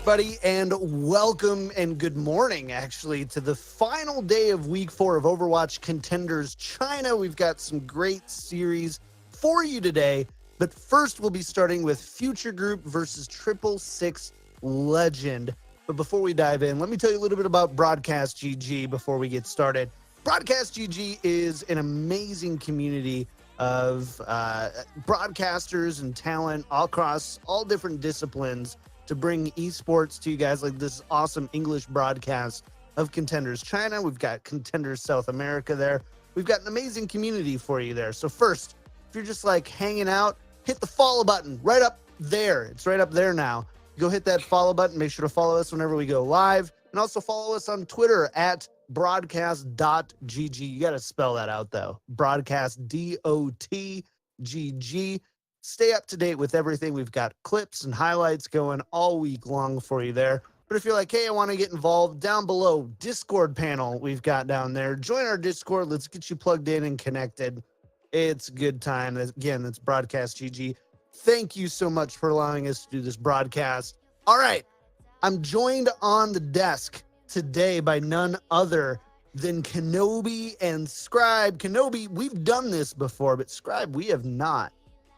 Buddy, and welcome and good morning, actually, to the final day of week 4 of Overwatch Contenders China. We've got some great series for you today, but first we'll be starting with Future Group versus 666 Legend. But before we dive in, let me tell you a little bit about Broadcast.gg before we get started. Broadcast.gg is an amazing community of broadcasters and talent all across all different disciplines to bring esports to you guys, like this awesome English broadcast of Contenders China. We've got Contenders South America there. We've got an amazing community for you there. So first, if you're just like hanging out, hit the follow button right up there. It's right up there now. Go hit that follow button. Make sure to follow us whenever we go live. And also follow us on Twitter at Broadcast.gg. You got to spell that out, though. Broadcast, DOTGG. Stay up to date with everything. We've got clips and highlights going all week long for you there. But if you're like, hey, I want to get involved, down below, Discord panel we've got down there. Join our Discord. Let's get you plugged in and connected. It's a good time. Again, that's Broadcast.gg. Thank you so much for allowing us to do this broadcast. All right. I'm joined on the desk today by none other than Kenobi and Scribe. Kenobi, we've done this before, but Scribe, we have not.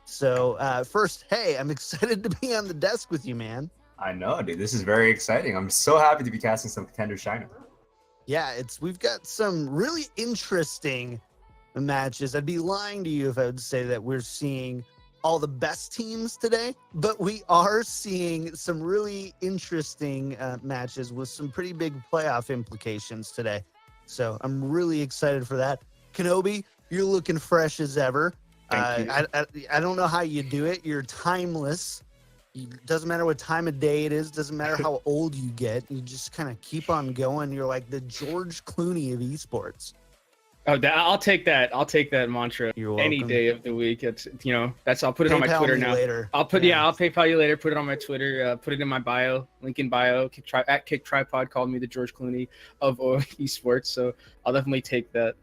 So first, hey, I'm excited to be on the desk with you, man. I know, dude. This is very exciting. I'm so happy to be casting some Contenders China. Yeah, we've got some really interesting matches. I'd be lying to you if I would say that we're seeing all the best teams today, but we are seeing some really interesting matches with some pretty big playoff implications today. So I'm really excited for that. Kenobi, you're looking fresh as ever. I don't know how you do it. You're timeless. It doesn't matter what time of day it is. Doesn't matter how old you get. You just kind of keep on going. You're like the George Clooney of esports. Oh, I'll take that. I'll take that mantra any day of the week. It's I'll put it on my Twitter now. Later. I'll PayPal you later. Put it on my Twitter. Put it in my bio. Link in bio. Kick Tripod called me the George Clooney of esports. So I'll definitely take that.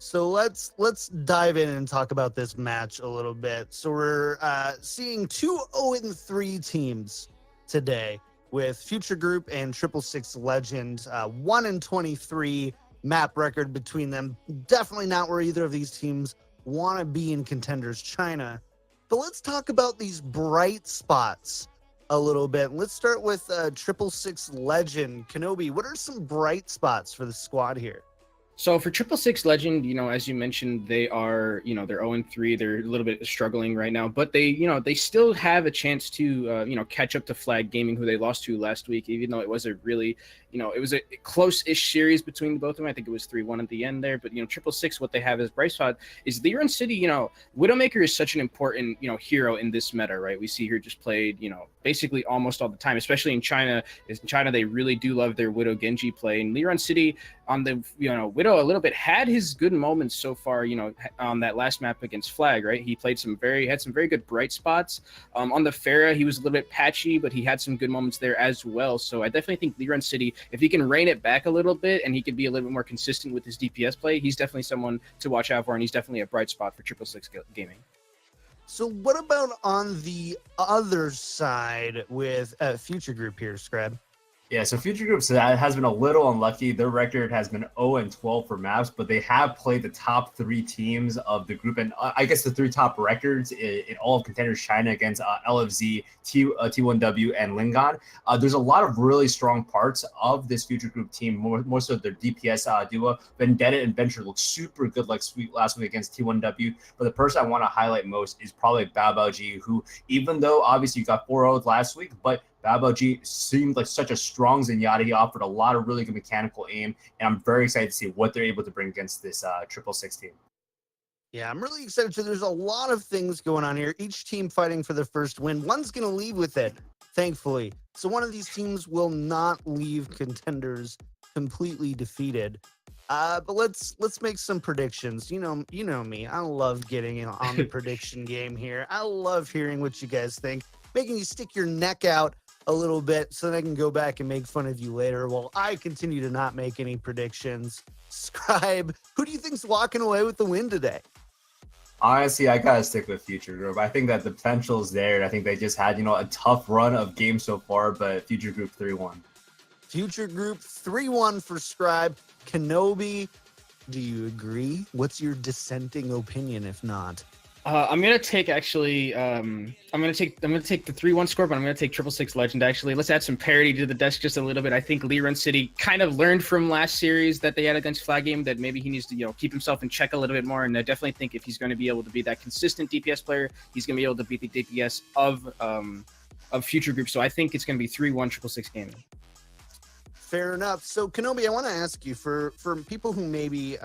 So let's dive in and talk about this match a little bit. So we're seeing 2 0-3 teams today with Future Group and 666 Legend. 1-23 map record between them. Definitely not where either of these teams want to be in Contenders China. But let's talk about these bright spots a little bit. Let's start with 666 Legend. Kenobi, what are some bright spots for the squad here? So for 666 Legend, as you mentioned, they are, they're 0-3. They're a little bit struggling right now, but they still have a chance to, catch up to Flag Gaming, who they lost to last week, even though it was a really, it was a close-ish series between both of them. I think it was 3-1 at the end there, but, 666, what they have as bright spot is Liran City. Widowmaker is such an important, hero in this meta, right? We see her just played, basically almost all the time, especially in China. In China, they really do love their Widow Genji play, and Liran City on the, Widow a little bit had his good moments so far, on that last map against Flag, right? He played had some very good bright spots. On the Pharah, he was a little bit patchy, but he had some good moments there as well. So I definitely think Liran City, if he can rein it back a little bit and he can be a little bit more consistent with his DPS play, he's definitely someone to watch out for, and he's definitely a bright spot for 666 Gaming. So what about on the other side with Future Group here, Scrab? Yeah, so Future Group has been a little unlucky. Their record has been 0-12 for maps, but they have played the top 3 teams of the group, and I guess the 3 top records in all of Contenders China against LFZ, T1W, and Lingon. There's a lot of really strong parts of this Future Group team, more so their DPS duo. Vendetta and Venture look super good like last week against T1W, but the person I want to highlight most is probably Bao, who, even though obviously you got 4-0 last week, but Bao seemed like such a strong Zenyatta. He offered a lot of really good mechanical aim, and I'm very excited to see what they're able to bring against this 666 team. Yeah, I'm really excited too. There's a lot of things going on here. Each team fighting for the first win. One's going to leave with it, thankfully. So one of these teams will not leave Contenders completely defeated. But let's make some predictions. You know me. I love getting on the prediction game here. I love hearing what you guys think, making you stick your neck out a little bit so that I can go back and make fun of you later while I continue to not make any predictions. Scribe, who do you think's walking away with the win today? Honestly, I gotta stick with Future Group. I think that the potential is there. I think they just had, a tough run of games so far, but Future Group 3-1. Future Group 3-1 for Scribe. Kenobi, do you agree? What's your dissenting opinion, if not? I'm gonna take I'm gonna take the 3-1 score, but I'm gonna take 666 Legend. Actually, let's add some parity to the desk just a little bit. I think Lee Run City kind of learned from last series that they had against Flag Game that maybe he needs to keep himself in check a little bit more. And I definitely think if he's going to be able to be that consistent DPS player, he's going to be able to beat the DPS of Future Group. So I think it's going to be 3-1 666 Gaming. Fair enough. So Kenobi, I want to ask you for people who maybe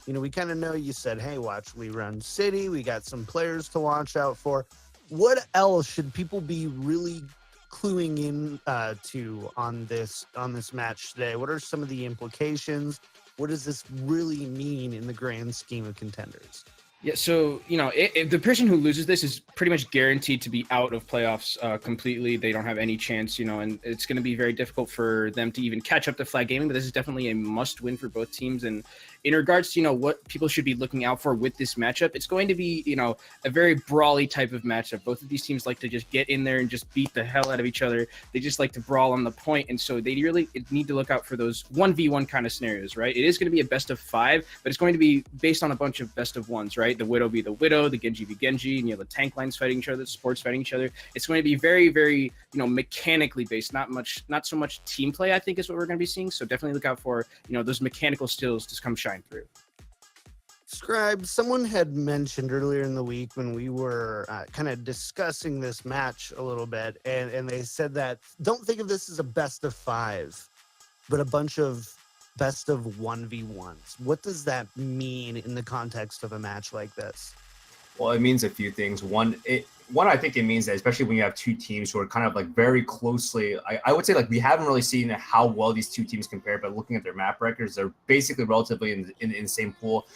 we kind of know you said, hey, watch Lee Run City. We got some players to watch out for. What else should people be really cluing in to on this match today? What are some of the implications? What does this really mean in the grand scheme of Contenders? Yeah, so, if the person who loses this is pretty much guaranteed to be out of playoffs completely. They don't have any chance, and it's going to be very difficult for them to even catch up to Flag Gaming, but this is definitely a must-win for both teams. And in regards to, what people should be looking out for with this matchup, it's going to be, a very brawly type of matchup. Both of these teams like to just get in there and just beat the hell out of each other. They just like to brawl on the point, and so they really need to look out for those 1v1 kind of scenarios, right? It is going to be a best of 5, but it's going to be based on a bunch of best of 1s, right? The Widow be the Widow, the Genji be Genji, and the tank lines fighting each other, the supports fighting each other. It's going to be very, very, mechanically based, not so much team play, I think, is what we're going to be seeing. So definitely look out for, those mechanical skills to come shine through. Scribe, someone had mentioned earlier in the week when we were kind of discussing this match a little bit, and they said that don't think of this as a best of 5, but a bunch of best of 1v1s. What does that mean in the context of a match like this? Well, it means a few things. One, I think it means that, especially when you have two teams who are kind of like very closely, I would say like we haven't really seen how well these two teams compare, but looking at their map records, they're basically relatively in the same pool.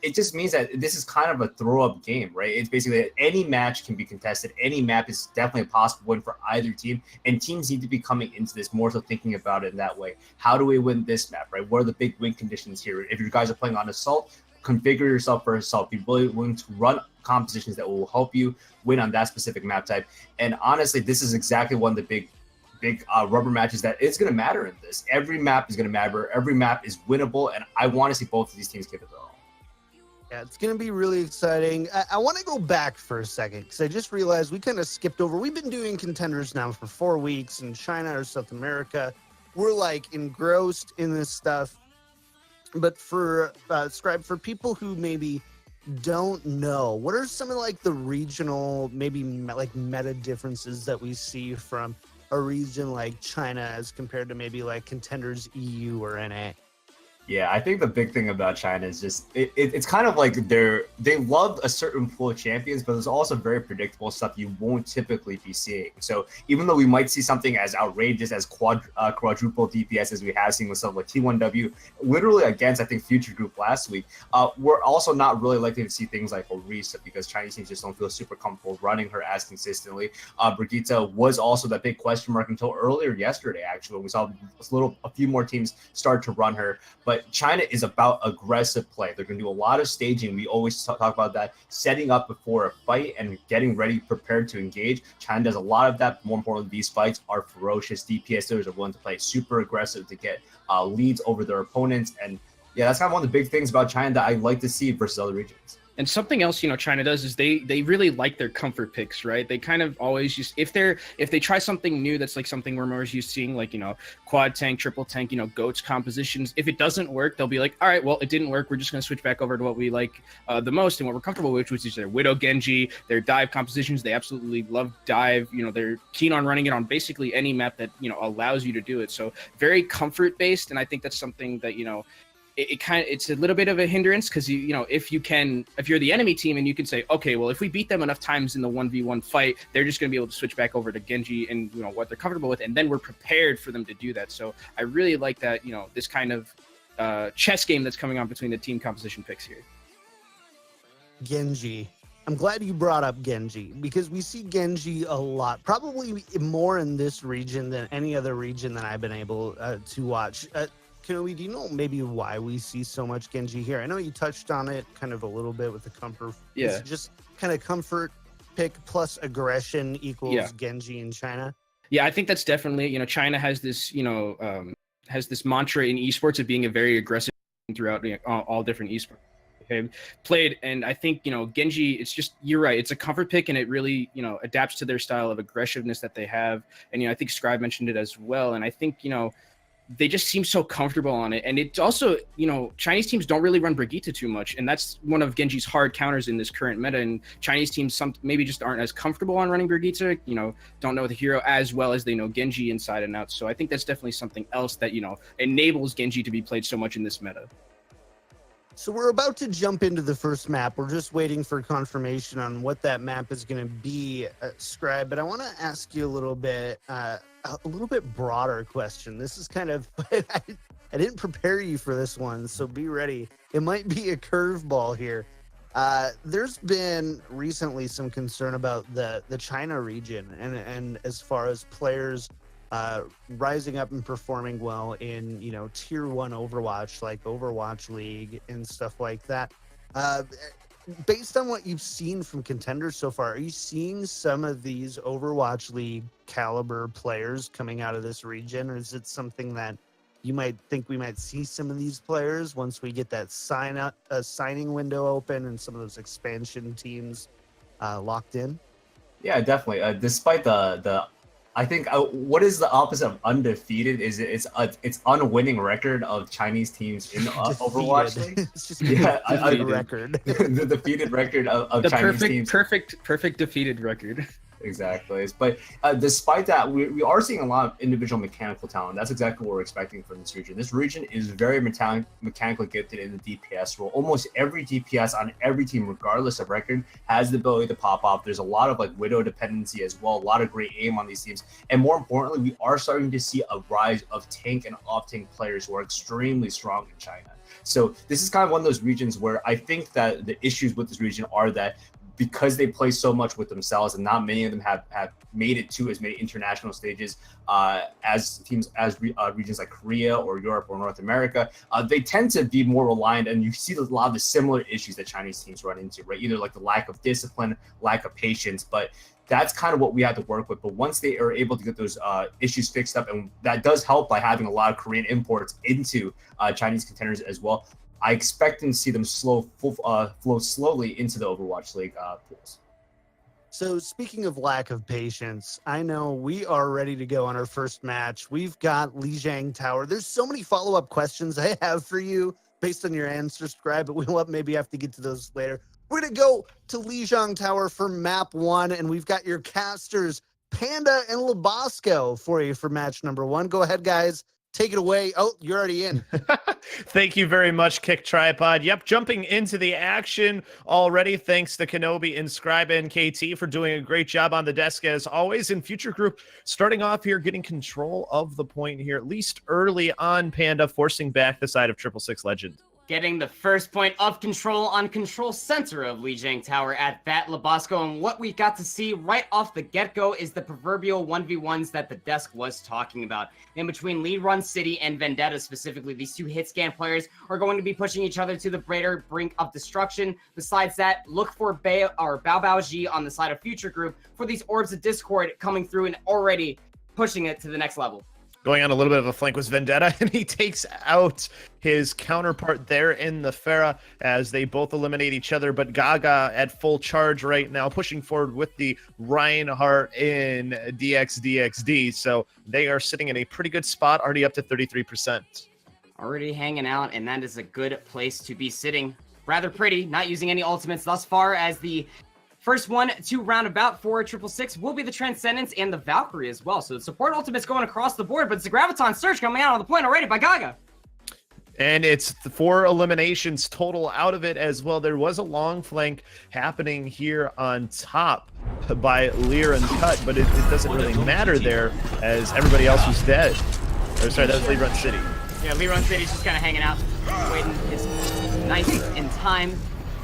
It just means that this is kind of a throw-up game, right? It's basically any match can be contested. Any map is definitely a possible win for either team, and teams need to be coming into this more so thinking about it in that way. How do we win this map, right? What are the big win conditions here? If you guys are playing on Assault, configure yourself for Assault. Be willing to run compositions that will help you win on that specific map type. And honestly, this is exactly one of the big rubber matches that is going to matter in this. Every map is going to matter. Every map is winnable, and I want to see both of these teams give it their all. Yeah, it's going to be really exciting. I want to go back for a second because I just realized we kind of skipped over. We've been doing Contenders now for 4 weeks in China or South America. We're like engrossed in this stuff. But for Scribe, for people who maybe don't know, what are some of like the regional, maybe like meta differences that we see from a region like China as compared to maybe like Contenders EU or NA? Yeah, I think the big thing about China is just it's kind of like they love a certain pool of champions, but there's also very predictable stuff you won't typically be seeing. So even though we might see something as outrageous as quadruple DPS as we have seen with something like T1W, literally against I think Future Group last week, we're also not really likely to see things like Orisa because Chinese teams just don't feel super comfortable running her as consistently. Brigitte was also that big question mark until earlier yesterday, actually, when we saw a few more teams start to run her, but China is about aggressive play. They're going to do a lot of staging. We always talk about that, setting up before a fight and getting ready, prepared to engage. China does a lot of that. More importantly, these fights are ferocious. DPSers are willing to play super aggressive to get leads over their opponents. And yeah, that's kind of one of the big things about China that I like to see versus other regions. And something else, China does is they really like their comfort picks, right? They kind of always just if they try something new that's like something we're more used to seeing, like quad tank, triple tank, goats compositions. If it doesn't work, they'll be like, all right, well, it didn't work. We're just gonna switch back over to what we like the most and what we're comfortable with, which is their Widow Genji, their dive compositions. They absolutely love dive. They're keen on running it on basically any map that allows you to do it. So very comfort based, and I think that's something that it's a little bit of a hindrance because if you're the enemy team and you can say, okay, well, if we beat them enough times in the 1v1 fight, they're just going to be able to switch back over to Genji and what they're comfortable with, and then we're prepared for them to do that. So I really like that this kind of chess game that's coming on between the team composition picks here. Genji. I'm glad you brought up Genji because we see Genji a lot, probably more in this region than any other region that I've been able to watch. Kenobi, do you know maybe why we see so much Genji here? I know you touched on it kind of a little bit with the comfort. Yeah. Is it just kind of comfort pick plus aggression equals Genji in China? Yeah, I think that's definitely, China has this, has this mantra in esports of being a very aggressive throughout all different esports played. And I think, Genji, it's just, you're right. It's a comfort pick and it really, adapts to their style of aggressiveness that they have. And, I think Scribe mentioned it as well. And I think, they just seem so comfortable on it. And it's also, Chinese teams don't really run Brigitte too much. And that's one of Genji's hard counters in this current meta. And Chinese teams maybe just aren't as comfortable on running Brigitte, don't know the hero as well as they know Genji inside and out. So I think that's definitely something else that, enables Genji to be played so much in this meta. So we're about to jump into the first map. We're just waiting for confirmation on what that map is going to be, Scribe. But I want to ask you a little bit broader question. This is kind of, I didn't prepare you for this one, so be ready. It might be a curveball here. There's been recently some concern about the China region and as far as players rising up and performing well in, tier 1 Overwatch, like Overwatch League and stuff like that. Based on what you've seen from Contenders so far, are you seeing some of these Overwatch League caliber players coming out of this region, or is it something that you might think we might see some of these players once we get that signing window open and some of those expansion teams locked in? Yeah, definitely. Despite I think what is the opposite of undefeated is it's unwinning record of Chinese teams in Overwatch League. It's just a record. The defeated record of the Chinese teams. Perfect defeated record. Exactly. But despite that, we are seeing a lot of individual mechanical talent. That's exactly what we're expecting from this region. This region is very mechanically gifted in the DPS role. Almost every DPS on every team, regardless of record, has the ability to pop off. There's a lot of Widow dependency as well, a lot of great aim on these teams. And more importantly, we are starting to see a rise of tank and off-tank players who are extremely strong in China. So this is kind of one of those regions where I think that the issues with this region are that because they play so much with themselves and not many of them have made it to as many international stages as regions like Korea or Europe or North America, they tend to be more reliant, and you see a lot of the similar issues that Chinese teams run into, right? Either the lack of discipline, lack of patience, but that's kind of what we have to work with. But once they are able to get those issues fixed up, and that does help by having a lot of Korean imports into Chinese Contenders as well, I expect to see them flow slowly into the Overwatch League pools. So speaking of lack of patience, I know we are ready to go on our first match. We've got Lijiang Tower. There's so many follow-up questions I have for you based on your answer, Scribe, but we'll maybe have to get to those later. We're going to go to Lijiang Tower for map 1, and we've got your casters, Panda and Labasco, for you for match number 1. Go ahead, guys. Take it away. Oh, you're already in. Thank you very much, Kick Tripod. Yep, jumping into the action already. Thanks to Kenobi and Scribe and KT for doing a great job on the desk as always. In Future Group, starting off here, getting control of the point here, at least early on. Panda forcing back the side of 666 Legend. Getting the first point of control on control center of Lijiang Tower at that Labasco. And what we got to see right off the get-go is the proverbial 1v1s that the desk was talking about. In between Lead Run City and Vendetta specifically, these two hit scan players are going to be pushing each other to the greater brink of destruction. Besides that, look for Bao Bao Ji on the side of Future Group for these Orbs of Discord coming through and already pushing it to the next level. Going on a little bit of a flank was Vendetta, and he takes out his counterpart there in the Pharah as they both eliminate each other. But Gaga at full charge right now, pushing forward with the Reinhardt in DXD. So they are sitting in a pretty good spot, already up to 33%. Already hanging out, and that is a good place to be sitting. Rather pretty, not using any ultimates thus far, as the first one to roundabout for 666 will be the Transcendence and the Valkyrie as well. So the support ultimates going across the board, but it's the Graviton Surge coming out on the point already by Gaga. And it's 4 eliminations total out of it as well. There was a long flank happening here on top by Lear and Cut, but it doesn't really matter there as everybody else was dead. Or sorry, that was Lead Run City. Yeah, Lead Run City's just kind of hanging out, waiting his nice in time,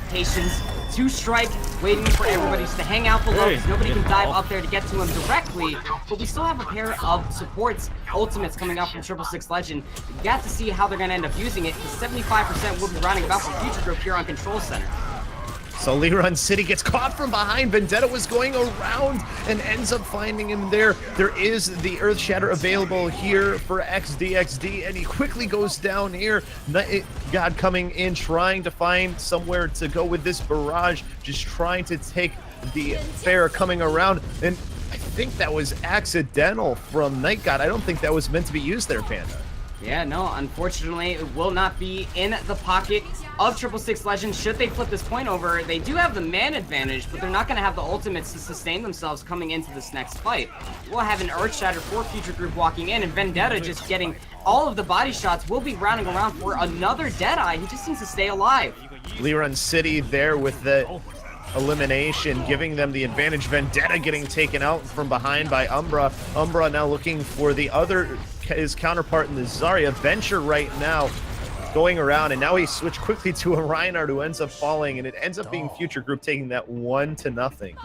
patience Two strike, waiting for everybody just to hang out below because nobody can dive up there to get to him directly. But we still have a pair of supports, ultimates coming out from 666 Legend. We got to see how they're going to end up using it, because 75% will be rounding about for Future Group here on Control Center. So Liran City gets caught from behind. Vendetta was going around and ends up finding him there. There is the Earth Shatter available here for XDXD, and he quickly goes down here. God coming in, trying to find somewhere to go with this barrage, just trying to take the fair coming around. And I think that was accidental from Night God. I don't think that was meant to be used there, Panda. Yeah, no, unfortunately, it will not be in the pocket of 666 Legend. Should they flip this point over, they do have the man advantage, but they're not going to have the ultimates to sustain themselves coming into this next fight. We'll have an Earth Shatter for Future Group walking in, and Vendetta just getting all of the body shots. Will be rounding around for another Deadeye. He just needs to stay alive. Liran City there with the elimination, giving them the advantage. Vendetta getting taken out from behind by Umbra. Umbra now looking for his counterpart in the Zarya. Venture right now going around, and now he switched quickly to a Reinhardt who ends up falling, and it ends up being Future Group taking that 1-0.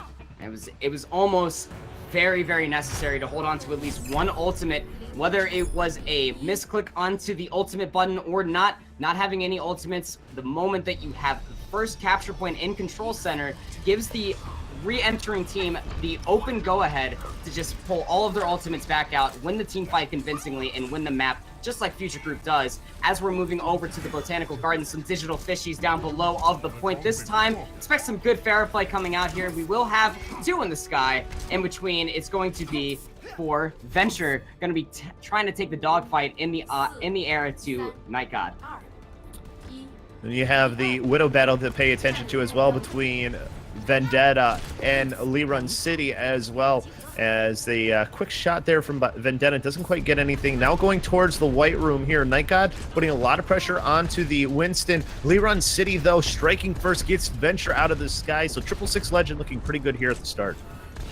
It was almost very, very necessary to hold on to at least one ultimate, whether it was a misclick onto the ultimate button or not having any ultimates. The moment that you have the first capture point in Control Center gives the re-entering team the open go-ahead to just pull all of their ultimates back out, win the team fight convincingly, and win the map just like Future Group does. As we're moving over to the Botanical Garden, some digital fishies down below of the point this time. Expect some good fair play coming out here. We will have two in the sky. In between, it's going to be for Venture, going to be trying to take the dogfight in the air to Night God. And you have the Widow battle to pay attention to as well between Vendetta and Liran City, as well as the quick shot there from Vendetta doesn't quite get anything. Now going towards the white room here, Night God putting a lot of pressure onto the Winston. Liran City though striking first, gets Venture out of the sky, so 666 Legend looking pretty good here at the start.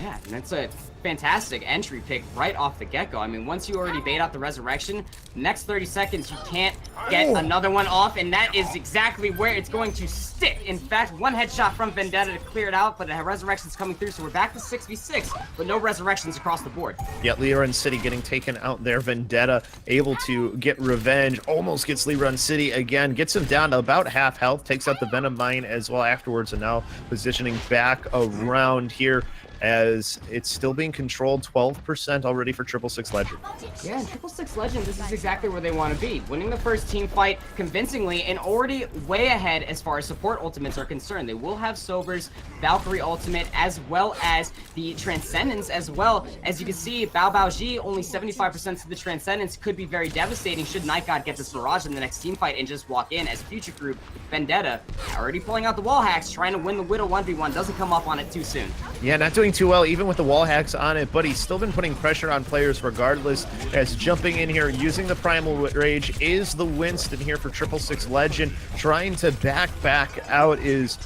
Yeah, and that's a fantastic entry pick right off the get-go. I mean, once you already bait out the resurrection, next 30 seconds you can't get another one off, and that is exactly where it's going to stick. In fact, one headshot from Vendetta to clear it out, but the resurrection's coming through, so we're back to 6v6, but no resurrections across the board. Yeah, Liran City getting taken out there. Vendetta able to get revenge, almost gets Liran City again, gets him down to about half health, takes out the Venom Mine as well afterwards, and now positioning back around here as it's still being controlled. 12% already for 666 Legend. Yeah, 666 Legend, this is exactly where they want to be. Winning the first team fight convincingly and already way ahead as far as support ultimates are concerned. They will have Sober's Valkyrie ultimate as well as the Transcendence as well. As you can see, Bao only 75% to the Transcendence could be very devastating should Night God get this barrage in the next team fight and just walk in as Future Group. Vendetta already pulling out the wall hacks, trying to win the Widow 1v1, doesn't come up on it too soon. Yeah, not doing too well even with the wall hacks on it, but he's still been putting pressure on players regardless, as jumping in here using the Primal Rage is the Winston here for 666 Legend. Trying to back out is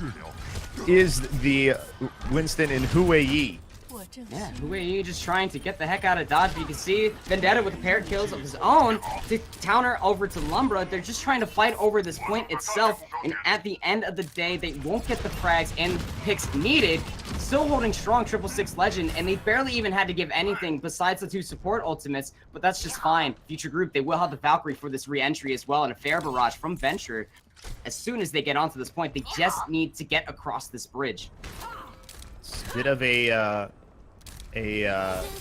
the Winston in Huei. Yeah, Huei just trying to get the heck out of Dodge. But you can see Vendetta with a pair of kills of his own to counter over to Lumbra. They're just trying to fight over this point itself, and at the end of the day, they won't get the frags and picks needed. Still holding strong 666 Legend, and they barely even had to give anything besides the two support ultimates, but that's just fine. Future Group, they will have the Valkyrie for this re-entry as well, and a fair barrage from Venture. As soon as they get onto this point, they just need to get across this bridge. It's a bit of a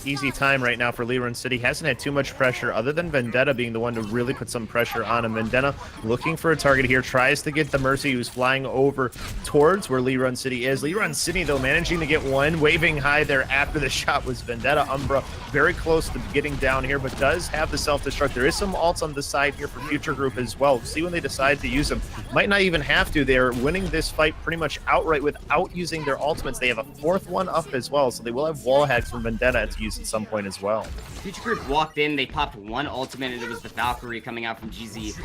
easy time right now for Liran City. Hasn't had too much pressure other than Vendetta being the one to really put some pressure on him. Vendetta looking for a target here, tries to get the Mercy, who's flying over towards where Liran City is. Liran City though managing to get one, waving high there after the shot was Vendetta. Umbra very close to getting down here, but does have the self-destruct. There is some ults on the side here for Future Group as well. We'll see when they decide to use them. Might not even have to. They're winning this fight pretty much outright without using their ultimates. They have a fourth one up as well, so they will have wall hacks from Vendetta to use at some point as well. Future Group walked in, they popped one ultimate, and it was the Valkyrie coming out from GZ.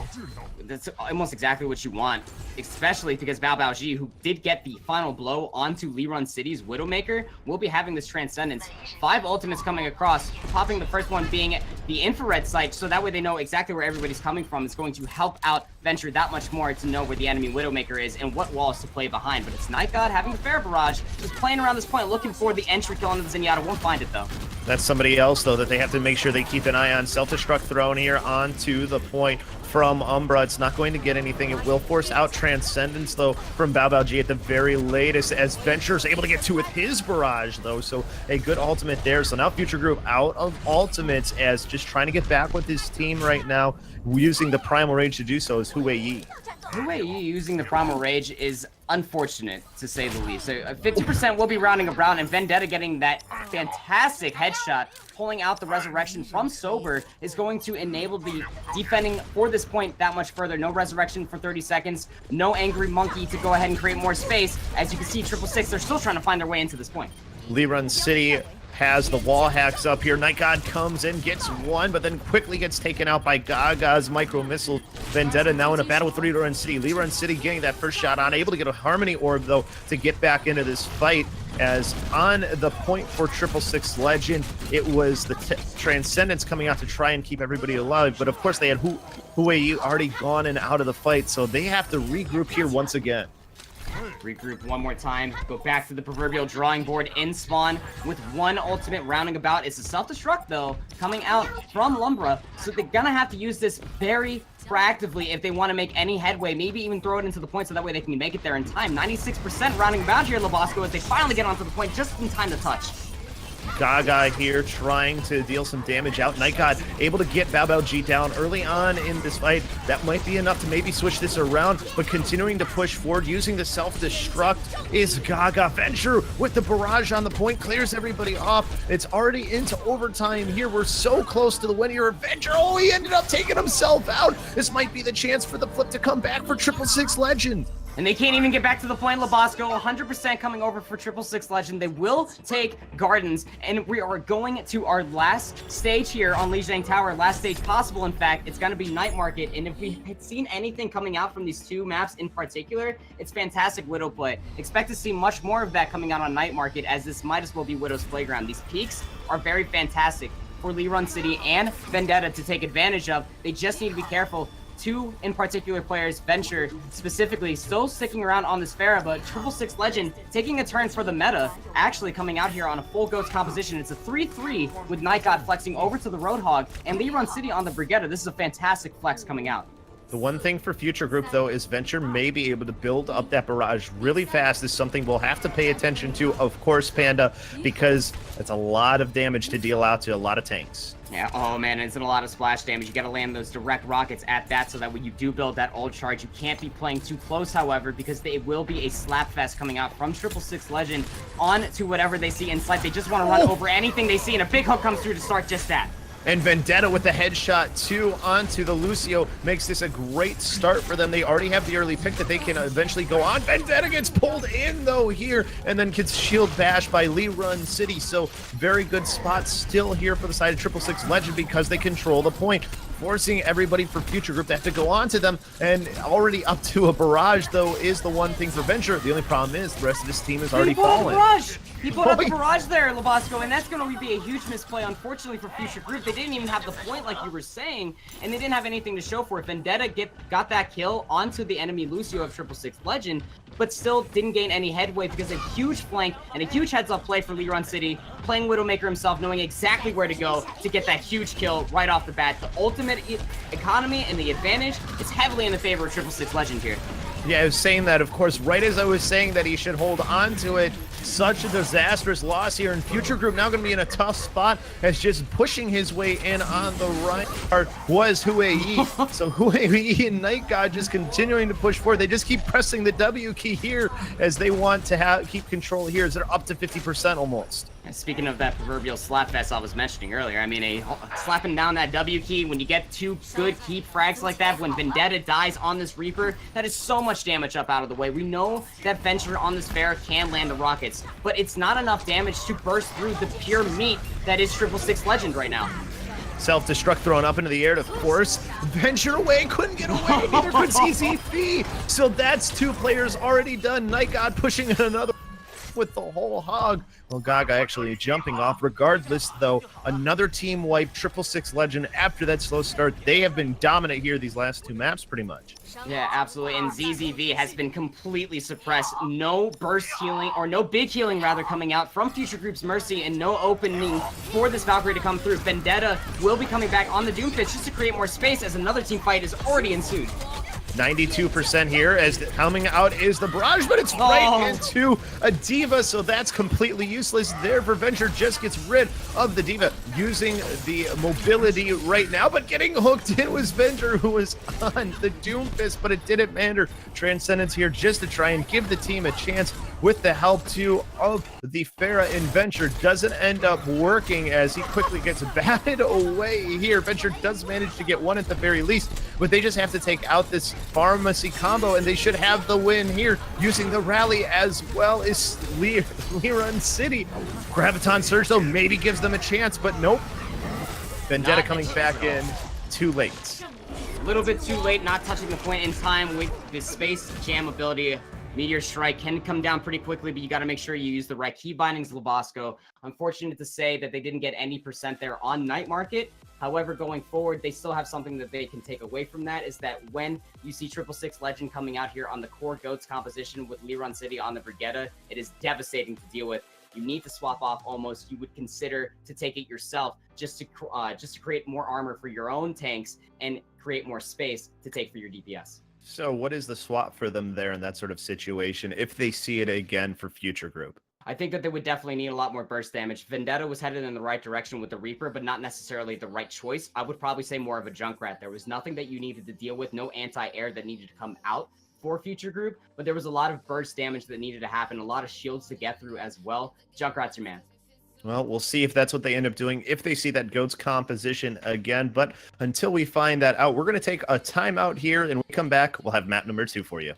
That's almost exactly what you want, especially because Bao Ji, who did get the final blow onto Liran City's Widowmaker, will be having this Transcendence. 5 ultimates coming across, popping the first one being the infrared sight, so that way they know exactly where everybody's coming from. It's going to help out Venture that much more to know where the enemy Widowmaker is and what walls to play behind. But it's Night God having the Fair Barrage, just playing around this point, looking for the entry kill into the Zenyatta. Won't find it though. That's somebody else, though, that they have to make sure they keep an eye on. Self-destruct thrown here onto the point from Umbra. It's not going to get anything. It will force out Transcendence, though, from Bao at the very latest, as Venture's able to get two with his barrage, though. So a good ultimate there. So now Future Group out of ultimates, as just trying to get back with his team right now, using the Primal Rage to do so is Hue Yi. Hue Yi using the Primal Rage is unfortunate, to say the least. So 50% will be rounding around, and Vendetta getting that fantastic headshot, pulling out the Resurrection from Sober, is going to enable the defending for this point that much further. No Resurrection for 30 seconds, no Angry Monkey to go ahead and create more space. As you can see, 666, they're still trying to find their way into this point. Liran City has the wall hacks up here. Night God comes in, gets one, but then quickly gets taken out by Gaga's micro missile. Vendetta now in a battle with Liran City. Liran City getting that first shot on, able to get a Harmony Orb, though, to get back into this fight. As on the point for 666 Legend, it was the Transcendence coming out to try and keep everybody alive. But of course, they had Hue Yi already gone and out of the fight, so they have to regroup here once again. Regroup one more time, go back to the proverbial drawing board in spawn with one ultimate rounding about. It's a self-destruct, though, coming out from Lumbra, so they're gonna have to use this very proactively if they want to make any headway, maybe even throw it into the point so that way they can make it there in time. 96% rounding about here, Labasco, as they finally get onto the point just in time to touch. Gaga here trying to deal some damage out. Night God able to get Bao down early on in this fight. That might be enough to maybe switch this around, but continuing to push forward using the self-destruct is Gaga. Venture with the barrage on the point, clears everybody off. It's already into overtime here. We're so close to the win here. Venture, oh, he ended up taking himself out. This might be the chance for the flip to come back for 666 Legend. And they can't even get back to the point. Labasco 100% coming over for 666 Legend. They will take Gardens, and we are going to our last stage here on Lijiang Tower. Last stage possible, in fact. It's going to be Night Market, and if we had seen anything coming out from these two maps in particular, it's fantastic Widow play. Expect to see much more of that coming out on Night Market, as this might as well be Widow's playground. These peaks are very fantastic for Liran City and Vendetta to take advantage of. They just need to be careful. Two in particular players, Venture specifically, still sticking around on this Pharah, but 666 Legend taking a turn for the meta, actually coming out here on a full GOATS composition. It's a 3-3 with Night God flexing over to the Roadhog and Liran City on the Brigitte. This is a fantastic flex coming out. The one thing for Future Group, though, is Venture may be able to build up that barrage really fast. Is something we'll have to pay attention to, of course, Panda, because it's a lot of damage to deal out to a lot of tanks. Yeah, oh man, it's a lot of splash damage. You gotta land those direct rockets at that so that when you do build that ult charge, you can't be playing too close, however, because it will be a slap fest coming out from 666 Legend on to whatever they see in sight. They just want to run over anything they see, and a big hook comes through to start just that. And Vendetta with the headshot too onto the Lucio makes this a great start for them. They already have the early pick that they can eventually go on. Vendetta gets pulled in though here and then gets shield bashed by Liran City. So very good spot still here for the side of 666 Legend because they control the point, forcing everybody for Future Group to have to go on to them. And already up to a barrage though is the one thing for Venture. The only problem is the rest of this team is already fallen. He put out the barrage there, Labasco, and that's going to be a huge misplay, unfortunately, for Future Group. They didn't even have the point, like you were saying, and they didn't have anything to show for it. Vendetta got that kill onto the enemy Lucio of 666 Legend, but still didn't gain any headway because a huge flank and a huge heads-up play for Liran City, playing Widowmaker himself, knowing exactly where to go to get that huge kill right off the bat. The ultimate economy and the advantage is heavily in the favor of 666 Legend here. Yeah, I was saying that, of course, right as I was saying that he should hold on to it. Such a disastrous loss here, and Future Group now going to be in a tough spot as just pushing his way in on the right part was Hue Yi. So Hue Yi and Night God just continuing to push forward. They just keep pressing the W key here as they want to keep control here as they're up to 50% almost. Speaking of that proverbial slap fest I was mentioning earlier, I mean, slapping down that W key when you get two good keep frags like that, when Vendetta dies on this Reaper, that is so much damage up out of the way. We know that Venture on this Pharah can land the rockets, but it's not enough damage to burst through the pure meat that is 666 Legend right now. Self-destruct thrown up into the air to force Venture away. Couldn't get away. Neither could CCP. So that's two players already done. Night God pushing in another. with the whole hog. Well, Gaga actually jumping off. Regardless, though, another team wipe, 666 Legend after that slow start. They have been dominant here these last two maps pretty much. Yeah, absolutely. And ZZV has been completely suppressed. No burst healing, or no big healing rather, coming out from Future Group's Mercy, and no opening for this Valkyrie to come through. Vendetta will be coming back on the Doomfist just to create more space, as another team fight is already ensued. 92% here, as coming out is the barrage, but it's right into a Diva, so that's completely useless there for Venture. Just gets rid of the Diva using the mobility right now, but getting hooked in was Venture, who was on the Doomfist, but it didn't matter. Transcendence here just to try and give the team a chance with the help too of the Pharah, and Venture doesn't end up working as he quickly gets batted away here. Venture does manage to get one at the very least, but they just have to take out this pharmacy combo, and they should have the win here using the rally as well as Liran City. Graviton Surge, though, maybe gives them a chance, but nope. Vendetta coming back in too late. A little bit too late, not touching the point in time with the space jam ability. Meteor Strike can come down pretty quickly, but you got to make sure you use the right key bindings, Labasco. Unfortunate to say that they didn't get any % there on Night Market. However, going forward, they still have something that they can take away from that, is that when you see 666 Legend coming out here on the core GOATS composition with Liran City on the Brigetta, it is devastating to deal with. You need to swap off almost. You would consider to take it yourself just to create more armor for your own tanks and create more space to take for your DPS. So what is the swap for them there in that sort of situation if they see it again for Future Group? I think that they would definitely need a lot more burst damage. Vendetta was headed in the right direction with the Reaper, but not necessarily the right choice. I would probably say more of a Junkrat. There was nothing that you needed to deal with, no anti-air that needed to come out for Future Group, but there was a lot of burst damage that needed to happen, a lot of shields to get through as well. Junkrat's your man. Well, we'll see if that's what they end up doing, if they see that GOATS composition again. But until we find that out, we're going to take a timeout here, and when we come back, we'll have map number 2 for you.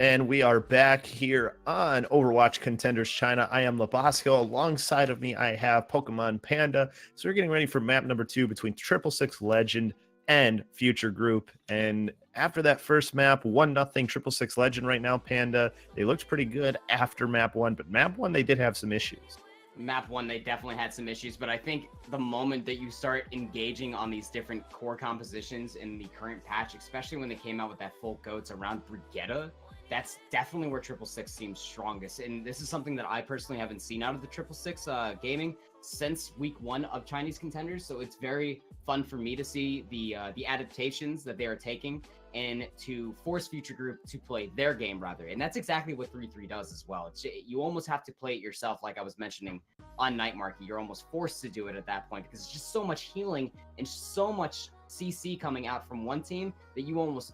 And we are back here on Overwatch Contenders China. I am Labasco. Alongside of me, I have Pokemon Panda. So we're getting ready for map number 2 between 666 Legend and Future Group. And after that first map, 1-0 666 Legend right now, Panda. They looked pretty good after map 1, but map 1, they did have some issues. Map 1, they definitely had some issues, but I think the moment that you start engaging on these different core compositions in the current patch, especially when they came out with that full goats around Brigetta, that's definitely where 666 seems strongest. And this is something that I personally haven't seen out of the 666 gaming since week 1 of Chinese Contenders. So it's very fun for me to see the adaptations that they are taking and to force Future Group to play their game rather. And that's exactly what 3-3 does as well. You almost have to play it yourself, like I was mentioning on Night Market. You're almost forced to do it at that point because it's just so much healing and so much CC coming out from one team that you almost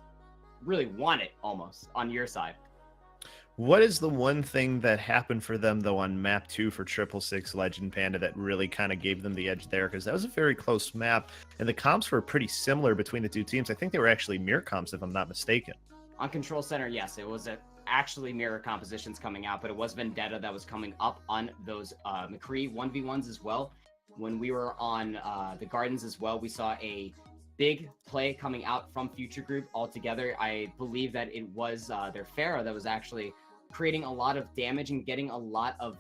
really want it almost on your side. What is the one thing that happened for them, though, on map 2 for 666 Legend, Panda, that really kind of gave them the edge there? Because that was a very close map, and the comps were pretty similar between the two teams. I think they were actually mirror comps, if I'm not mistaken. On Control Center, yes, it was actually mirror compositions coming out, but it was Vendetta that was coming up on those McCree 1v1s as well. When we were on the Gardens as well, we saw a big play coming out from Future Group altogether. I believe that it was their Pharah that was actually creating a lot of damage and getting a lot of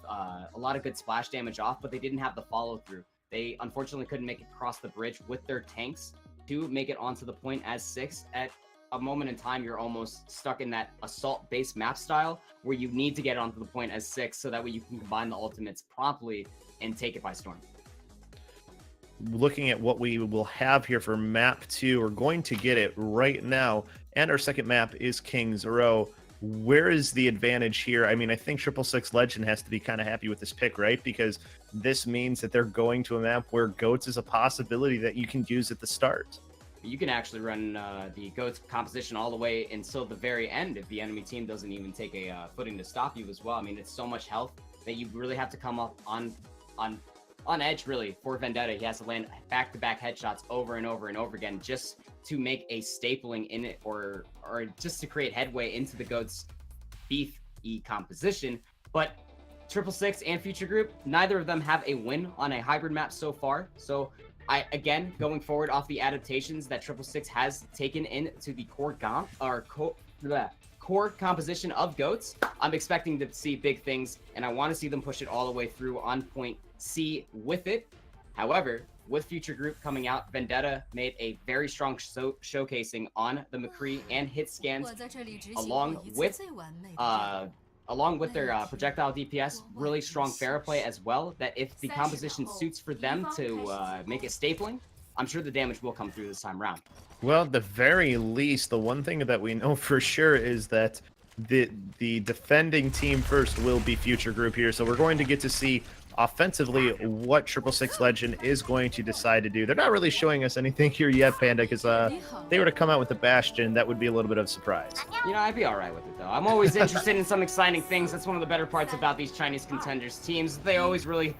good splash damage off, but they didn't have the follow through. They unfortunately couldn't make it across the bridge with their tanks to make it onto the point as 6. At a moment in time, you're almost stuck in that assault based map style where you need to get onto the point as 6 so that way you can combine the ultimates promptly and take it by storm. Looking at what we will have here for map 2, we're going to get it right now, and our second map is King's Row. Where is the advantage here? I mean, I think 666 Legend has to be kind of happy with this pick, right? Because this means that they're going to a map where goats is a possibility that you can use at the start. You can actually run the goats composition all the way until the very end if the enemy team doesn't even take a footing to stop you as well. I mean, it's so much health that you really have to come up on edge, really, for Vendetta. He has to land back-to-back headshots over and over and over again just to make a stapling in it or just to create headway into the goats beef-y composition. But 666 and Future Group, neither of them have a win on a hybrid map so far. So again, going forward off the adaptations that 666 has taken into the core composition of goats, I'm expecting to see big things, and I want to see them push it all the way through on point C with it. However, with Future Group coming out, Vendetta made a very strong showcasing on the McCree and hit scans, along with their projectile DPS, really strong Pharah play as well, that if the composition suits for them to make it stapling, I'm sure the damage will come through this time around. Well, at the very least, the one thing that we know for sure is that the defending team first will be Future Group here. So we're going to get to see offensively what 666 Legend is going to decide to do. They're not really showing us anything here yet, Panda, because they were to come out with the Bastion, that would be a little bit of a surprise. You know, I'd be all right with it, though. I'm always interested in some exciting things. That's one of the better parts about these Chinese Contenders teams. They always really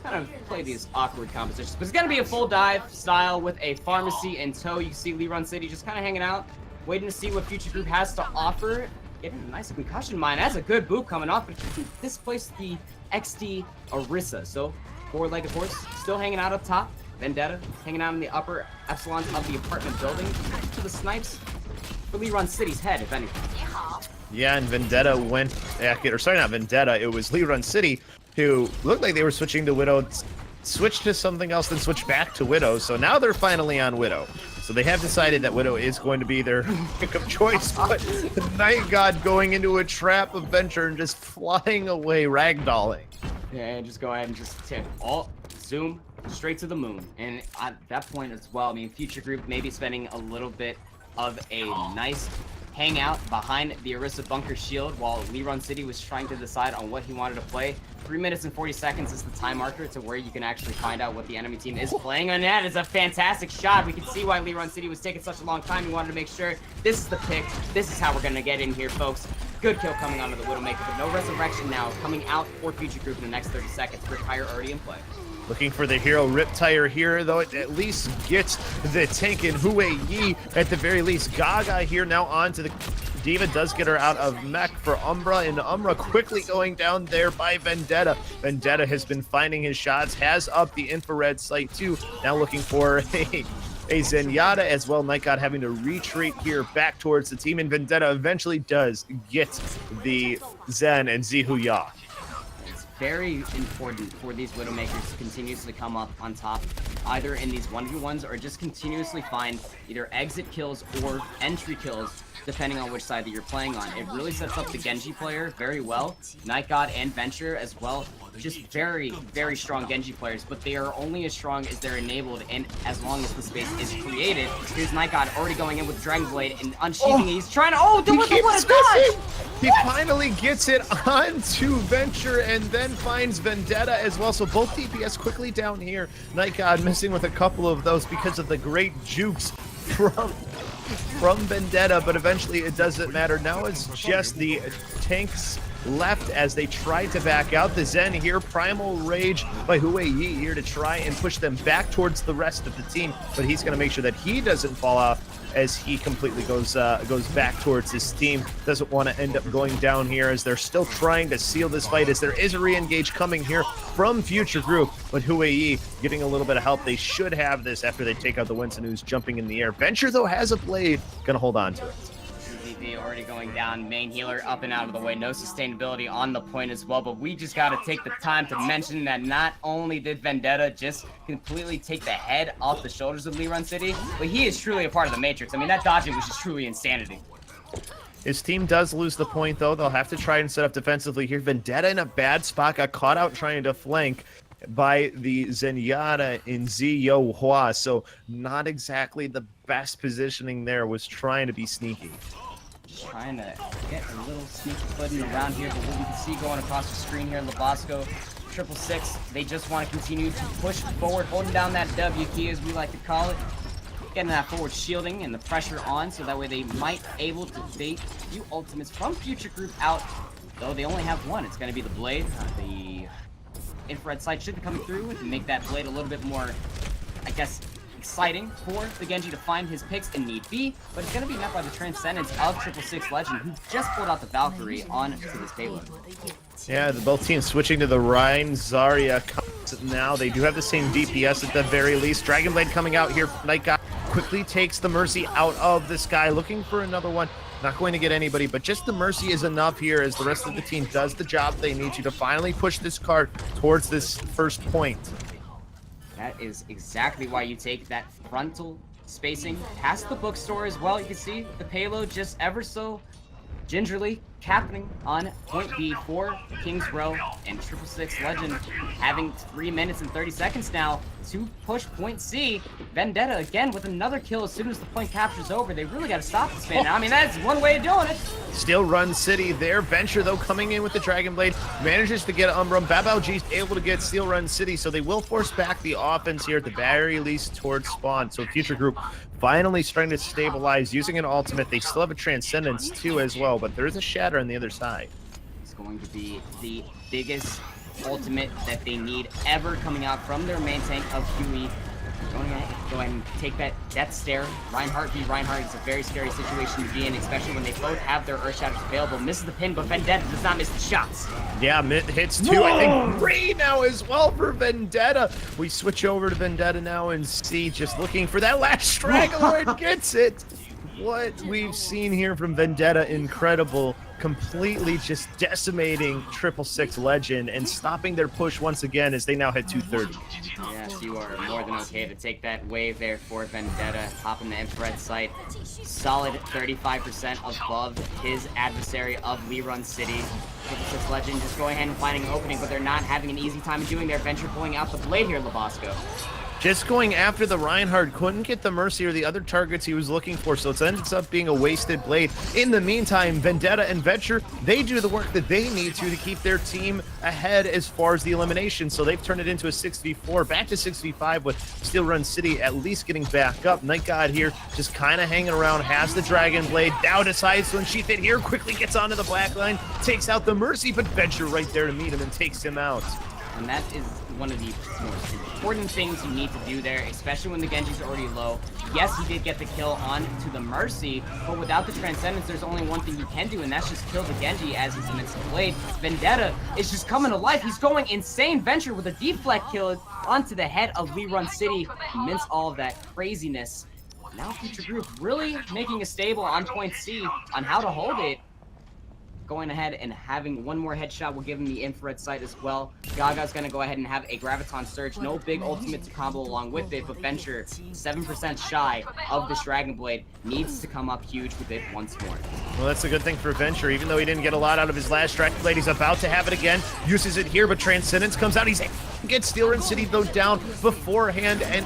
kind of play these awkward compositions. But it's going to be a full dive style with a pharmacy in tow. You can see Lee Run City just kind of hanging out, waiting to see what Future Group has to offer. Getting a nice concussion mine. That's a good boop coming off, but you can displace the XD Orisa. So, four-legged horse still hanging out up top. Vendetta hanging out in the upper echelons of the apartment building. To the snipes for Lee Run City's head, if anything. Yeah, and Vendetta went back, or sorry, not Vendetta, it was Lee Run City, who looked like they were switching to Widow, switched to something else, then switched back to Widow. So now they're finally on Widow. So they have decided that Widow is going to be their pick of choice, but the Night God going into a trap adventure and just flying away, ragdolling. Yeah, and just go ahead and just tip alt, zoom, straight to the moon. And at that point as well, I mean, Future Group maybe spending a little bit of a nice hangout behind the Orisa bunker shield while Lee Run City was trying to decide on what he wanted to play. 3 minutes and 40 seconds is the time marker to where you can actually find out what the enemy team is playing. And that is a fantastic shot. We can see why Lee Run City was taking such a long time. He wanted to make sure this is the pick. This is how we're going to get in here, folks. Good kill coming onto the Widowmaker, but no resurrection now coming out for Future Group in the next 30 seconds. Riptire already in play. Looking for the hero Riptire here, though it at least gets the tank in Hue Yi at the very least. Gaga here now onto the D.Va does get her out of mech for Umbra, and Umbra quickly going down there by Vendetta. Vendetta has been finding his shots, has up the infrared sight too. Now looking for a Zenyatta as well. Night God having to retreat here back towards the team, and Vendetta eventually does get the Zen and Zihu Ya. It's very important for these Widowmakers to continuously come up on top, either in these 1v1s or just continuously find either exit kills or entry kills, depending on which side that you're playing on. It really sets up the Genji player very well. Night God and Venture as well. Just very, very strong Genji players, but they are only as strong as they're enabled and as long as the space is created. Here's Night God already going in with Dragon Blade and unsheathing. He's trying to, what a dodge! He finally gets it onto Venture and then finds Vendetta as well. So both DPS quickly down here. Night God missing with a couple of those because of the great jukes from Vendetta, but eventually it doesn't matter. Now it's just the tanks left as they try to back out. The Zen here, Primal Rage by Hue Yi here to try and push them back towards the rest of the team, but he's going to make sure that he doesn't fall off as he completely goes back towards his team. Doesn't want to end up going down here as they're still trying to seal this fight, as there is a re-engage coming here from Future Group, but Hue Yi getting a little bit of help. They should have this after they take out the Winston, who's jumping in the air. Venture, though, has a blade, gonna hold on to it. Already going down, main healer up and out of the way, no sustainability on the point as well, but we just got to take the time to mention that not only did Vendetta just completely take the head off the shoulders of Lee Run City, but he is truly a part of the Matrix. I mean, that dodging was just truly insanity. His team does lose the point, though. They'll have to try and set up defensively here. Vendetta in a bad spot, got caught out trying to flank by the Zenyatta in Ziyo Hua, so not exactly the best positioning there, was trying to be sneaky. Trying to get a little sneaky footing around here, but what we can see going across the screen here, Labasco, 666, they just want to continue to push forward, holding down that W key, as we like to call it, getting that forward shielding and the pressure on, so that way they might able to bait a few ultimates from Future Group out, though they only have one. It's going to be the Blade. The infrared sight should be coming through to make that Blade a little bit more, I guess, exciting for the Genji to find his picks in need be, but it's going to be met by the transcendence of 666 Legend, who just pulled out the Valkyrie onto this payload. Yeah, both teams switching to the Rhine. Zarya comes now. They do have the same DPS at the very least. Dragon Blade coming out here. Night God quickly takes the Mercy out of the sky, looking for another one. Not going to get anybody, but just the Mercy is enough here as the rest of the team does the job they need to finally push this card towards this first point. That is exactly why you take that frontal spacing past the bookstore as well. You can see the payload just ever so gingerly capping on point B for King's Row, and 666 Legend having 3 minutes and 30 seconds now to push point C. Vendetta again with another kill as soon as the point capture's over. They really got to stop this man now. I mean, that's one way of doing it. Still Run City there. Venture, though, coming in with the Dragon Blade, manages to get Umbrum. Babao G's able to get Steel Run City, so they will force back the offense here at the very least towards spawn. So Future Group finally starting to stabilize, using an ultimate. They still have a Transcendence, too, as well, but there is a Shatter on the other side. It's going to be the biggest ultimate that they need ever coming out from their main tank of QE. Go ahead and take that death stare. Reinhardt v. Reinhardt is a very scary situation to be in, especially when they both have their Earth Shatters available. Misses the pin, but Vendetta does not miss the shots. Yeah, hits 2. I think 3 now as well for Vendetta. We switch over to Vendetta now and see, just looking for that last straggler and gets it. What we've seen here from Vendetta, incredible. Completely just decimating 666 Legend and stopping their push once again as they now hit 230. Yes, you are more than okay to take that wave there for Vendetta. Popping the infrared sight. Solid 35% above his adversary of Lee Run City. 666 Legend just going ahead and finding an opening, but they're not having an easy time doing their Venture pulling out the blade here, Labasco. Just going after the Reinhardt, couldn't get the Mercy or the other targets he was looking for, so it ends up being a wasted blade. In the meantime, Vendetta and Venture, they do the work that they need to keep their team ahead as far as the elimination, so they've turned it into a 6v4, back to 6v5 with Steel Run City at least getting back up. Night God here just kind of hanging around, has the Dragon Blade, now decides to unsheath it here, quickly gets onto the black line, takes out the Mercy, but Venture right there to meet him and takes him out. And that is one of the most important things you need to do there, especially when the Genji's already low. Yes, he did get the kill onto the Mercy, but without the Transcendence, there's only one thing you can do, and that's just kill the Genji as he's in its blade. Vendetta is just coming to life. He's going insane. Venture with a deflect kill onto the head of Lee City. Mince all of that craziness. Now Future Group really making a stable on point C on how to hold it. Going ahead and having one more headshot will give him the infrared sight as well. Gaga's going to go ahead and have a Graviton Surge. No big ultimate to combo along with it, but Venture, 7% shy of this Dragon Blade, needs to come up huge with it once more. Well, that's a good thing for Venture. Even though he didn't get a lot out of his last Dragon Blade, he's about to have it again. Uses it here, but Transcendence comes out. He's gets Steel Run City though down beforehand, and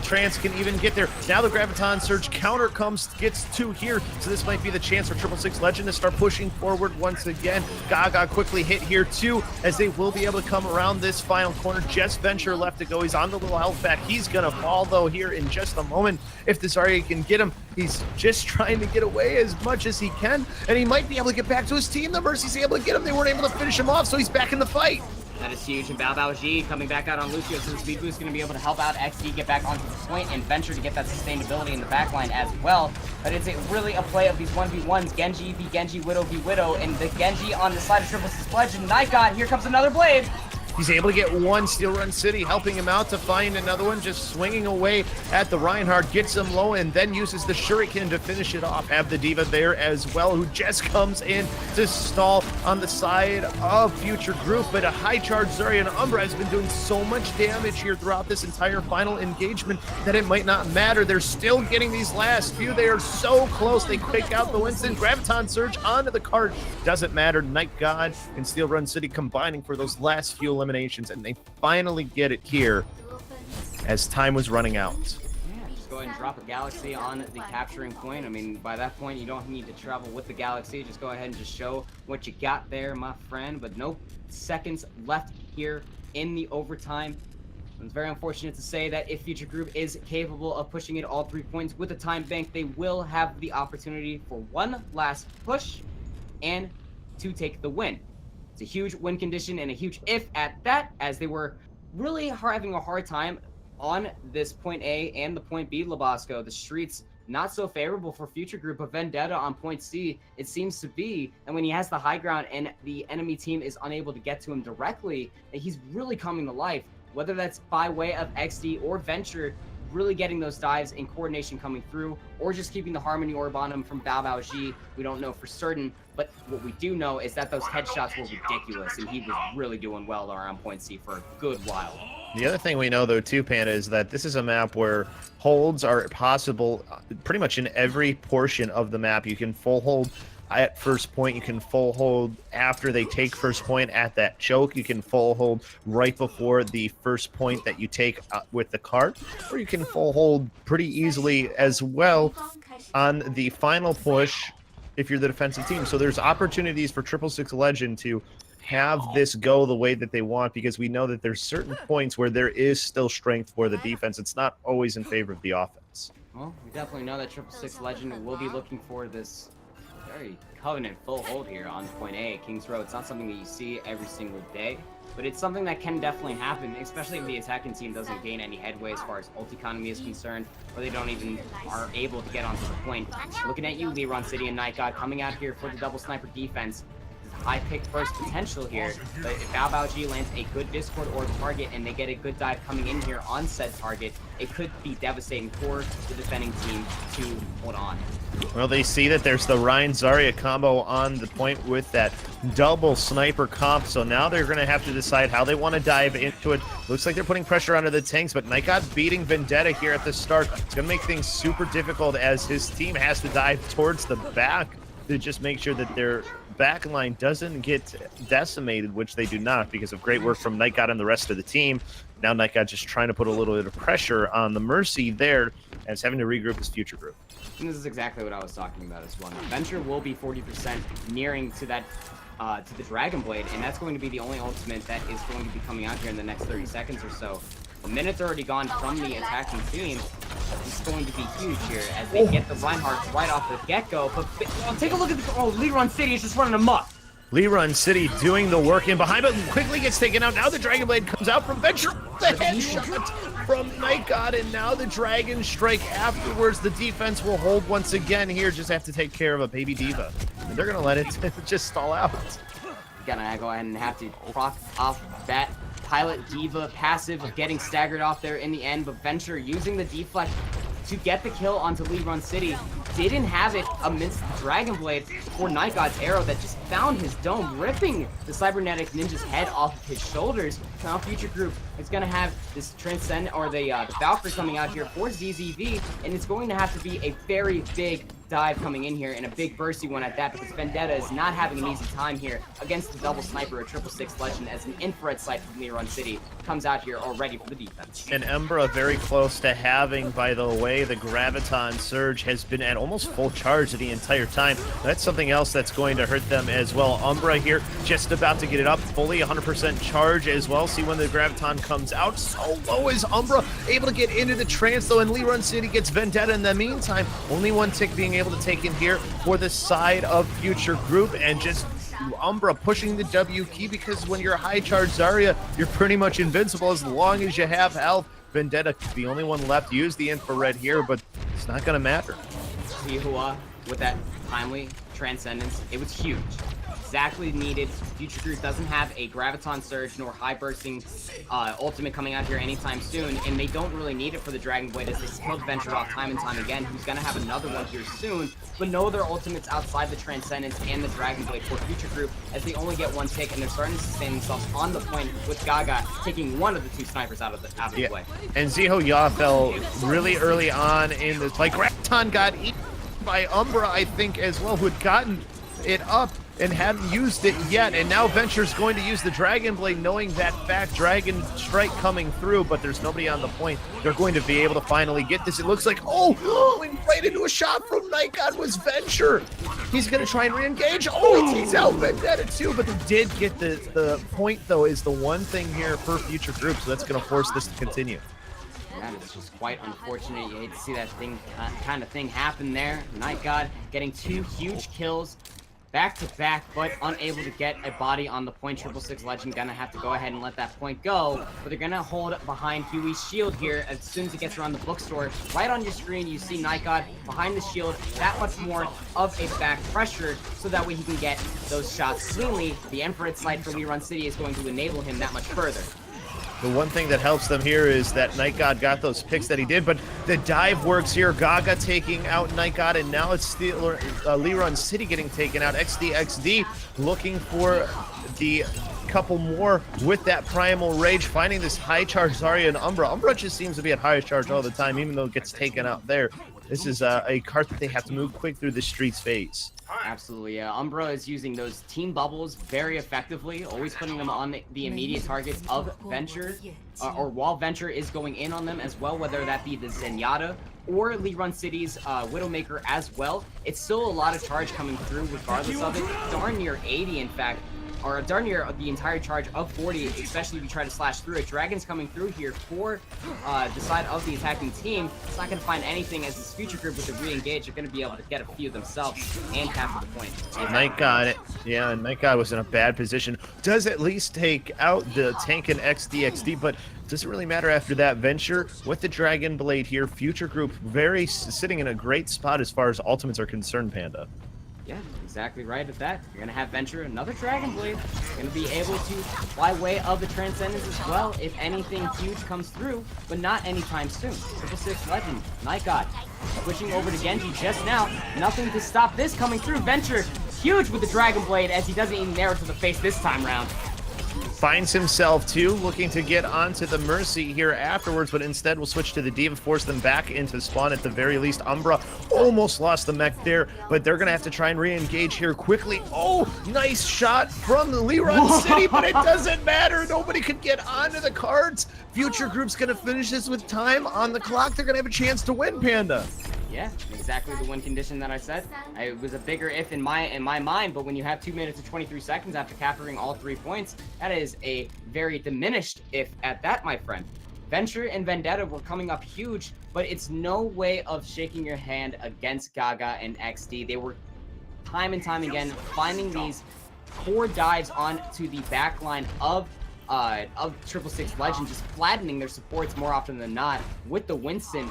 Trans can even get there. Now the Graviton Surge counter comes, gets 2 here, so this might be the chance for 666 Legend to start pushing forward once again. Gaga quickly hit here too, as they will be able to come around this final corner. Just Venture left to go. He's on the little health pack. He's gonna fall though here in just a moment. If the Zarya can get him, he's just trying to get away as much as he can, and he might be able to get back to his team. The Mercy's able to get him. They weren't able to finish him off, so he's back in the fight. That is huge, and G coming back out on Lucio, so the speed boost is going to be able to help out XD get back onto the point, and Venture to get that sustainability in the backline as well. But it's really a play of these 1v1s, Genji v Genji, Widow v Widow, and the Genji on the side of 666 Legend. Night God, here comes another blade. He's able to get one. Steel Run City helping him out to find another one, just swinging away at the Reinhardt, gets him low, and then uses the Shuriken to finish it off. Have the Diva there as well, who just comes in to stall on the side of Future Group. But a high charge Zarya and Umbra has been doing so much damage here throughout this entire final engagement that it might not matter. They're still getting these last few. They are so close. They pick out the Winston. Graviton Surge onto the cart. Doesn't matter. Night God and Steel Run City combining for those last few eliminations, and they finally get it here as time was running out. Yeah, just go ahead and drop a Galaxy on the capturing point. I mean, by that point, you don't need to travel with the Galaxy. Just go ahead and just show what you got there, my friend. But no seconds left here in the overtime. It's very unfortunate to say that if Future Group is capable of pushing it all 3 points with the time bank, they will have the opportunity for one last push and to take the win. It's a huge win condition and a huge if at that, as they were really having a hard time on this point A and the point B, Labasco. The streets not so favorable for Future Group, but Vendetta on point C, it seems to be. And when he has the high ground and the enemy team is unable to get to him directly, he's really coming to life. Whether that's by way of XD or Venture, really getting those dives and coordination coming through, or just keeping the Harmony Orb on him from G. We don't know for certain, but what we do know is that those headshots were ridiculous, and he was really doing well around point C for a good while. The other thing we know, though, too, Panda, is that this is a map where holds are possible pretty much in every portion of the map. You can full hold at first point, you can full hold after they take first point at that choke, you can full hold right before the first point that you take with the cart, or you can full hold pretty easily as well on the final push if you're the defensive team. So there's opportunities for 666 Legend to have this go the way that they want, because we know that there's certain points where there is still strength for the defense. It's not always in favor of the offense. Well, we definitely know that 666 Legend will be looking for this very Covenant full hold here on point A, Kings Row. It's not something that you see every single day, but it's something that can definitely happen, especially if the attacking team doesn't gain any headway as far as ult economy is concerned, or they don't even are able to get onto the point. Looking at you, Leron City and Night God coming out here for the double sniper defense. High pick first potential here, but if G lands a good Discord or target and they get a good dive coming in here on said target, it could be devastating for the defending team to hold on. Well, they see that there's the Ryan Zarya combo on the point with that double sniper comp, so now they're going to have to decide how they want to dive into it. Looks like they're putting pressure onto the tanks, but Night God beating Vendetta here at the start. It's going to make things super difficult as his team has to dive towards the back to just make sure that their back line doesn't get decimated, which they do not because of great work from Night God and the rest of the team. Now Night God just trying to put a little bit of pressure on the Mercy there as having to regroup his Future Group. And this is exactly what I was talking about as well. Venture will be 40% nearing to that to the Dragon Blade, and that's going to be the only ultimate that is going to be coming out here in the next 30 seconds or so. A minute's already gone from the attacking team. It's going to be huge here as they get the Reinhardt right off the get-go. But take a look at the Leron City is just running amok. Run City doing the work in behind, but quickly gets taken out. Now the Dragon Blade comes out from Venture. The headshot from Night God, and now the Dragon Strike afterwards. The defense will hold once again here. Just have to take care of a baby diva. And they're going to let it just stall out. Gonna go ahead and have to proc off that Pilot Diva passive of getting staggered off there in the end, but Venture using the deflect to get the kill onto Run City. Didn't have it amidst the Dragon Blade for Night God's arrow that just found his dome, ripping the Cybernetic Ninja's head off of his shoulders. Now Future Group is going to have this Transcend, or the Valkyrie coming out here for ZZV, and it's going to have to be a very big dive coming in here, and a big bursty one at that, because Vendetta is not having an easy time here against the double sniper, a 666 Legend, as an infrared sight from Run City comes out here already for the defense. And Umbra very close to having, by the way, the Graviton Surge has been at almost full charge the entire time. That's something else that's going to hurt them as well. Umbra here just about to get it up, fully 100% charge as well. See when the Graviton comes out. So low is Umbra able to get into the trance though, and Run City gets Vendetta in the meantime. Only one tick being able to take in here for the side of Future Group, and just Umbra pushing the W key, because when you're high charge Zarya, you're pretty much invincible as long as you have health. Vendetta, the only one left, use the infrared here, but it's not going to matter. Yihua with that timely transcendence, it was huge. Exactly needed. Future Group doesn't have a Graviton Surge nor high bursting ultimate coming out here anytime soon, and they don't really need it for the Dragon Blade, as they killed Venture off time and time again, who's going to have another one here soon, but no other ultimates outside the Transcendence and the Dragon Blade for Future Group, as they only get one tick, and they're starting to sustain themselves on the point, with Gaga taking one of the two snipers out of the play. And Ziho Ya fell really early on in this play. Graviton got eaten by Umbra, I think, as well, who had gotten it up and hadn't used it yet, and now Venture's going to use the Dragon Blade, knowing that fact. Dragon Strike coming through, but there's nobody on the point. They're going to be able to finally get this. It looks like, going right into a shot from Night God was Venture. He's going to try and re-engage. He takes out Vendetta too, but they did get the point, though, is the one thing here for Future Group, so that's going to force this to continue. That is just quite unfortunate. You hate to see that kind of thing happen there. Night God getting two huge kills back to back, but unable to get a body on the point. 666 Legend gonna have to go ahead and let that point go, but they're gonna hold behind Huey's shield here as soon as it gets around the bookstore. Right on your screen, you see Night God behind the shield, that much more of a back pressure, so that way he can get those shots cleanly. The infrared sight for Run City is going to enable him that much further. The one thing that helps them here is that Night God got those picks that he did, but the dive works here. Gaga taking out Night God, and now it's still Run City getting taken out. XD looking for the couple more with that Primal Rage, finding this high charge Zarya and Umbra. Umbra just seems to be at high charge all the time, even though it gets taken out there. This is a card that they have to move quick through the streets phase. Absolutely, yeah. Umbra is using those team bubbles very effectively, always putting them on the immediate targets of Venture, or while Venture is going in on them as well, whether that be the Zenyatta or Run City's Widowmaker as well. It's still a lot of charge coming through regardless of it. Darn near 80, in fact, or darn near the entire charge of 40, especially if you try to slash through it. Dragon's coming through here for the side of the attacking team. It's not going to find anything, as this Future Group with the re-engage are going to be able to get a few themselves and capture the point. Night God, Night God was in a bad position. Does at least take out the tank and XD, but doesn't really matter after that. Venture with the Dragon Blade here. Future Group sitting in a great spot as far as ultimates are concerned, Panda. Yeah, exactly right at that. You're going to have Venture, another Dragon Blade. You're going to be able to fly way of the Transcendence as well if anything huge comes through, but not anytime soon. 666 Legend, Night God, switching over to Genji just now. Nothing to stop this coming through. Venture, huge with the Dragon Blade, as he doesn't even narrow to the face this time round. Finds himself too, looking to get onto the Mercy here afterwards, but instead will switch to the Diva, force them back into spawn at the very least. Umbra almost lost the mech there, but they're going to have to try and re-engage here quickly. Nice shot from the Run City, but it doesn't matter. Nobody could get onto the cards. Future Group's going to finish this with time on the clock. They're going to have a chance to win, Panda. Yeah, exactly the win condition that I said. It was a bigger if in my mind, but when you have 2 minutes and 23 seconds after capturing all 3 points, that is a very diminished if at that, my friend. Venture and Vendetta were coming up huge, but it's no way of shaking your hand against Gaga and XD. They were time and time again finding these 4 dives onto the back line of 666 Legend, just flattening their supports more often than not. With the Winston,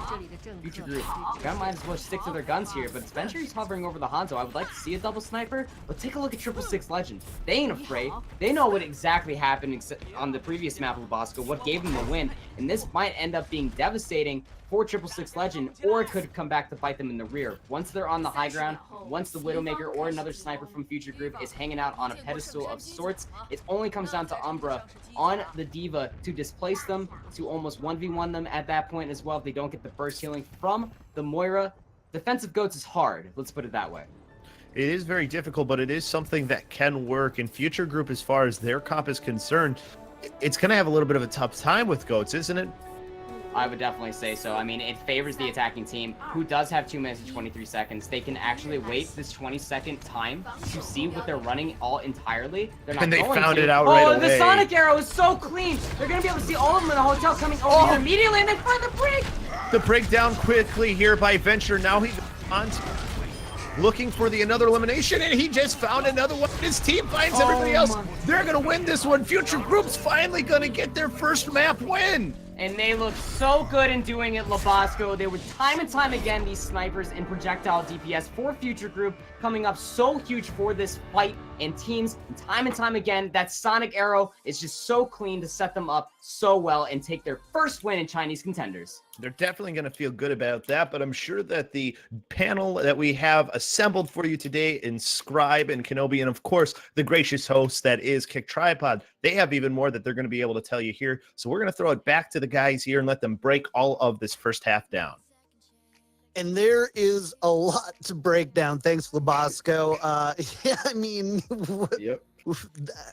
Future Group might as well stick to their guns here, but Spencer's hovering over the Hanzo. I would like to see a double sniper, but take a look at 666 Legend. They ain't afraid. They know what exactly happened on the previous map of Bosco, what gave them the win, and this might end up being devastating for 666 Legend, or it could come back to bite them in the rear. Once they're on the high ground, once the Widowmaker or another sniper from Future Group is hanging out on a pedestal of sorts, it only comes down to Umbra on the D.Va to displace them, to almost 1v1 them at that point as well if they don't get the burst healing from the Moira. Defensive goats is hard, let's put it that way. It is very difficult, but it is something that can work. And Future Group, as far as their comp is concerned, it's going to have a little bit of a tough time with goats, isn't it? I would definitely say so. I mean, it favors the attacking team, who does have 2 minutes and 23 seconds. They can actually wait this 20-second time to see what they're running all entirely. They're not and they going found to. it out right away. Oh, the Sonic arrow is so clean. They're going to be able to see all of them in the hotel coming over here immediately, and then find the break. The breakdown quickly here by Venture. Now he's on, looking for another elimination, and he just found another one. His team finds everybody else. They're going to win this one. Future Group's finally going to get their first map win. And they look so good in doing it, Labasco. They were time and time again, these snipers and projectile DPS for Future Group coming up so huge for this fight and teams. And time again, that Sonic arrow is just so clean to set them up so well and take their first win in Chinese Contenders. They're definitely going to feel good about that, but I'm sure that the panel that we have assembled for you today in Scribe and Kenobi, and of course, the gracious host that is Kick Tripod, they have even more that they're going to be able to tell you here. So we're going to throw it back to the guys here and let them break all of this first half down. And there is a lot to break down. Thanks, Labasco. Yeah, I mean, Yep.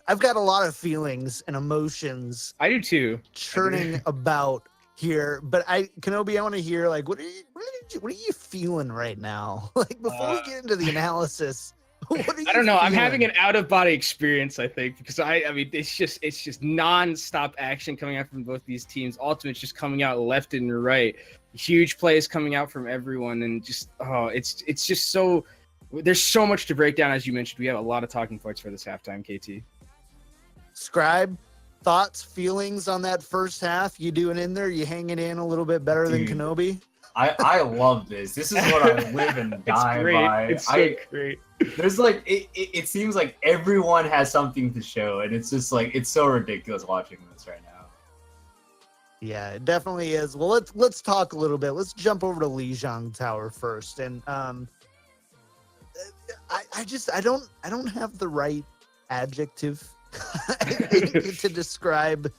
I've got a lot of feelings and emotions I do too. churning about here. But Kenobi, I want to hear, like, what are you feeling right now? Like, before we get into the analysis, what are you I don't know. I'm feeling? having an out of body experience, I think, because I mean, it's just non-stop action coming out from both these teams. Ultimate's just coming out left and right. Huge plays coming out from everyone, and just it's just so. There's so much to break down, as you mentioned. We have a lot of talking points for this halftime, KT. Scribe, thoughts, feelings on that first half? You doing in there? You hanging in a little bit better than Kenobi? I love this. This is what I live and die by. It's so great. There's like it seems like everyone has something to show, and it's just like it's so ridiculous watching this right now. Yeah, it definitely is. Well, let's talk a little bit. Let's jump over to Lijiang Tower first, and I don't have the right adjective to describe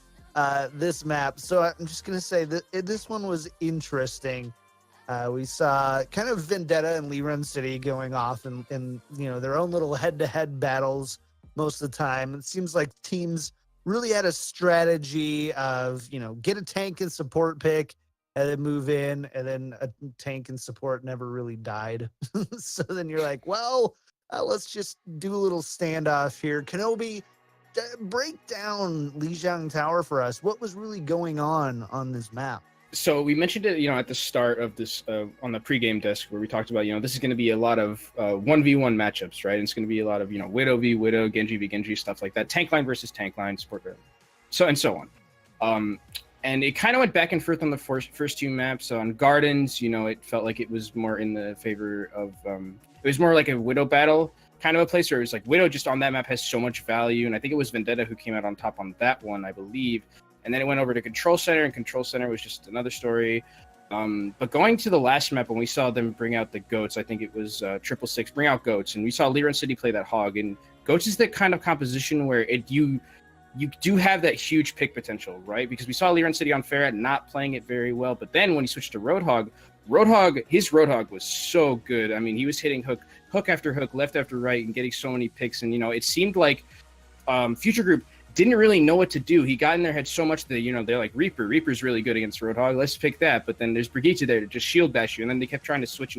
this map, so I'm just gonna say that this one was interesting. We saw kind of Vendetta and Liren City going off in their own little head-to-head battles most of the time. It seems like teams really had a strategy of, get a tank and support pick and then move in, and then a tank and support never really died. So then you're like, well, let's just do a little standoff here. Kenobi, break down Lijiang Tower for us. What was really going on this map? So we mentioned it, at the start of this on the pregame desk where we talked about, this is going to be a lot of 1v1 matchups, right? And it's going to be a lot of, Widow v Widow, Genji v Genji, stuff like that. Tank line versus tank line, support, and so on. And it kind of went back and forth on the first two maps. So on Gardens, it felt like it was more in the favor of, it was more like a Widow battle kind of a place where it was like Widow just on that map has so much value. And I think it was Vendetta who came out on top on that one, I believe. And then it went over to Control Center, and Control Center was just another story. But going to the last map, when we saw them bring out the Goats, I think it was 666, bring out Goats. And we saw Liren City play that Hog. And Goats is the kind of composition where you do have that huge pick potential, right? Because we saw Liren City on Ferret not playing it very well. But then when he switched to Roadhog, his Roadhog was so good. I mean, he was hitting hook after hook, left after right, and getting so many picks. And, it seemed like Future Group didn't really know what to do. He got in their head so much that, they're like, Reaper's really good against Roadhog. Let's pick that. But then there's Brigitte there to just shield bash you. And then they kept trying to switch.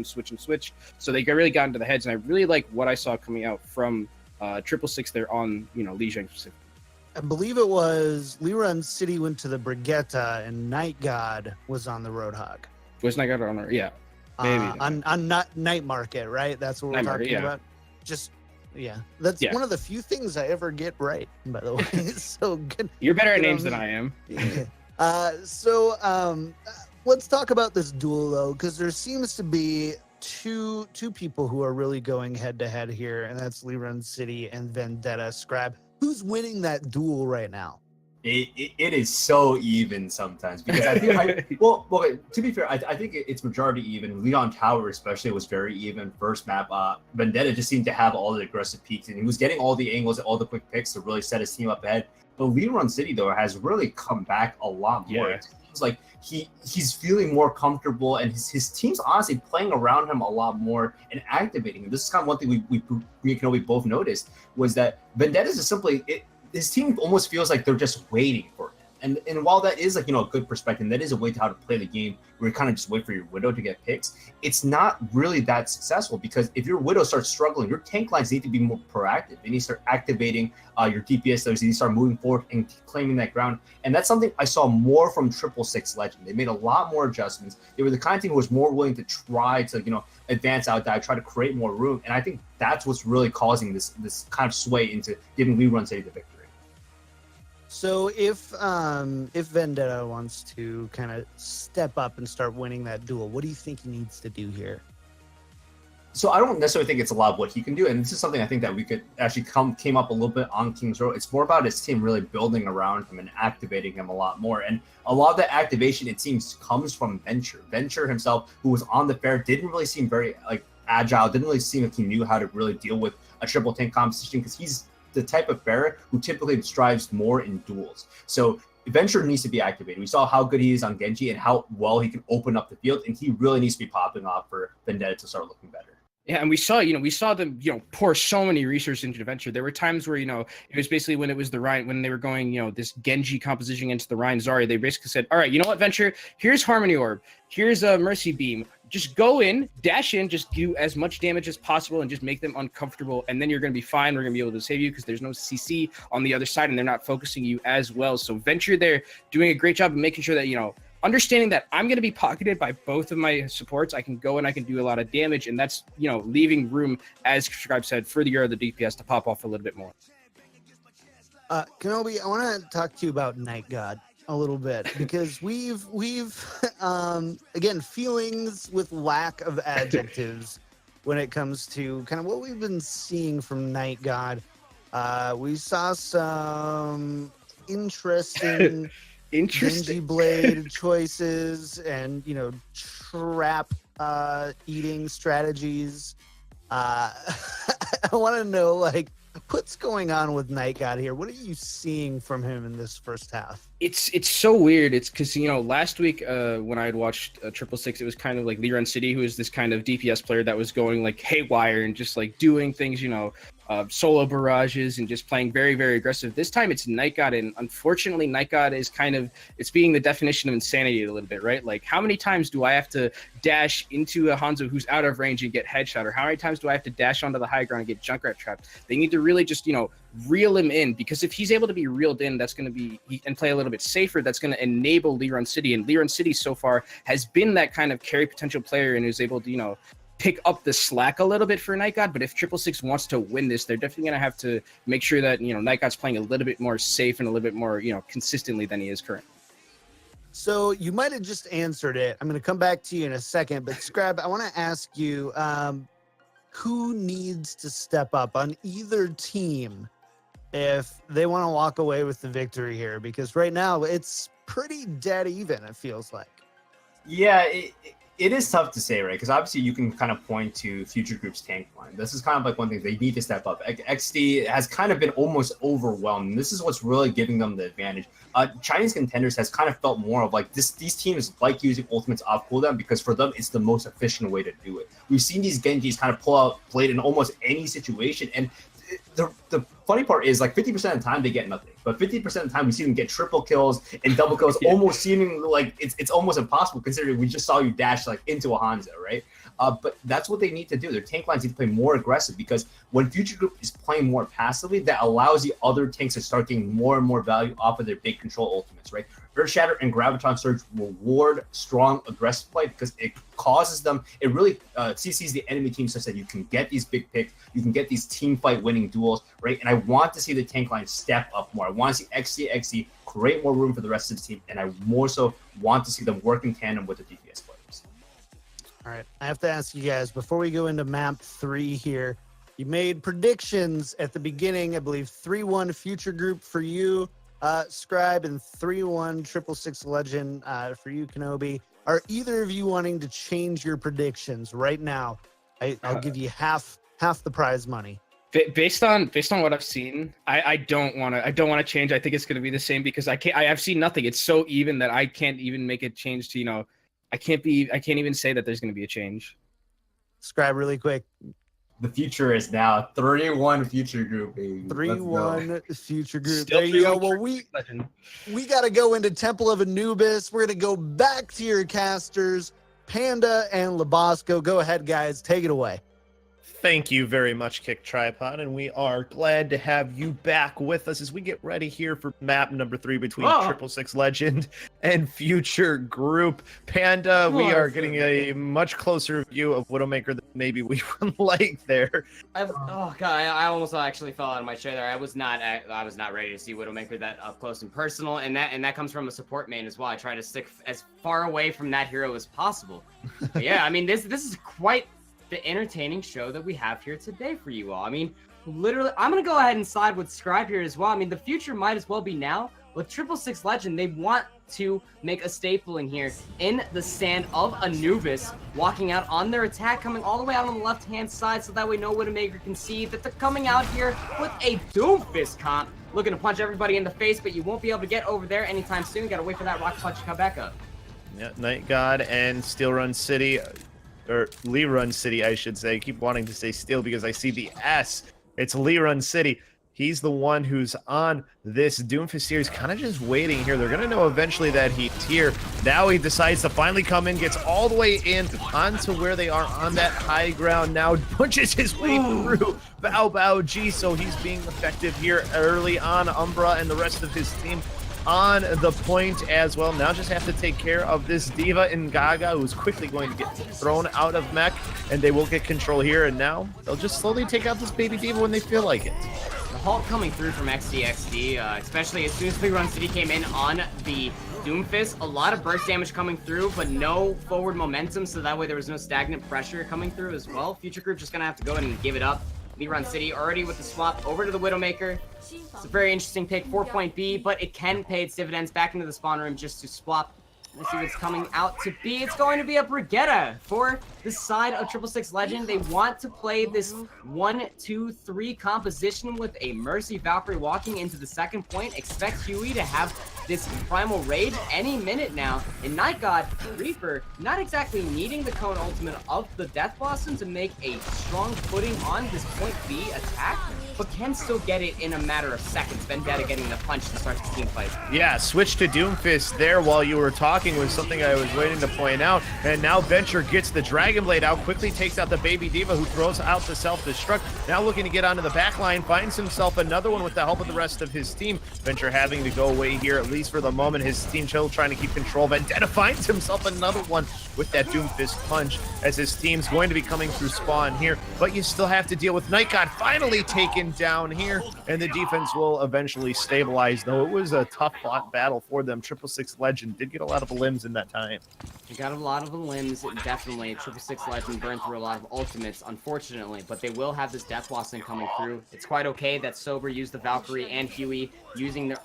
So they really got into the heads. And I really like what I saw coming out from 666 there on, Lijiang specifically. I believe it was Liren City went to the Brigitte and Night God was on the Roadhog. Was Night God on there? Yeah. Maybe. On Night Market, right? That's what we're talking about. Just Yeah, that's Yeah. one of the few things I ever get right, by the way. So good. You're better at Good on names than me. I am. Yeah. Let's talk about this duel though, because there seems to be two people who are really going head to head here, and that's Liran City and Vendetta Scrab. Who's winning that duel right now? It is so even sometimes because I think well to be fair I think it's majority even. Leon Tower especially was very even first map. Vendetta just seemed to have all the aggressive peaks and he was getting all the angles and all the quick picks to really set his team up ahead. But Liran City though has really come back a lot more. Yeah. It seems like he's feeling more comfortable and his team's honestly playing around him a lot more and activating him. This is kind of one thing we both noticed was that Vendetta is simply his team almost feels like they're just waiting for him. And while that is like, a good perspective, that is a way to how to play the game where you kind of just wait for your Widow to get picks. It's not really that successful because if your Widow starts struggling, your tank lines need to be more proactive. They need to start activating your DPS. Those need to start moving forward and claiming that ground. And that's something I saw more from 666 Legend. They made a lot more adjustments. They were the kind of team who was more willing to try to, advance out dive, try to create more room. And I think that's what's really causing this kind of sway into giving Liran City the victory. So if Vendetta wants to kind of step up and start winning that duel, what do you think he needs to do here? So I don't necessarily think it's a lot of what he can do, and this is something I think that we could actually came up a little bit on King's Row. It's more about his team really building around him and activating him a lot more. And a lot of that activation, it seems, comes from Venture. Venture himself, who was on the fair, didn't really seem very agile, didn't really seem like he knew how to really deal with a triple tank competition because he's the type of bearer who typically strives more in duels. So Venture needs to be activated. We saw how good he is on Genji and how well he can open up the field, and he really needs to be popping off for Vendetta to start looking better. Yeah, and we saw them, pour so many resources into Venture. There were times where, it was basically when it was the Ryan, when they were going, this Genji composition into the Ryan Zarya, they basically said, all right, you know what, Venture, here's Harmony Orb, here's a Mercy Beam. Just go in, dash in, just do as much damage as possible and just make them uncomfortable. And then you're going to be fine. We're going to be able to save you because there's no CC on the other side and they're not focusing you as well. So Venture there doing a great job of making sure that, understanding that I'm going to be pocketed by both of my supports. I can go and I can do a lot of damage. And that's, leaving room, as Scribe said, for the other DPS to pop off a little bit more. Kenobi, I want to talk to you about Night God a little bit because we've again, feelings with lack of adjectives when it comes to kind of what we've been seeing from Night God. We saw some interesting Genji blade choices and trap eating strategies. I want to know what's going on with Night God here. What are you seeing from him in this first half? It's so weird. It's because last week when I had watched 666, it was kind of like Liran City, who is this kind of DPS player that was going haywire and just doing things, solo barrages and just playing very, very aggressive. This time it's Night God, and unfortunately Night God is it's being the definition of insanity a little bit, right? How many times do I have to dash into a Hanzo who's out of range and get headshot, or how many times do I have to dash onto the high ground and get Junkrat trapped? They need to really just reel him in, because if he's able to be reeled in, that's going to be and play a little bit safer. That's going to enable Liran City, and Liran City so far has been that kind of carry potential player and is able to pick up the slack a little bit for Night God. But if 666 wants to win this, they're definitely going to have to make sure that Night God's playing a little bit more safe and a little bit more consistently than he is currently. So you might have just answered it. I'm going to come back to you in a second, but Scrab, I want to ask you, who needs to step up on either team if they want to walk away with the victory here? Because right now it's pretty dead even, it feels like. Yeah, it is tough to say, right? Because obviously you can kind of point to Future Group's tank line. This is kind of one thing they need to step up. XD has kind of been almost overwhelmed. This is what's really giving them the advantage. Chinese Contenders has kind of felt more of these teams like using ultimates off cooldown because for them it's the most efficient way to do it. We've seen these Genjis kind of pull out Blade in almost any situation, and the funny part is 50% of the time they get nothing, but 50% of the time we see them get triple kills and double kills, almost seeming like it's almost impossible considering we just saw you dash into a Hanzo, right? But that's what they need to do. Their tank lines need to play more aggressive, because when Future Group is playing more passively, that allows the other tanks to start getting more and more value off of their big control ultimates, right? Earth Shatter and Graviton Surge reward strong aggressive play because it causes them, it really CCs the enemy team such that you can get these big picks, you can get these team fight winning duels, right? And I want to see the tank line step up more. I want to see XC create more room for the rest of the team, and I more so want to see them work in tandem with the DPS players. All right, I have to ask you guys, before we go into map 3 here, you made predictions at the beginning, I believe 3-1 Future Group for you, Scribe, and 3-1 666 Legend for you, Kenobi. Are either of you wanting to change your predictions right now? I'll give you half the prize money. Based on what I've seen, I don't want to change. I think it's going to be the same because I've seen nothing. It's so even that I can't even make a change to, I can't even say that there's going to be a change. Scribe, really quick. The future is now 3-1 Future Group, baby. 3-1 Future Group. Still there you go. 3-1 Well, we got to go into Temple of Anubis. We're going to go back to your casters, Panda and Labasco. Go ahead, guys. Take it away. Thank you very much, Kick Tripod, and we are glad to have you back with us as we get ready here for map number 3 between 666 Legend and Future Group. Panda, we are getting a much closer view of Widowmaker than maybe we would like there. I almost actually fell out of my chair there. I was not ready to see Widowmaker that up close and personal, and that comes from a support main as well. I try to stick as far away from that hero as possible. But yeah, I mean, this is quite the entertaining show that we have here today for you all. I mean, literally, I'm gonna go ahead and side with Scribe here as well. I mean, the future might as well be now. With 666 Legend, they want to make a staple in here in the sand of Anubis, walking out on their attack, coming all the way out on the left-hand side, so that way no Widowmaker can see that they're coming out here with a Doomfist comp, looking to punch everybody in the face, but you won't be able to get over there anytime soon. Gotta wait for that rock punch to come back up. Yeah, Night God and Steel Run City, or Lee Run City, I should say. I keep wanting to say Steel because I see the S. It's Lee Run City. He's the one who's on this Doomfist series, kind of just waiting here. They're going to know eventually that he's here. Now he decides to finally come in, gets all the way in onto where they are on that high ground. Now punches his way through Bao G, so he's being effective here early on. Umbra and the rest of his team on the point as well. Now just have to take care of this Diva in Gaga, who's quickly going to get thrown out of mech, and they will get control here, and now they'll just slowly take out this baby Diva when they feel like it. The halt coming through from XDXD, especially as soon as Lee Run City came in on the Doomfist, a lot of burst damage coming through, but no forward momentum, so that way there was no stagnant pressure coming through as well. Future Group just gonna have to go in and give it up. Lee Run City already with the swap over to the Widowmaker. It's a very interesting pick, 4-point B, but it can pay its dividends back into the spawn room just to swap. Let's see what's coming out to be. It's going to be a Brigitte for the side of 666 Legend. They want to play this 1-2-3 composition with a Mercy Valkyrie walking into the second point. Expect Huey to have this Primal Rage any minute now. And Night God Reaper not exactly needing the Cone Ultimate of the Death Blossom to make a strong footing on this point B attack, but can still get it in a matter of seconds. Vendetta getting the punch to start the team fight. Yeah, switch to Doomfist there while you were talking was something I was waiting to point out. And now Venture gets the Dragon Blade out, quickly takes out the baby Diva, who throws out the self-destruct. Now looking to get onto the back line, finds himself another one with the help of the rest of his team. Venture having to go away here, at least for the moment. His team still trying to keep control. Vendetta finds himself another one with that Doomfist punch, as his team's going to be coming through spawn here. But you still have to deal with Night God finally taken down here, and the defense will eventually stabilize, though it was a tough fought battle for them. 666 Legend did get a lot of limbs in that time. They got a lot of limbs, definitely. 666 Legend burned through a lot of ultimates, unfortunately, but they will have this Death Blossom coming through. It's quite okay that Sober used the Valkyrie and Huey using the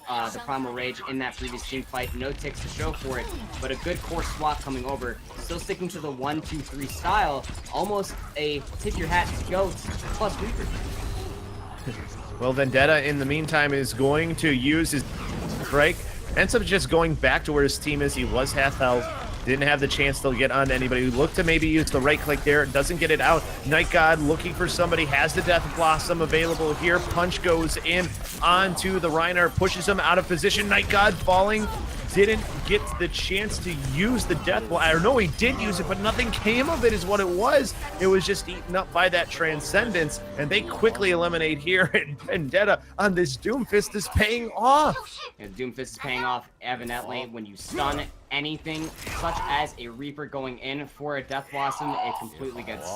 Primal Rage in that previous team fight. No ticks to show for it, but a good core swap coming over. Still sticking to the 1-2-3 style, almost a tip your hat goat plus Reaper. Well, Vendetta, in the meantime, is going to use his break. Ends up just going back to where his team is. He was half health. Didn't have the chance to get on anybody. Looked to maybe use the right click there. Doesn't get it out. Night God looking for somebody. Has the Death Blossom available here. Punch goes in onto the Reinhardt. Pushes him out of position. Night God falling didn't get the chance to use the death blow. I don't know, he did use it, but nothing came of it is what it was. It was just eaten up by that Transcendence, and they quickly eliminate here, and Vendetta on this Doomfist is paying off. And Doomfist is paying off evidently when you stun anything such as a Reaper going in for a Death Blossom, it completely gets...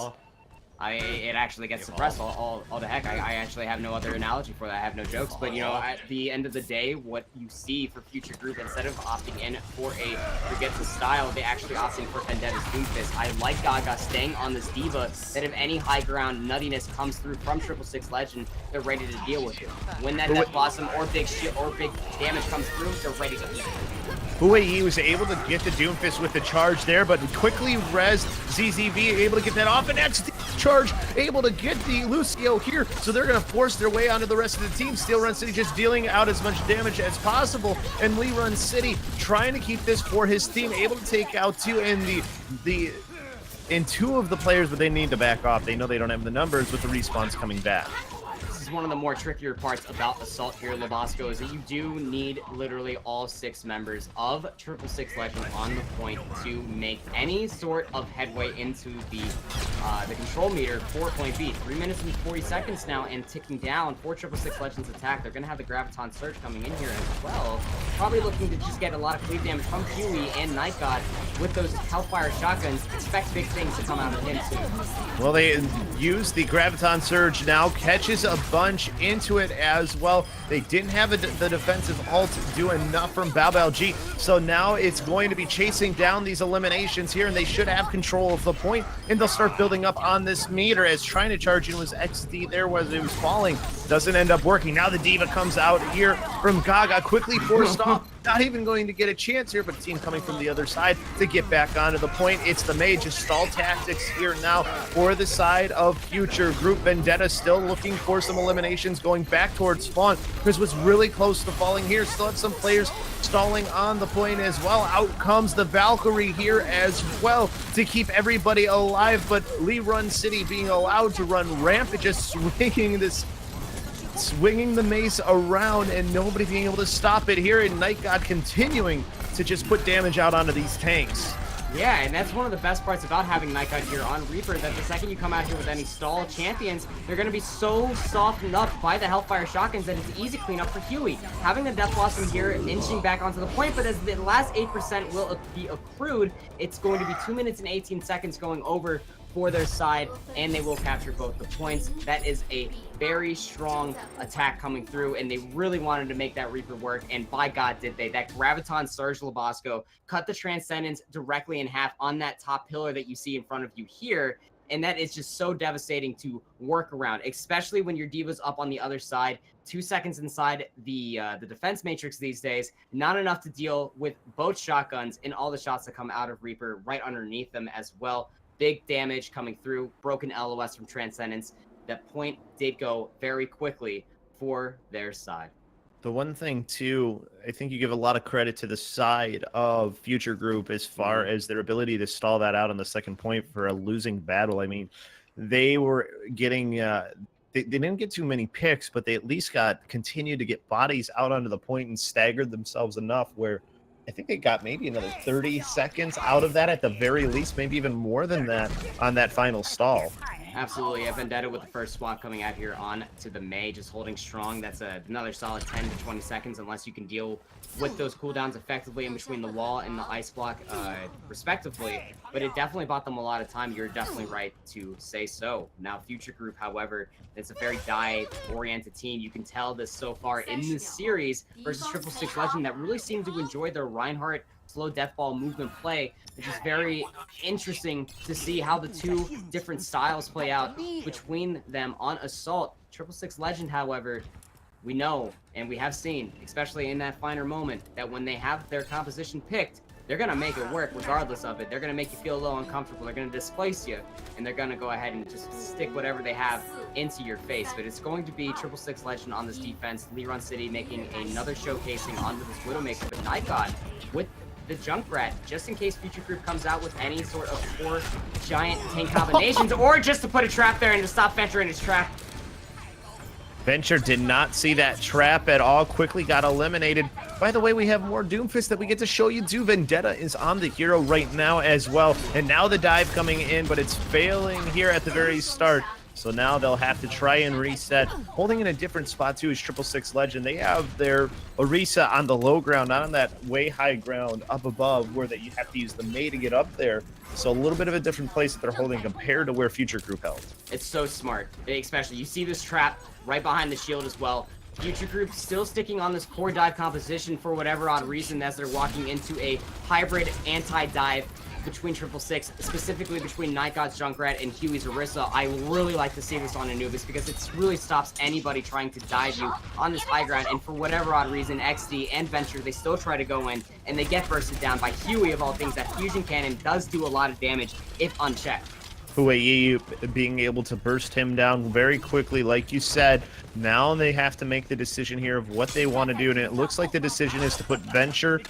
it actually gets suppressed all the heck. I actually have no other analogy for that. I have no jokes. But, you know, at the end of the day, what you see for Future Group, instead of opting in for a Forget the Style, they actually opting for Vendetta's Doomfist. I like Gaga staying on this Diva, that if any high ground nuttiness comes through from 666 Legend, they're ready to deal with it. When that Death Blossom or big shit or big damage comes through, they're ready to eat it. Huey was able to get the Doomfist with the charge there, but quickly rezzed ZZV, able to get that off, and that's the charge, able to get the Lucio here, so they're going to force their way onto the rest of the team. Steel Run City just dealing out as much damage as possible, and Lee Run City trying to keep this for his team, able to take out two, and two of the players, but they need to back off. They know they don't have the numbers with the respawns coming back. One of the more trickier parts about Assault here, Labasco, is that you do need literally all 6 members of 666 Legend on the point to make any sort of headway into the control meter for point B. 3 minutes and 40 seconds now and ticking down for 666 Legend's attack. They're going to have the Graviton Surge coming in here as well. Probably looking to just get a lot of cleave damage from Huey and Night God with those Hellfire shotguns. Expect big things to come out of him soon. Well, they use the Graviton Surge now, catches a bunch into it as well. They didn't have the defensive ult do enough from Bao G, so now it's going to be chasing down these eliminations here, and they should have control of the point, and they'll start building up on this meter as trying to charge in was XD there was it was falling. Doesn't end up working. Now the Diva comes out here from Gaga, quickly forced off. Not even going to get a chance here, but a team coming from the other side to get back onto the point. It's the Mage, just stall tactics here now for the side of Future Group. Vendetta still looking for some eliminations, going back towards spawn. Chris was really close to falling here. Still have some players stalling on the point as well. Out comes the Valkyrie here as well to keep everybody alive, but Lee Run City being allowed to run rampant, just swinging the mace around and nobody being able to stop it here, and Night God continuing to just put damage out onto these tanks. Yeah, and that's one of the best parts about having Night God here on Reaper, that the second you come out here with any stall champions, they're going to be so softened up by the Hellfire shotguns that it's easy cleanup for Huey. Having the Death Blossom here inching back onto the point, but as the last 8% will be accrued, it's going to be 2 minutes and 18 seconds going over for their side, and they will capture both the points. That is a very strong attack coming through, and they really wanted to make that Reaper work, and by God did they. That Graviton Surge Labasco cut the Transcendence directly in half on that top pillar that you see in front of you here, and that is just so devastating to work around, especially when your Diva's up on the other side, 2 seconds inside the defense matrix these days, not enough to deal with both shotguns and all the shots that come out of Reaper right underneath them as well. Big damage coming through, broken LOS from Transcendence. That point did go very quickly for their side. The one thing, too, I think you give a lot of credit to the side of Future Group as far as their ability to stall that out on the second point for a losing battle. I mean, they were getting... They didn't get too many picks, but they at least continued to get bodies out onto the point and staggered themselves enough where I think they got maybe another 30 seconds out of that at the very least, maybe even more than that on that final stall. Absolutely. Vendetta with the first swap coming out here on to the Mage, just holding strong. That's another solid 10 to 20 seconds unless you can deal with those cooldowns effectively in between the wall and the ice block, respectively. But it definitely bought them a lot of time. You're definitely right to say so. Now, Future Group, however, it's a very dive-oriented team. You can tell this so far in this series versus 666 Legend that really seem to enjoy their Reinhardt slow death ball movement play, which is very interesting to see how the two different styles play out between them on Assault. 666 Legend, however, we know and we have seen, especially in that finer moment, that when they have their composition picked, they're going to make it work regardless of it. They're going to make you feel a little uncomfortable. They're going to displace you, and they're going to go ahead and just stick whatever they have into your face. But it's going to be 666 Legend on this defense. Lee Run City making another showcasing onto this Widowmaker, but Night God with the Junkrat, just in case Future Group comes out with any sort of 4 giant tank combinations, or just to put a trap there and to stop Venture in his trap. Venture did not see that trap at all, quickly got eliminated By the way, we have more Doomfist that we get to show you too. Vendetta is on the hero right now as well. And now the dive coming in, but it's failing here at the very start. So now they'll have to try and reset. Holding in a different spot too is 666 Legend. They have their Orisa on the low ground, not on that way high ground up above where that you have to use the May to get up there. So a little bit of a different place that they're holding compared to where Future Group held. It's so smart, especially you see this trap right behind the shield as well. Future Group still sticking on this core dive composition for whatever odd reason as they're walking into a hybrid anti-dive between 666, specifically between Night God's Junkrat and Huey's Orisa. I really like to see this on Anubis because it really stops anybody trying to dive you on this high ground. And for whatever odd reason, XD and Venture, they still try to go in and they get bursted down by Huey of all things. That fusion cannon does do a lot of damage if unchecked. Huey being able to burst him down very quickly, like you said. Now they have to make the decision here of what they want to do, and it looks like the decision is to put Venture,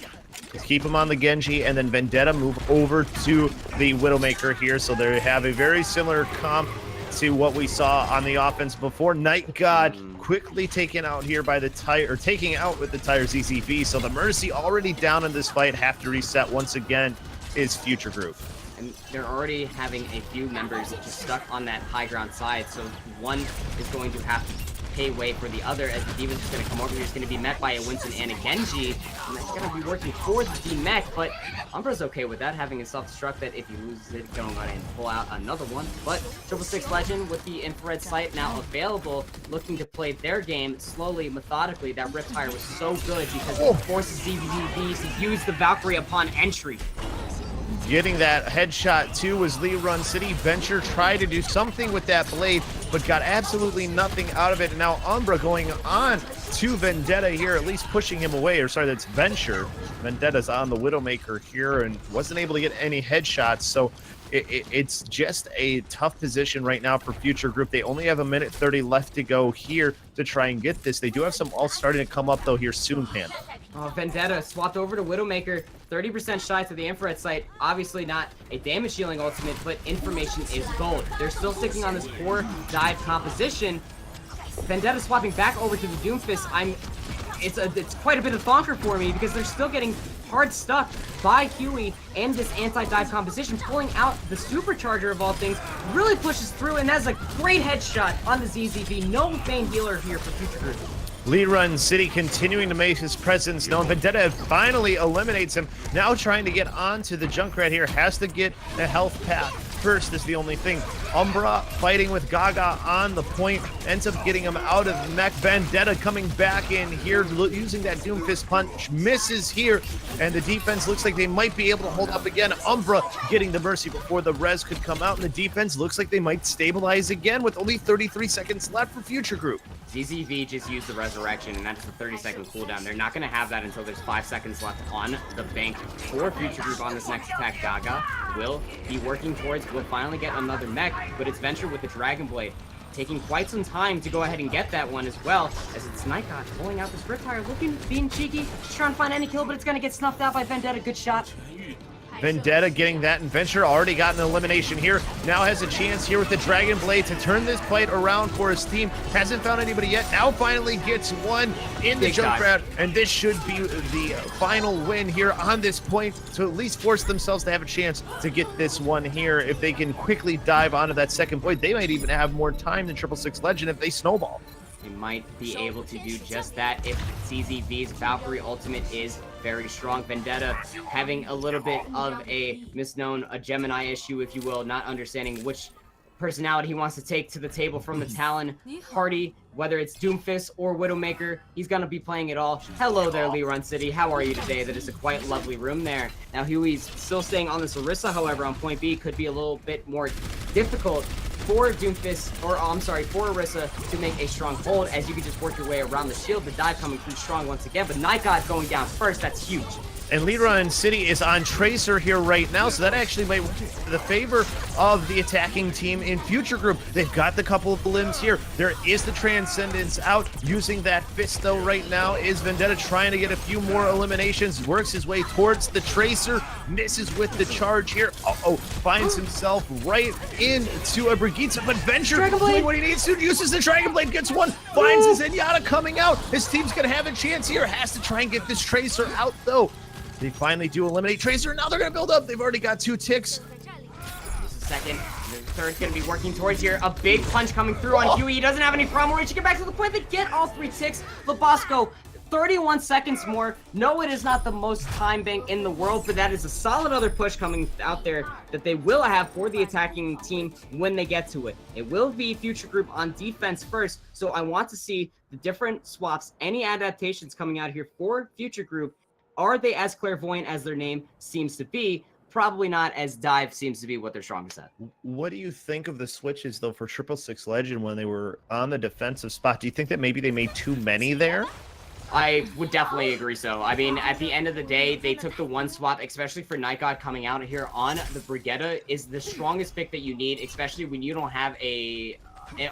keep him on the Genji, and then Vendetta move over to the Widowmaker here. So they have a very similar comp to what we saw on the offense before. Night God quickly taken out here by the tire, or taking out with the tire ZZV. So the Mercy already down in this fight, have to reset once again is Future Group. And they're already having a few members just stuck on that high ground side, so one is going to have to pay way for the other, as the Demon's just going to come over here. It's going to be met by a Winston and a Genji, and that's going to be working for the D-Mech, but Umbra's okay with that, having a self-destruct that if he loses it, going on and pull out another one. But 666 Legend with the infrared sight now available, looking to play their game slowly, methodically. That Riptire was so good because it forces ZVZ to use the Valkyrie upon entry. Getting that headshot too was Lee Run City. Venture tried to do something with that blade, but got absolutely nothing out of it. And now Umbra going on to Vendetta here, at least pushing him away. Or sorry, that's Venture. Vendetta's on the Widowmaker here and wasn't able to get any headshots. So it's just a tough position right now for Future Group. They only have 1:30 left to go here to try and get this. They do have some ults starting to come up though here soon, Panda. Vendetta swapped over to Widowmaker, 30% shy to the infrared sight. Obviously not a damage dealing ultimate, but information is gold. They're still sticking on this core dive composition. Vendetta swapping back over to the Doomfist. It's quite a bit of thonker for me because they're still getting hard stuck by Huey and this anti-dive composition, pulling out the supercharger of all things, really pushes through, and that's a great headshot on the ZZV. No Bane healer here for Future Group. Lee Run City continuing to make his presence known. Vendetta finally eliminates him. Now trying to get onto the Junkrat here. Has to get a health pack first is the only thing. Umbra fighting with Gaga on the point. Ends up getting him out of mech. Vendetta coming back in here using that Doomfist punch. Misses here. And the defense looks like they might be able to hold up again. Umbra getting the Mercy before the res could come out. And the defense looks like they might stabilize again with only 33 seconds left for Future Group. ZZV just used the resurrection, and that's a 30-second cooldown. They're not going to have that until there's 5 seconds left on the bank for Future Group on this next attack. Gaga will be working towards, will finally get another mech, but it's Venture with the Dragon Blade. Taking quite some time to go ahead and get that one as well, as it's Night God pulling out this Riptire, being cheeky, just trying to find any kill, but it's going to get snuffed out by Vendetta. Good shot. Vendetta getting that, and Venture already got an elimination here. Now has a chance here with the Dragon Blade to turn this fight around for his team. Hasn't found anybody yet. Now finally gets one in the Junkrat, and this should be the final win here on this point to at least force themselves to have a chance to get this one here. If they can quickly dive onto that second point, they might even have more time than 666 Legend if they snowball. They might be able to do just that if CZV's Valkyrie ultimate is very strong. Vendetta having a little bit of a Gemini issue, if you will, not understanding which personality he wants to take to the table from the Talon party, whether it's Doomfist or Widowmaker. He's going to be playing it all. Hello there, Lee Run City. How are you today? That is a quite lovely room there. Now, Huey's still staying on this Orisa, however, on point B could be a little bit more difficult for Doomfist, or for Orisa to make a strong hold, as you can just work your way around the shield. The dive coming through strong once again, but Night God going down first. That's huge. And Liran City is on Tracer here right now, so that actually might work in the favor of the attacking team in Future Group. They've got the couple of limbs here. There is the Transcendence out. Using that fist, though, right now is Vendetta trying to get a few more eliminations. Works his way towards the Tracer. Misses with the charge here. Uh-oh. Finds himself right into a Brigitte, but Venture doing what he needs to. Uses the Dragon Blade, gets one. Finds his Zenyatta coming out. His team's going to have a chance here. Has to try and get this Tracer out, though. They finally do eliminate Tracer. Now they're going to build up. They've already got 2 ticks. Just a second. The third's going to be working towards here. A big punch coming through on Huey. He doesn't have any problem reaching it back to the point. They get all 3 ticks. Labasco, 31 seconds more. No, it is not the most time bank in the world, but that is a solid other push coming out there that they will have for the attacking team when they get to it. It will be Future Group on defense first, so I want to see the different swaps, any adaptations coming out here for Future Group. Are they as clairvoyant as their name seems to be? Probably not, as dive seems to be what they're strongest at. What do you think of the switches, though, for 666 Legend when they were on the defensive spot? Do you think that maybe they made too many there? I would definitely agree so. I mean, at the end of the day, they took the one swap, especially for Night God coming out here on the Brigitte is the strongest pick that you need, especially when you don't have a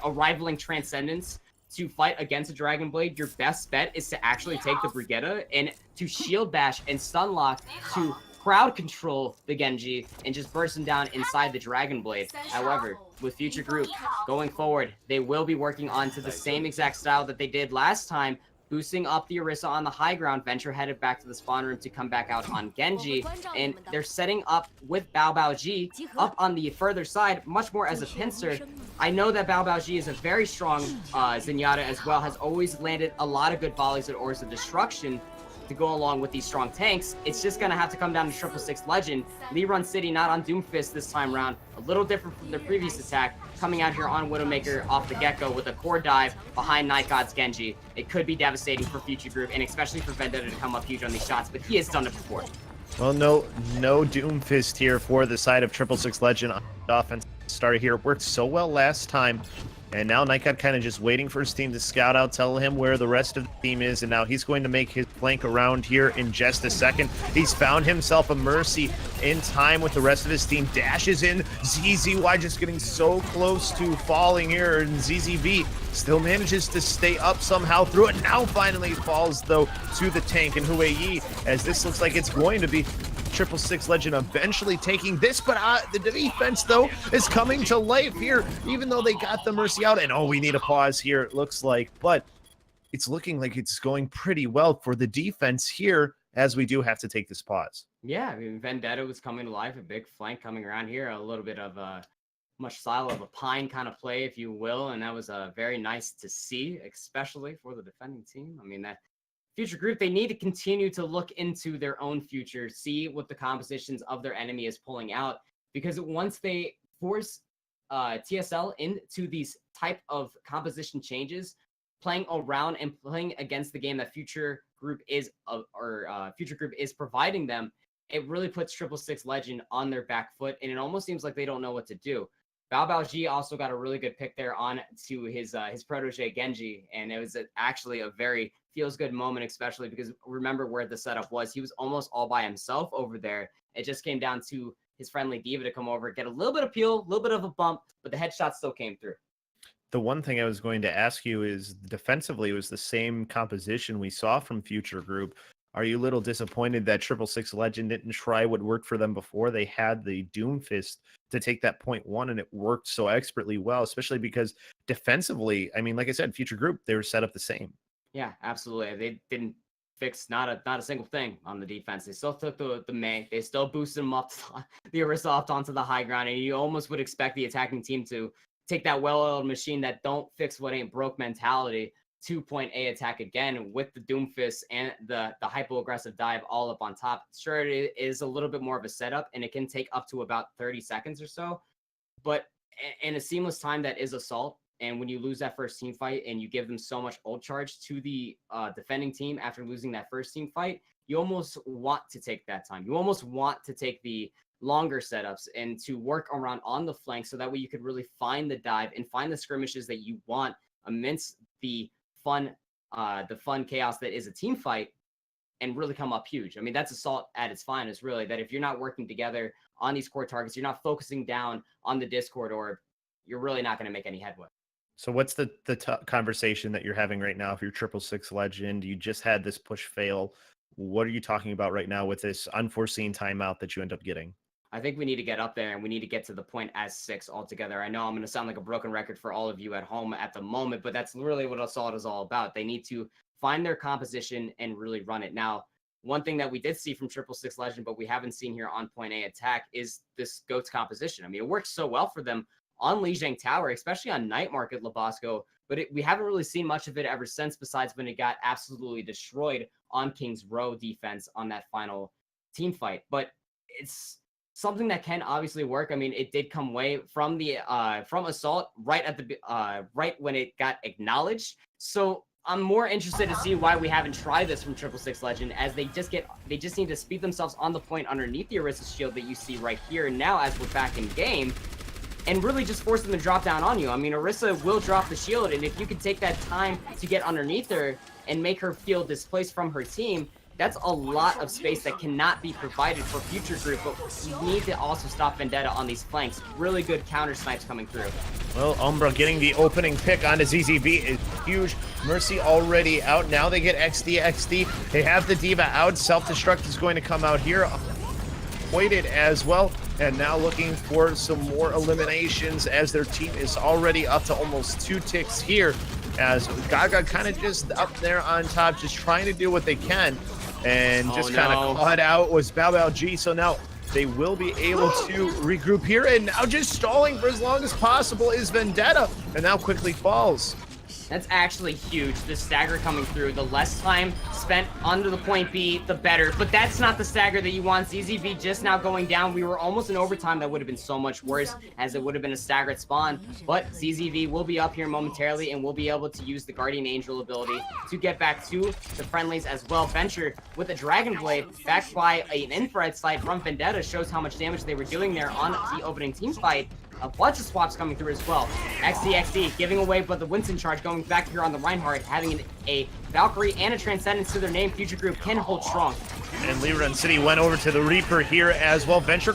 rivaling Transcendence to fight against a Dragon Blade. Your best bet is to actually take the Brigitte and to shield bash and stun lock to crowd control the Genji and just burst him down inside the Dragon Blade. However, with Future Group going forward, they will be working on to the same exact style that they did last time, boosting up the Orisa on the high ground. Venture headed back to the spawn room to come back out on Genji, and they're setting up with Bao up on the further side, much more as a pincer. I know that Bao is a very strong Zenyatta as well, has always landed a lot of good volleys at Orisa Destruction to go along with these strong tanks. It's just going to have to come down to 666 Legend. Liran City not on Doomfist this time around, a little different from their previous attack, coming out here on Widowmaker off the get-go with a core dive behind Night God's Genji. It could be devastating for Future Group, and especially for Vendetta to come up huge on these shots, but he has done it before. Well, no Doomfist here for the side of 666 Legend. Offense started here. It worked so well last time. And now Night God kind of just waiting for his team to scout out, tell him where the rest of the team is, and now he's going to make his flank around here in just a second. He's found himself a Mercy in time with the rest of his team. Dashes in. ZZY just getting so close to falling here, and ZZV still manages to stay up somehow through it. Now finally falls, though, to the tank and Huei, as this looks like it's going to be 666 Legend eventually taking this, but the defense, though, is coming to life here, even though they got the Mercy out. And, oh, we need a pause here, it looks like. But it's looking like it's going pretty well for the defense here, as we do have to take this pause. Yeah, I mean, Vendetta was coming to life, a big flank coming around here, a little bit of a much style of a Pine kind of play, if you will, and that was very nice to see, especially for the defending team. I mean, that Future Group, they need to continue to look into their own future, see what the compositions of their enemy is pulling out, because once they force TSL into these type of composition changes, playing around and playing against the game that Future Group is providing them, it really puts 666 Legend on their back foot, and it almost seems like they don't know what to do. Bao also got a really good pick there on to his protege Genji, and it was actually a very feels-good moment, especially because remember where the setup was. He was almost all by himself over there. It just came down to his friendly Diva to come over, get a little bit of peel, a little bit of a bump, but the headshot still came through. The one thing I was going to ask you is, defensively, it was the same composition we saw from Future Group. Are you a little disappointed that 666 Legend didn't try what worked for them before? They had the Doomfist to take that .1, and it worked so expertly well, especially because defensively, I mean, like I said, Future Group, they were set up the same. Yeah, absolutely. They didn't fix not a single thing on the defense. They still took the Mei. They still boosted them up to the Arisoft onto the high ground, and you almost would expect the attacking team to take that well-oiled machine that don't fix what ain't broke mentality, 2-A attack again with the Doomfist and the hypo-aggressive dive all up on top. Sure, it is a little bit more of a setup, and it can take up to about 30 seconds or so, but in a seamless time that is Assault. And when you lose that first team fight and you give them so much ult charge to the defending team after losing that first team fight, you almost want to take that time. You almost want to take the longer setups and to work around on the flank, so that way you could really find the dive and find the skirmishes that you want amidst the fun chaos that is a team fight. and really come up huge. I mean, that's Assault at its finest, really, that if you're not working together on these core targets, you're not focusing down on the Discord, or you're really not going to make any headway. So what's the conversation that you're having right now? If you're 666 Legend, you just had this push fail. What are you talking about right now with this unforeseen timeout that you end up getting? I think we need to get up there and we need to get to the point as 6 altogether. I know I'm going to sound like a broken record for all of you at home at the moment, but that's really what Assault is all about. They need to find their composition and really run it. Now, one thing that we did see from 666 Legend, but we haven't seen here on Point A Attack, is this GOATS composition. I mean, it works so well for them on Lijiang Tower, especially on Night Market Labasco, but we haven't really seen much of it ever since, besides when it got absolutely destroyed on King's Row defense on that final team fight. But it's something that can obviously work. I mean, it did come away from the from Assault right at the right when it got acknowledged. So I'm more interested to see why we haven't tried this from 666 Legend, as they just need to speed themselves on the point underneath the Orisa shield that you see right here and now as we're back in game, and really just force them to drop down on you. I mean, Orisa will drop the shield, and if you can take that time to get underneath her and make her feel displaced from her team, that's a lot of space that cannot be provided for future group, but you need to also stop Vendetta on these flanks. Really good counter snipes coming through. Well, Umbra getting the opening pick onto ZZV is huge. Mercy already out. Now they get XD. They have the Diva out. Self-destruct is going to come out here. Waited as well. And now looking for some more eliminations, as their team is already up to almost 2 ticks here, as Gaga kind of just up there on top, just trying to do what they can. And just kind of caught out was Bao G. So now they will be able to regroup here. And now just stalling for as long as possible is Vendetta. And now quickly falls. That's actually huge. The stagger coming through. The less time spent under the point B, the better. But that's not the stagger that you want. ZZV just now going down. We were almost in overtime. That would have been so much worse, as it would have been a staggered spawn. But ZZV will be up here momentarily, and we'll be able to use the Guardian Angel ability to get back to the friendlies as well. Venture with a Dragon Blade backed by an infrared sight from Vendetta shows how much damage they were doing there on the opening team fight. A bunch of swaps coming through as well. XD giving away, but the Winston charge going back here on the Reinhardt, having a Valkyrie and a Transcendence to their name. Future group can hold strong. And Liran City went over to the Reaper here as well. Venture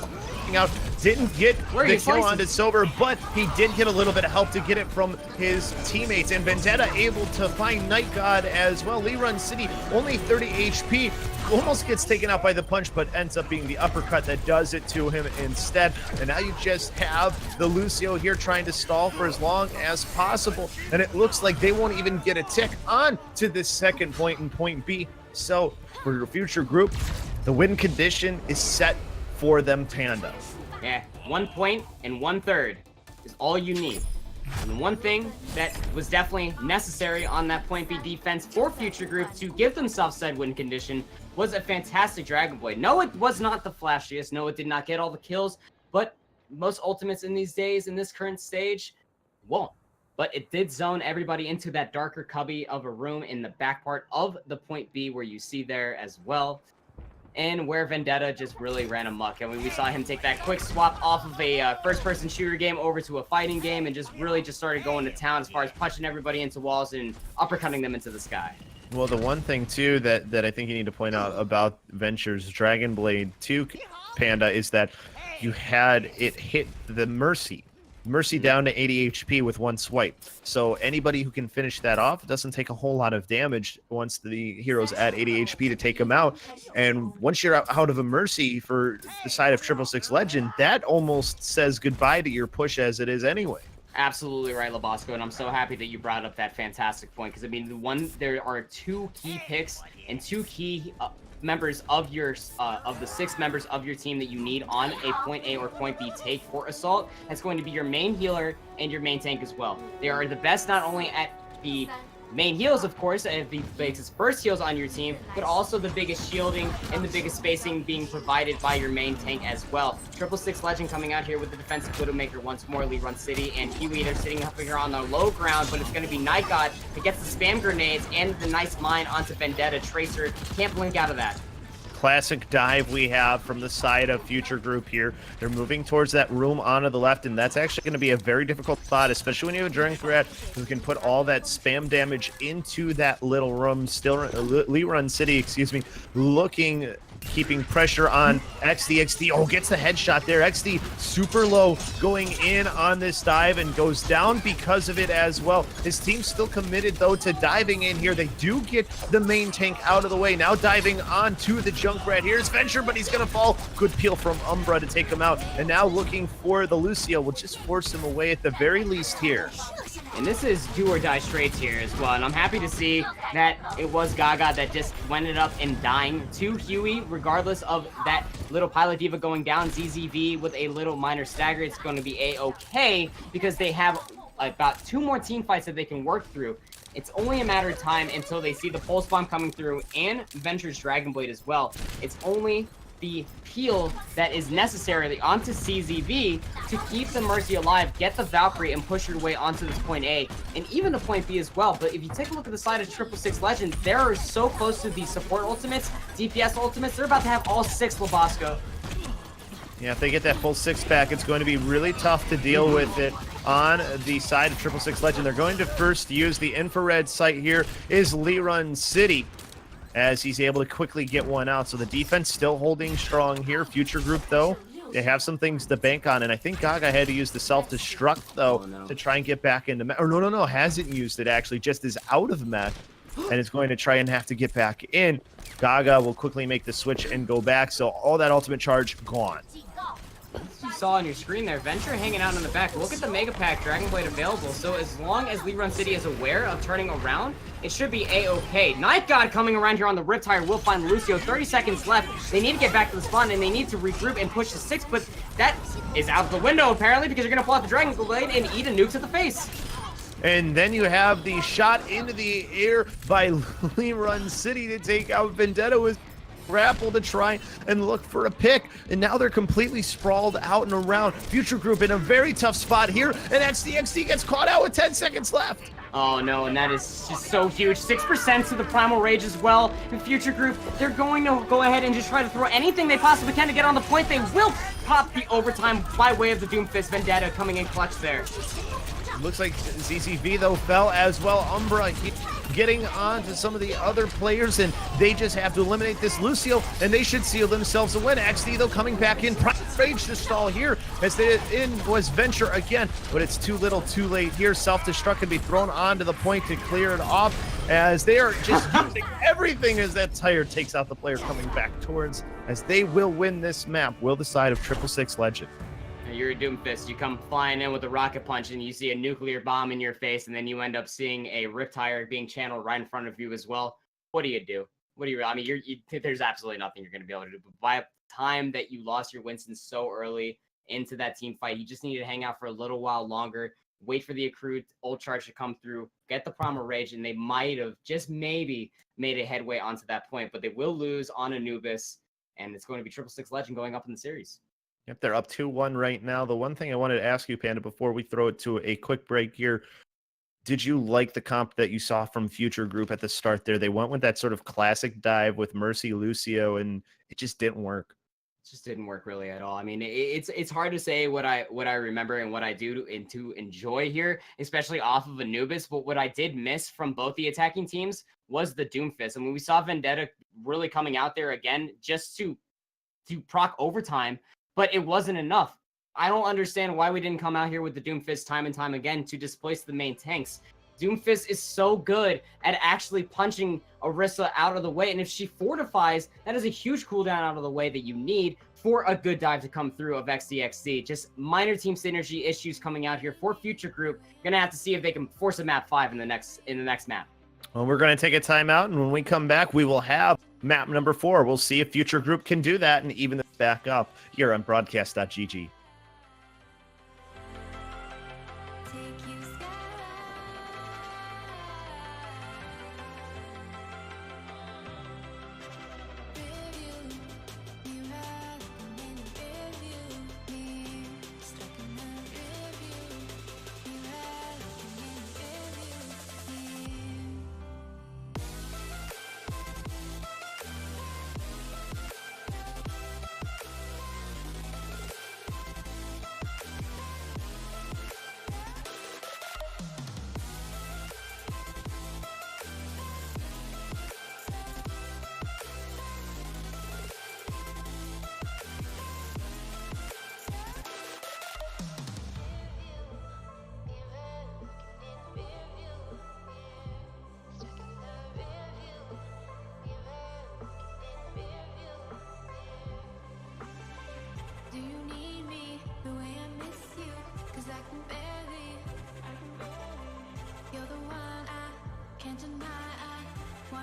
out, didn't get the kill onto Sober, but he did get a little bit of help to get it from his teammates. And Vendetta able to find Night God as well. Liran City only 30 HP. Almost gets taken out by the punch, but ends up being the uppercut that does it to him instead. And now you just have the Lucio here trying to stall for as long as possible. And it looks like they won't even get a tick on to this second point in point B. So for your future group, the win condition is set for them, Panda. Yeah, 1 point and 1/3 is all you need. And one thing that was definitely necessary on that point B defense for future group to give themselves said win condition was a fantastic Dragon Blade. No, it was not the flashiest. No, it did not get all the kills, but most ultimates in these days, in this current stage, won't. But it did zone everybody into that darker cubby of a room in the back part of the point B, where you see there as well. And where Vendetta just really ran amok. I mean, we saw him take that quick swap off of a first-person shooter game over to a fighting game, and just started going to town as far as punching everybody into walls and uppercutting them into the sky. Well, the one thing, too, that I think you need to point out about Venture's Dragon Blade 2, Panda, is that you had it hit the Mercy down to 80 HP with one swipe. So anybody who can finish that off doesn't take a whole lot of damage once the hero's at 80 HP to take him out. And once you're out of a Mercy for the side of 666 Legend, that almost says goodbye to your push as it is anyway. Absolutely right, Labasco, and I'm so happy that you brought up that fantastic point, because I mean, there are 2 key picks and 2 key members of your of the 6 members of your team that you need on a point A or point B take for Assault. That's going to be your main healer and your main tank as well. They are the best not only at the main heals, of course, if he makes his first heals on your team, but also the biggest shielding and the biggest spacing being provided by your main tank as well. 666 Legend coming out here with the defensive Widowmaker once more. Liran City and Kiwi, they're sitting up here on the low ground, but it's going to be Night God that gets the spam grenades and the nice mine onto Vendetta. Tracer can't blink out of that. classic dive we have from the side of Future Group here. They're moving towards that room onto the left, and that's actually going to be a very difficult spot, especially when you have a Dragon threat who can put all that spam damage into that little room. Still, Lee City, excuse me, keeping pressure on XD. Oh, gets the headshot there. XD super low, going in on this dive and goes down because of it as well. His team's still committed, though, to diving in here. They do get the main tank out of the way. Now diving on to the Junkrat. Here's Venture, but he's going to fall. Good peel from Umbra to take him out. And now looking for the Lucio. Will just force him away at the very least here. And this is do or die straights here as well. And I'm happy to see that it was Gaga that just ended up in dying to Huey, regardless of that little Pilot Diva going down. ZZV with a little minor stagger. It's going to be A-okay because they have about 2 more team fights that they can work through. It's only a matter of time until they see the Pulse Bomb coming through and Venture's Dragon Blade as well. It's only the peel that is necessary onto CZV to keep the Mercy alive, get the Valkyrie, and push your way onto this point A, and even the point B as well. But if you take a look at the side of 666 Legend, they're so close to the support ultimates, DPS ultimates, they're about to have all 6 Labasco. Yeah, if they get that full 6 back, it's going to be really tough to deal with it on the side of 666 Legend. They're going to first use the infrared sight here is Lee City, as he's able to quickly get one out. So the defense still holding strong here. Future Group, though, they have some things to bank on, and I think Gaga had to use the self-destruct, though, to try and get back into mech. Or no, hasn't used it, actually, just is out of mech, and is going to try and have to get back in. Gaga will quickly make the switch and go back, so all that ultimate charge gone. You saw on your screen there, Venture hanging out in the back. Look at the Mega Pack Dragon Blade available. So as long as Lee City is aware of turning around, it should be A-okay. Night God coming around here on the Riptide will find Lucio. 30 seconds left. They need to get back to the spawn, and they need to regroup and push the 6, but that is out the window, apparently, because you're going to pull out the Dragon Blade and eat a nuke to the face. And then you have the shot into the air by Lee City to take out Vendetta with grapple to try and look for a pick, and now they're completely sprawled out and around. Future Group in a very tough spot here, and XD gets caught out with 10 seconds left. Oh no, and that is just so huge. 6% to the Primal Rage as well. In Future Group, they're going to go ahead and just try to throw anything they possibly can to get on the point. They will pop the overtime by way of the Doomfist. Vendetta coming in clutch there. Looks like ZZV, though, fell as well. Umbra getting on to some of the other players, and they just have to eliminate this Lucio, and they should seal themselves a win. XD, though, coming back in. Rage to stall here as they in was Venture again, but it's too little too late here. Self-destruct can be thrown onto the point to clear it off, as they are just using everything as that tire takes out the player coming back towards, as they will win this map. Will the side of 666 Legend. You're a Doomfist. You come flying in with a rocket punch and you see a nuclear bomb in your face, and then you end up seeing a Riptire being channeled right in front of you as well. What do you do? I mean, there's absolutely nothing you're going to be able to do. But by the time that you lost your Winston so early into that team fight, you just needed to hang out for a little while longer, wait for the accrued ult charge to come through, get the Primal Rage, and they might have just maybe made a headway onto that point. But they will lose on Anubis, and it's going to be 666 Legend going up in the series. Yep, they're up 2-1 right now. The one thing I wanted to ask you, Panda, before we throw it to a quick break here, did you like the comp that you saw from Future Group at the start there? They went with that sort of classic dive with Mercy Lucio, and it just didn't work. It just didn't work really at all. I mean, it's hard to say what I remember and what I do to enjoy here, especially off of Anubis. But what I did miss from both the attacking teams was the Doomfist. I mean, we saw Vendetta really coming out there again just to proc overtime, but it wasn't enough. I don't understand why we didn't come out here with the Doomfist time and time again to displace the main tanks. Doomfist is so good at actually punching Orisa out of the way, and if she fortifies, that is a huge cooldown out of the way that you need for a good dive to come through of XDXD. Just minor team synergy issues coming out here for Future Group. Gonna have to see if they can force a map 5 in the next map. Well, we're going to take a timeout, and when we come back, we will have map number 4. We'll see if Future Group can do that and even this back up here on Broadcast.gg.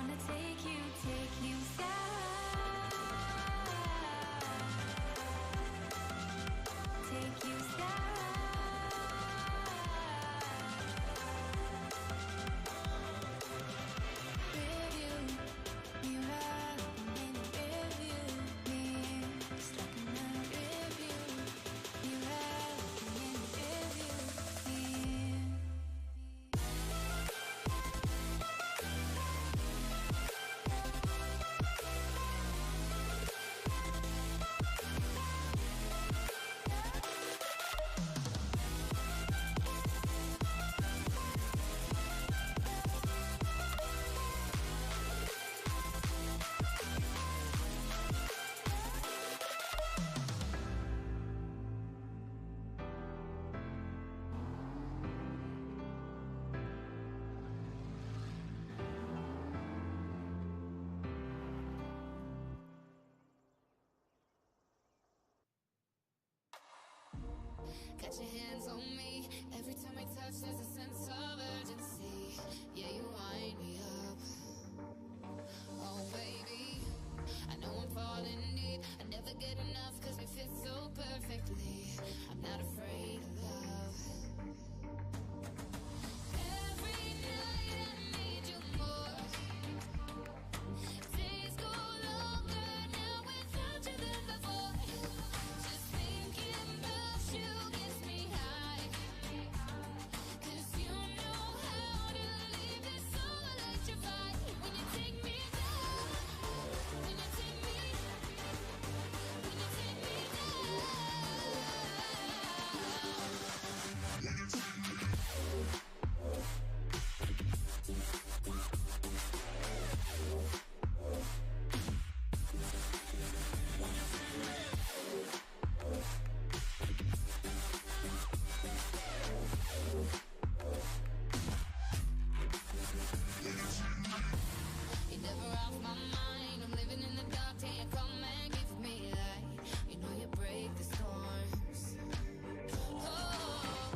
wanna take you sky. Take you sky. With you, you have been with you. Stuck in my review. You have been with you. Got your hands on me. Every time we touch, there's a sense of urgency. Yeah, you wind me up. Oh, baby, I know I'm falling deep. I never get enough cause we fit so perfectly. I'm not afraid of love. Every night I need you more. Days go longer now without you than before. Just thinking about you gets me high. 'Cause you know how to leave this soul electrified. When you take me down, when you take me down. You're never off my mind. I'm living in the dark till you come and give me light. You know you break the storms. Oh,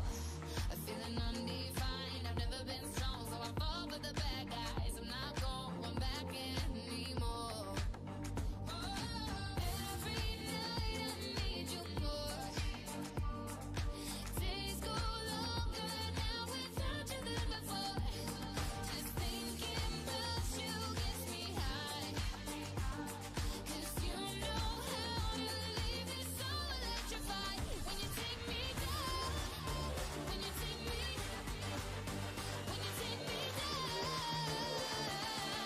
I'm feeling undefined. I've never been strong, so I fall for the bad guys. I'm not going back anymore. Oh, every night I need you more. Days go longer now without you than before. Just thinking about you gets me high. 'Cause you know how to leave this soul electrified. When you take me down, when you take me down. When you take me down, when you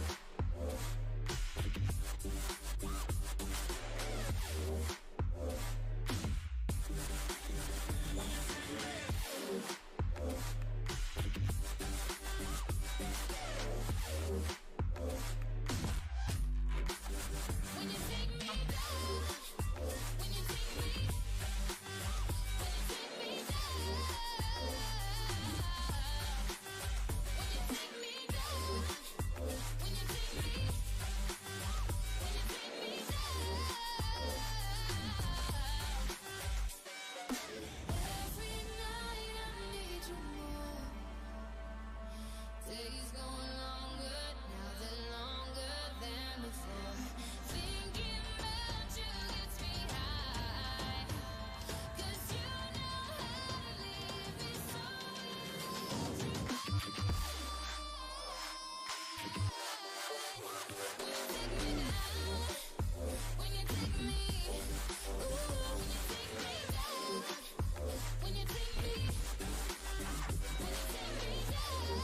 take me, when you take me down, when you take me down, when you take me, when you take me down. Every night I need you more. Days going longer now, they're longer than before. Thinking about you gets me high. 'Cause you know how to leave me so electrified. When you take me down, when you take me, when you take me down, when you take me, when you take me down.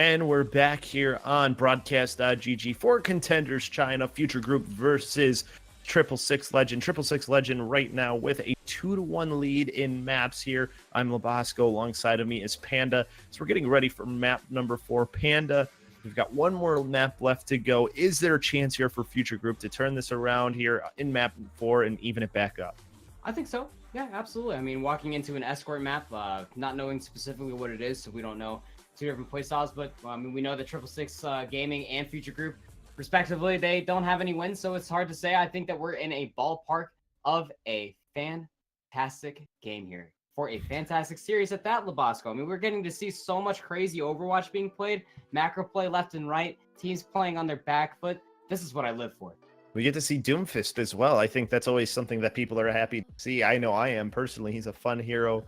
And we're back here on Broadcast.gg for Contenders China Future Group versus 666 Legend. 666 Legend right now with a 2-1 lead in maps here. I'm Labasco. Alongside of me is Panda. So we're getting ready for map number 4. Panda, we've got one more map left to go. Is there a chance here for Future Group to turn this around here in map 4 and even it back up? I think so. Yeah, absolutely. I mean, walking into an escort map, not knowing specifically what it is, so we don't know two different playstyles, but I mean, we know that 666 Gaming and Future Group, respectively, they don't have any wins, so it's hard to say. I think that we're in a ballpark of a fantastic game here. For a fantastic series at that, Labasco. I mean, we're getting to see so much crazy Overwatch being played, macro play left and right, teams playing on their back foot. This is what I live for. We get to see Doomfist as well. I think that's always something that people are happy to see. I know I am personally. He's a fun hero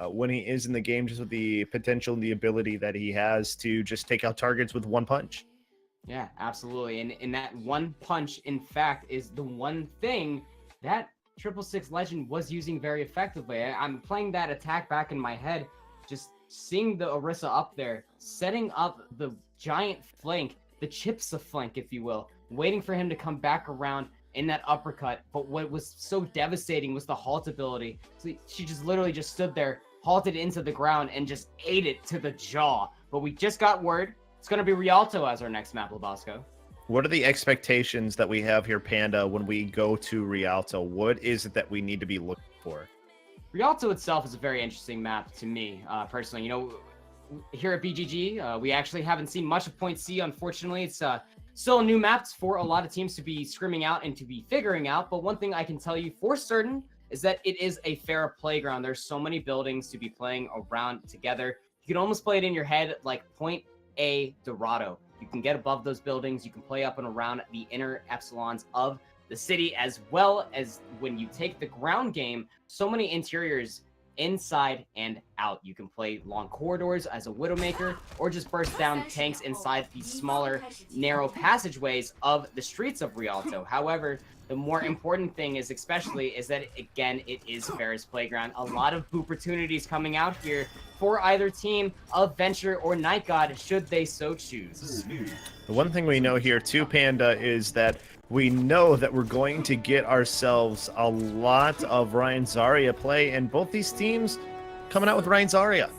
when he is in the game, just with the potential and the ability that he has to just take out targets with one punch. Yeah, absolutely. And that one punch, in fact, is the one thing that 666 Legend was using very effectively. I'm playing that attack back in my head, just seeing the Orisa up there, setting up the giant flank, the Chipsa flank, if you will, waiting for him to come back around in that uppercut. But what was so devastating was the halt ability. So she just literally just stood there, halted into the ground, and just ate it to the jaw. But we just got word it's going to be Rialto as our next map, Labasco. What are the expectations that we have here, Panda, when we go to Rialto? What is it that we need to be looking for? Rialto itself is a very interesting map to me, personally. You know, here at BGG, we actually haven't seen much of Point C, unfortunately. It's still a new map for a lot of teams to be screaming out and to be figuring out. But one thing I can tell you for certain is that it is a fair playground. There's so many buildings to be playing around together. You can almost play it in your head like Point A Dorado. You can get above those buildings. You can play up and around the inner epsilons of the city, as well as when you take the ground game, so many interiors inside and out. You can play long corridors as a Widowmaker, or just burst down tanks inside the smaller, narrow passageways of the streets of Rialto. However, the more important thing is that, again, it is Ferris Playground. A lot of opportunities coming out here for either team of Venture or Night God, should they so choose. The one thing we know here too, Panda, is that we know that we're going to get ourselves a lot of Ryan Zarya play, and both these teams coming out with Ryan Zarya.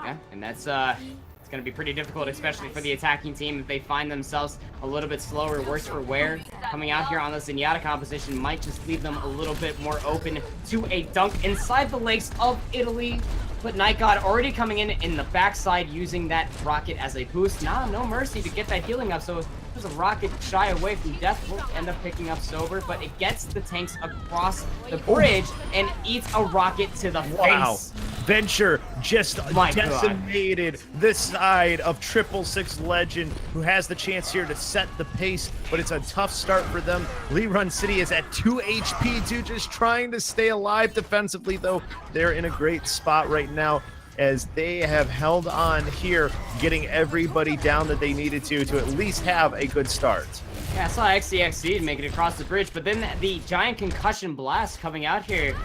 Yeah, and that's it's going to be pretty difficult, especially for the attacking team if they find themselves a little bit slower, worse for wear. Coming out here on the Zenyatta composition might just leave them a little bit more open to a dunk inside the lakes of Italy. But Night God already coming in the backside, using that rocket as a boost. No mercy to get that healing up. So there's a rocket shy away from death. Will end up picking up Sober, but it gets the tanks across the bridge and eats a rocket to the face. Venture just decimated this side of 666 Legend, who has the chance here to set the pace, but it's a tough start for them. Lee Run City is at 2 HP too, just trying to stay alive defensively, though. They're in a great spot right now, as they have held on here, getting everybody down that they needed to at least have a good start. Yeah, I saw XCXC make it across the bridge, but then the giant concussion blast coming out here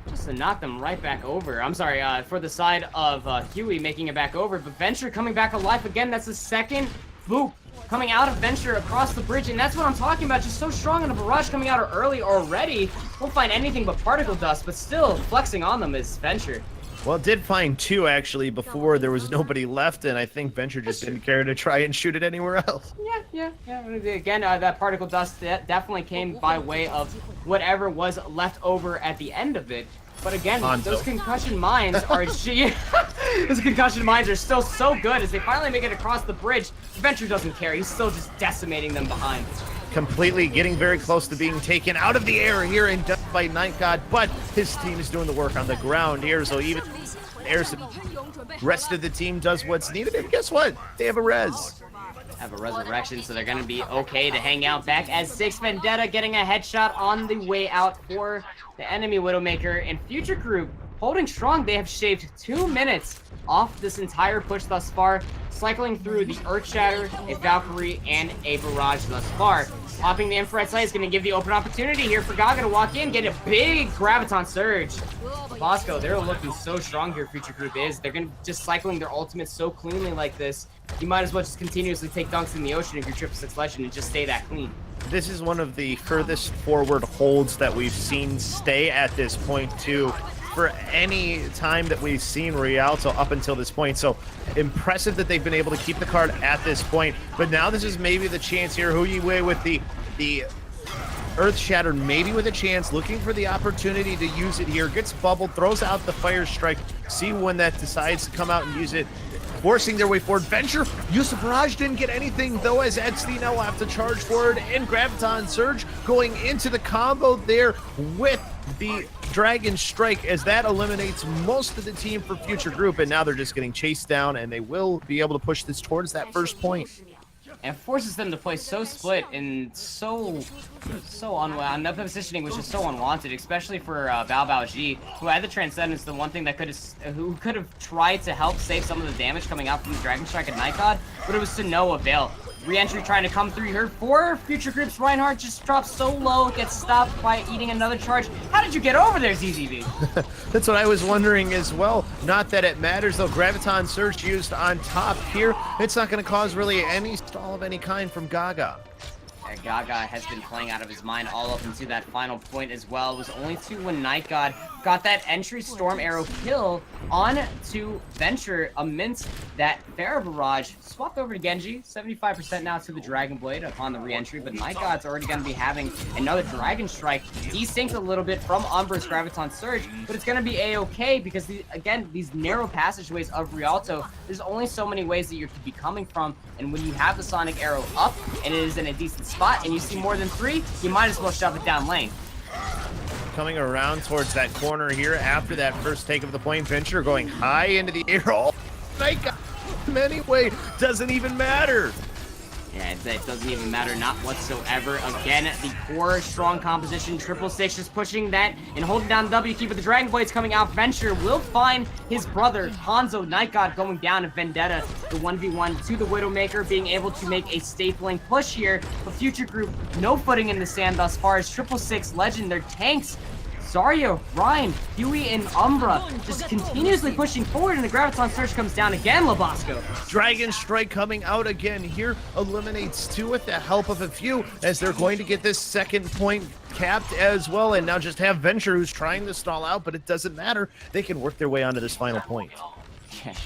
just to knock them right back over. I'm sorry, for the side of Huey making it back over, but Venture coming back alive again. That's the second boop coming out of Venture across the bridge, and that's what I'm talking about. Just so strong in a barrage coming out early already. Won't find anything but particle dust, but still flexing on them is Venture. Well, it did find two, actually, before there was nobody left, and I think Venture just didn't care to try and shoot it anywhere else. Yeah. Again, that particle dust definitely came by way of whatever was left over at the end of it. But again, those concussion mines are those concussion mines are still so good as they finally make it across the bridge. Venture doesn't care. He's still just decimating them behind. Completely getting very close to being taken out of the air here and done by Night God, but his team is doing the work on the ground here, so even rest of the team does what's needed, and guess what? They have a res. Have a resurrection, so they're going to be okay to hang out back as Six Vendetta getting a headshot on the way out for the enemy Widowmaker. And Future Group holding strong. They have shaved 2 minutes off this entire push thus far, cycling through the Earth Shatter, a Valkyrie, and a Barrage thus far. Popping the infrared sight is going to give the open opportunity here for Gaga to walk in, get a big Graviton Surge. Bosco, they're looking so strong here, Future Group is. They're going to just cycling their ultimates so cleanly like this. You might as well just continuously take dunks in the ocean if you're 666 Legend and just stay that clean. This is one of the furthest forward holds that we've seen stay at this point, too, for any time that we've seen Rialto up until this point. So impressive that they've been able to keep the card at this point. But now this is maybe the chance here. Huiwei with the Earth Shattered, maybe with a chance, looking for the opportunity to use it here. Gets bubbled, throws out the Fire Strike. See when that decides to come out and use it. forcing their way forward. Venture, Yusuf Raj didn't get anything though, as Edstein now will have to charge forward, and Graviton Surge going into the combo there with the Dragon Strike, as that eliminates most of the team for Future Group, and now they're just getting chased down, and they will be able to push this towards that first point. And forces them to play so split and so unwanted. That positioning was just so unwanted, especially for Bao, who had the Transcendence, the one thing that who could have tried to help save some of the damage coming out from the Dragon Strike and Night God, but it was to no avail. Re-entry trying to come through here for Future Group's Reinhardt, just drops so low, gets stopped by eating another charge. How did you get over there, ZZV? That's what I was wondering as well. Not that it matters though. Graviton Surge used on top here. It's not going to cause really any stall of any kind from Gaga. Gaga has been playing out of his mind all up into that final point as well. It was only 2 when Night God got that entry Storm Arrow kill on to Venture amidst that Pharah barrage. Swapped over to Genji, 75% now to the Dragon Blade upon the re-entry, but Night God's already going to be having another Dragon Strike. Desynced a little bit from Umbra's Graviton Surge, but it's going to be a-okay because, again, these narrow passageways of Rialto, there's only so many ways that you could be coming from, and when you have the Sonic Arrow up and it is in a decent spot and you see more than 3, you might as well shove it down lane. Coming around towards that corner here after that first take of the point. Venture going high into the air. Oh, Night God anyway, doesn't even matter. Yeah, it doesn't even matter, not whatsoever. Again, the core strong composition, 666 just pushing that and holding down the W key, but the Dragon Blade's coming out. Venture will find his brother, Hanzo Night God, going down, and Vendetta, the 1v1 to the Widowmaker, being able to make a stapling push here. But Future Group, no footing in the sand thus far, as 666 Legend, their tanks, Zarya, Ryan, Huey, and Umbra just continuously pushing forward, and the Graviton Surge comes down again, Labasco. Dragon Strike coming out again here, eliminates 2 with the help of a few, as they're going to get this second point capped as well, and now just have Venture, who's trying to stall out, but it doesn't matter. They can work their way onto this final point.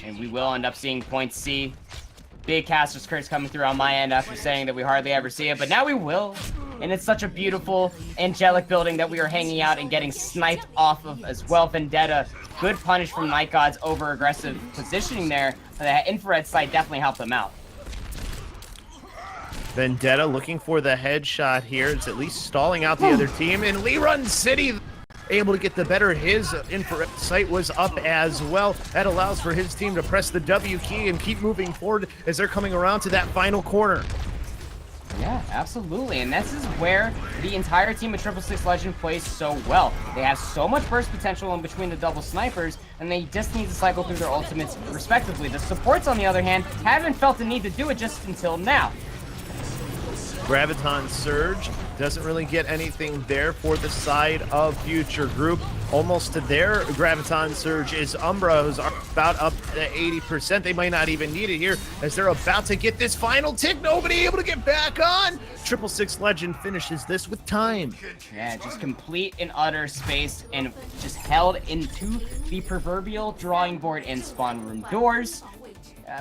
And we will end up seeing point C. Big caster's curse coming through on my end after saying that we hardly ever see it, but now we will. And it's such a beautiful, angelic building that we are hanging out and getting sniped off of as well. Vendetta, good punish from Night God's over-aggressive positioning there. The infrared sight definitely helped them out. Vendetta looking for the headshot here. It's at least stalling out the other team. And Lerun City able to get the better. His infrared sight was up as well. That allows for his team to press the W key and keep moving forward as they're coming around to that final corner. Yeah, absolutely. And this is where the entire team of 666 Legend plays so well. They have so much burst potential in between the double snipers, and they just need to cycle through their ultimates respectively. The supports, on the other hand, haven't felt the need to do it just until now. Graviton Surge doesn't really get anything there for the side of Future Group. Almost to their Graviton Surge is Umbra, who's about up to 80%. They might not even need it here, as they're about to get this final tick. Nobody able to get back on. 666 Legend finishes this with time. Yeah, just complete and utter space, and just held into the proverbial drawing board and spawn room doors.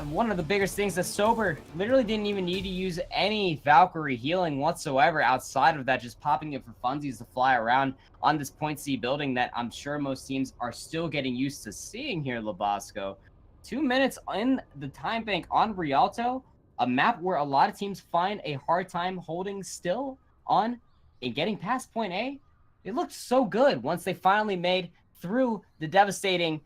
One of the biggest things that Sober literally didn't even need to use any Valkyrie healing whatsoever outside of that, just popping it for funsies to fly around on this point C building that I'm sure most teams are still getting used to seeing here, Labasco. 2 minutes in the time bank on Rialto, a map where a lot of teams find a hard time holding still on and getting past point A. It looked so good once they finally made through the devastating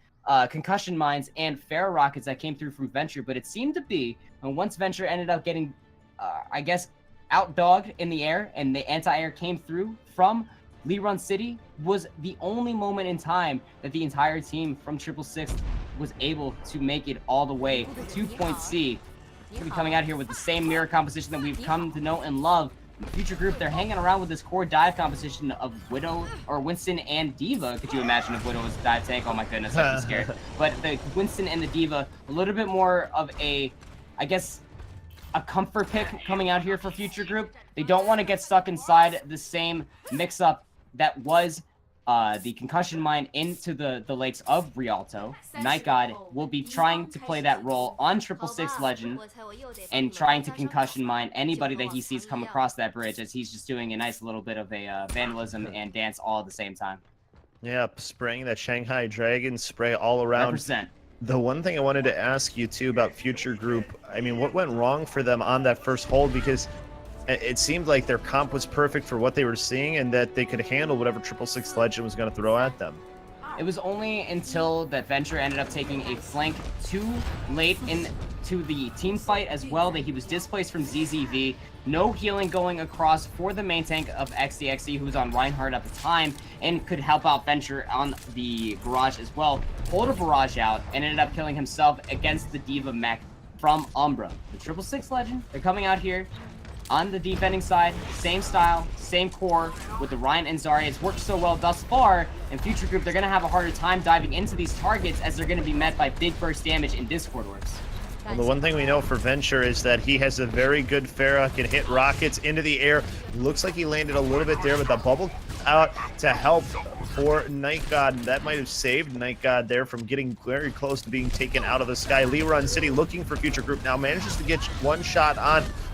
concussion mines and Pharah rockets that came through from Venture, but it seemed to be, and once Venture ended up getting, I guess, outdogged in the air, and the anti-air came through from Lerun City, was the only moment in time that the entire team from 666 was able to make it all the way to point C. We'll be coming out here with the same mirror composition that we've come to know and love. Future Group, they're hanging around with this core dive composition of Widow, or Winston and Diva. Could you imagine if Widow was a dive tank? Oh my goodness, I'd be scared. But the Winston and the Diva, a little bit more of a, I guess, a comfort pick coming out here for Future Group. They don't want to get stuck inside the same mix-up that was the concussion mine into the lakes of Rialto. Night God will be trying to play that role on 666 Legend and trying to concussion mine anybody that he sees come across that bridge, as he's just doing a nice little bit of a vandalism and dance all at the same time. Yep, spraying that Shanghai Dragon spray all around. 100%. The one thing I wanted to ask you too about Future Group, I mean, what went wrong for them on that first hold? Because it seemed like their comp was perfect for what they were seeing and that they could handle whatever 666 Legend was going to throw at them. It was only until that Venture ended up taking a flank too late into the team fight as well that he was displaced from ZZV. No healing going across for the main tank of XDXD, who was on Reinhardt at the time and could help out Venture on the barrage as well. Pulled a barrage out and ended up killing himself against the D.Va mech from Umbra. The 666 Legend, they're coming out here on the defending side, same style, same core with the Ryan and Zarya. It's worked so well thus far. In Future Group, they're going to have a harder time diving into these targets as they're going to be met by big burst damage and Discord orbs. Well, the one thing we know for Venture is that he has a very good Pharah, can hit rockets into the air. Looks like he landed a little bit there, but the bubble out to help for Night God. That might have saved Night God there from getting very close to being taken out of the sky. Liron City looking for Future Group now, manages to get one shot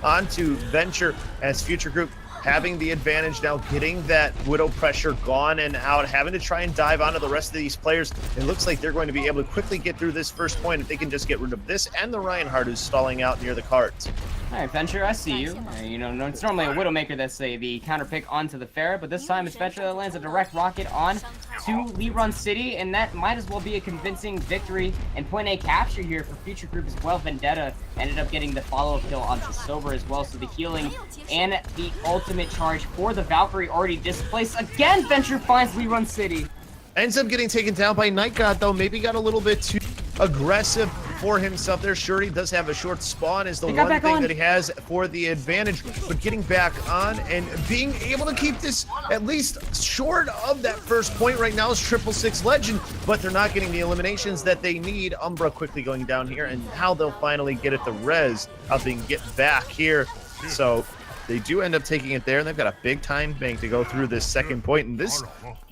onto Venture as Future Group having the advantage now, getting that Widow pressure gone and out, having to try and dive onto the rest of these players. It looks like they're going to be able to quickly get through this first point if they can just get rid of this and the Reinhardt who's stalling out near the carts. All right, Venture, I see you. You know, it's normally a Widowmaker that's the counter pick onto the Pharah, but this time it's Venture that lands a direct rocket on to Liron City, and that might as well be a convincing victory and point A capture here for Future Group as well. Vendetta ended up getting the follow-up kill onto Sober as well, so the healing and the ultimate charge for the Valkyrie already displaced. Again, Venture finds Liron City. Ends up getting taken down by Night God, though. Maybe got a little bit too aggressive for himself there. Sure, he does have a short spawn is the one thing that he has for the advantage, but getting back on and being able to keep this at least short of that first point right now is 666 Legend, but they're not getting the eliminations that they need. Umbra quickly going down here, and how they'll finally get it the res of being get back here. So they do end up taking it there, and they've got a big time bank to go through this second point. And this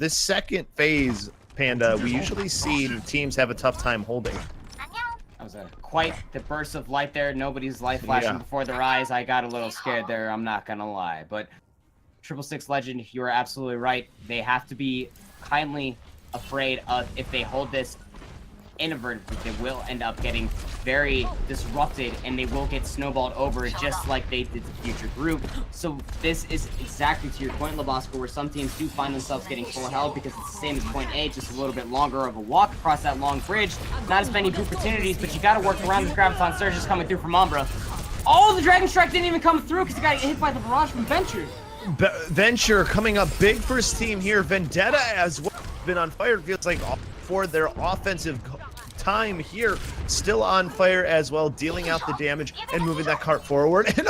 second phase, Panda, we usually see teams have a tough time holding. That was quite the burst of light there. Nobody's light flashing before their eyes. I got a little scared there, I'm not gonna lie. But 666 Legend, you are absolutely right. They have to be kindly afraid of, if they hold this inadvertently, they will end up getting very disrupted and they will get snowballed over just like they did to Future Group. So this is exactly to your point, Labosco, where some teams do find themselves getting full health because it's the same as point A, just a little bit longer of a walk across that long bridge. Not as many opportunities, but you got to work around the Graviton Surges coming through from Umbra. Oh, the Dragon Strike didn't even come through because he got hit by the barrage from Venture. Venture coming up big for his team here. Vendetta as well been on fire. It feels like for their offensive time here, still on fire as well, dealing out the damage and moving that cart forward, and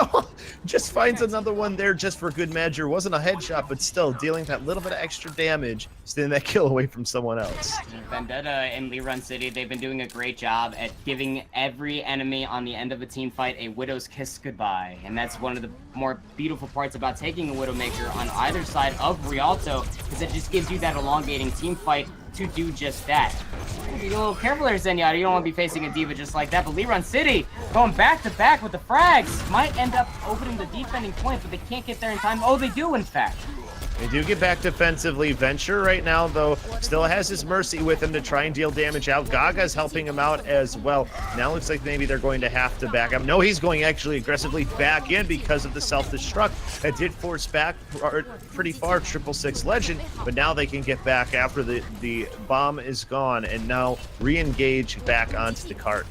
just finds another one there just for good measure. Wasn't a headshot, but still dealing that little bit of extra damage, stealing that kill away from someone else. Vendetta and Liron City, they've been doing a great job at giving every enemy on the end of a team fight a Widow's kiss goodbye, and that's one of the more beautiful parts about taking a Widowmaker on either side of Rialto, is it just gives you that elongating team fight to do just that. Be a little careful there, Zenyatta. You don't want to be facing a D.Va just like that. But Liron City going back to back with the frags might end up opening the defending point, but they can't get there in time. Oh, they do, in fact. They do get back defensively. Venture right now, though, still has his Mercy with him to try and deal damage out. Gaga's helping him out as well. Now looks like maybe they're going to have to back up. No, he's going actually aggressively back in because of the self-destruct. It did force back pretty far 666 Legend, but now they can get back after the bomb is gone and now re-engage back onto the cart.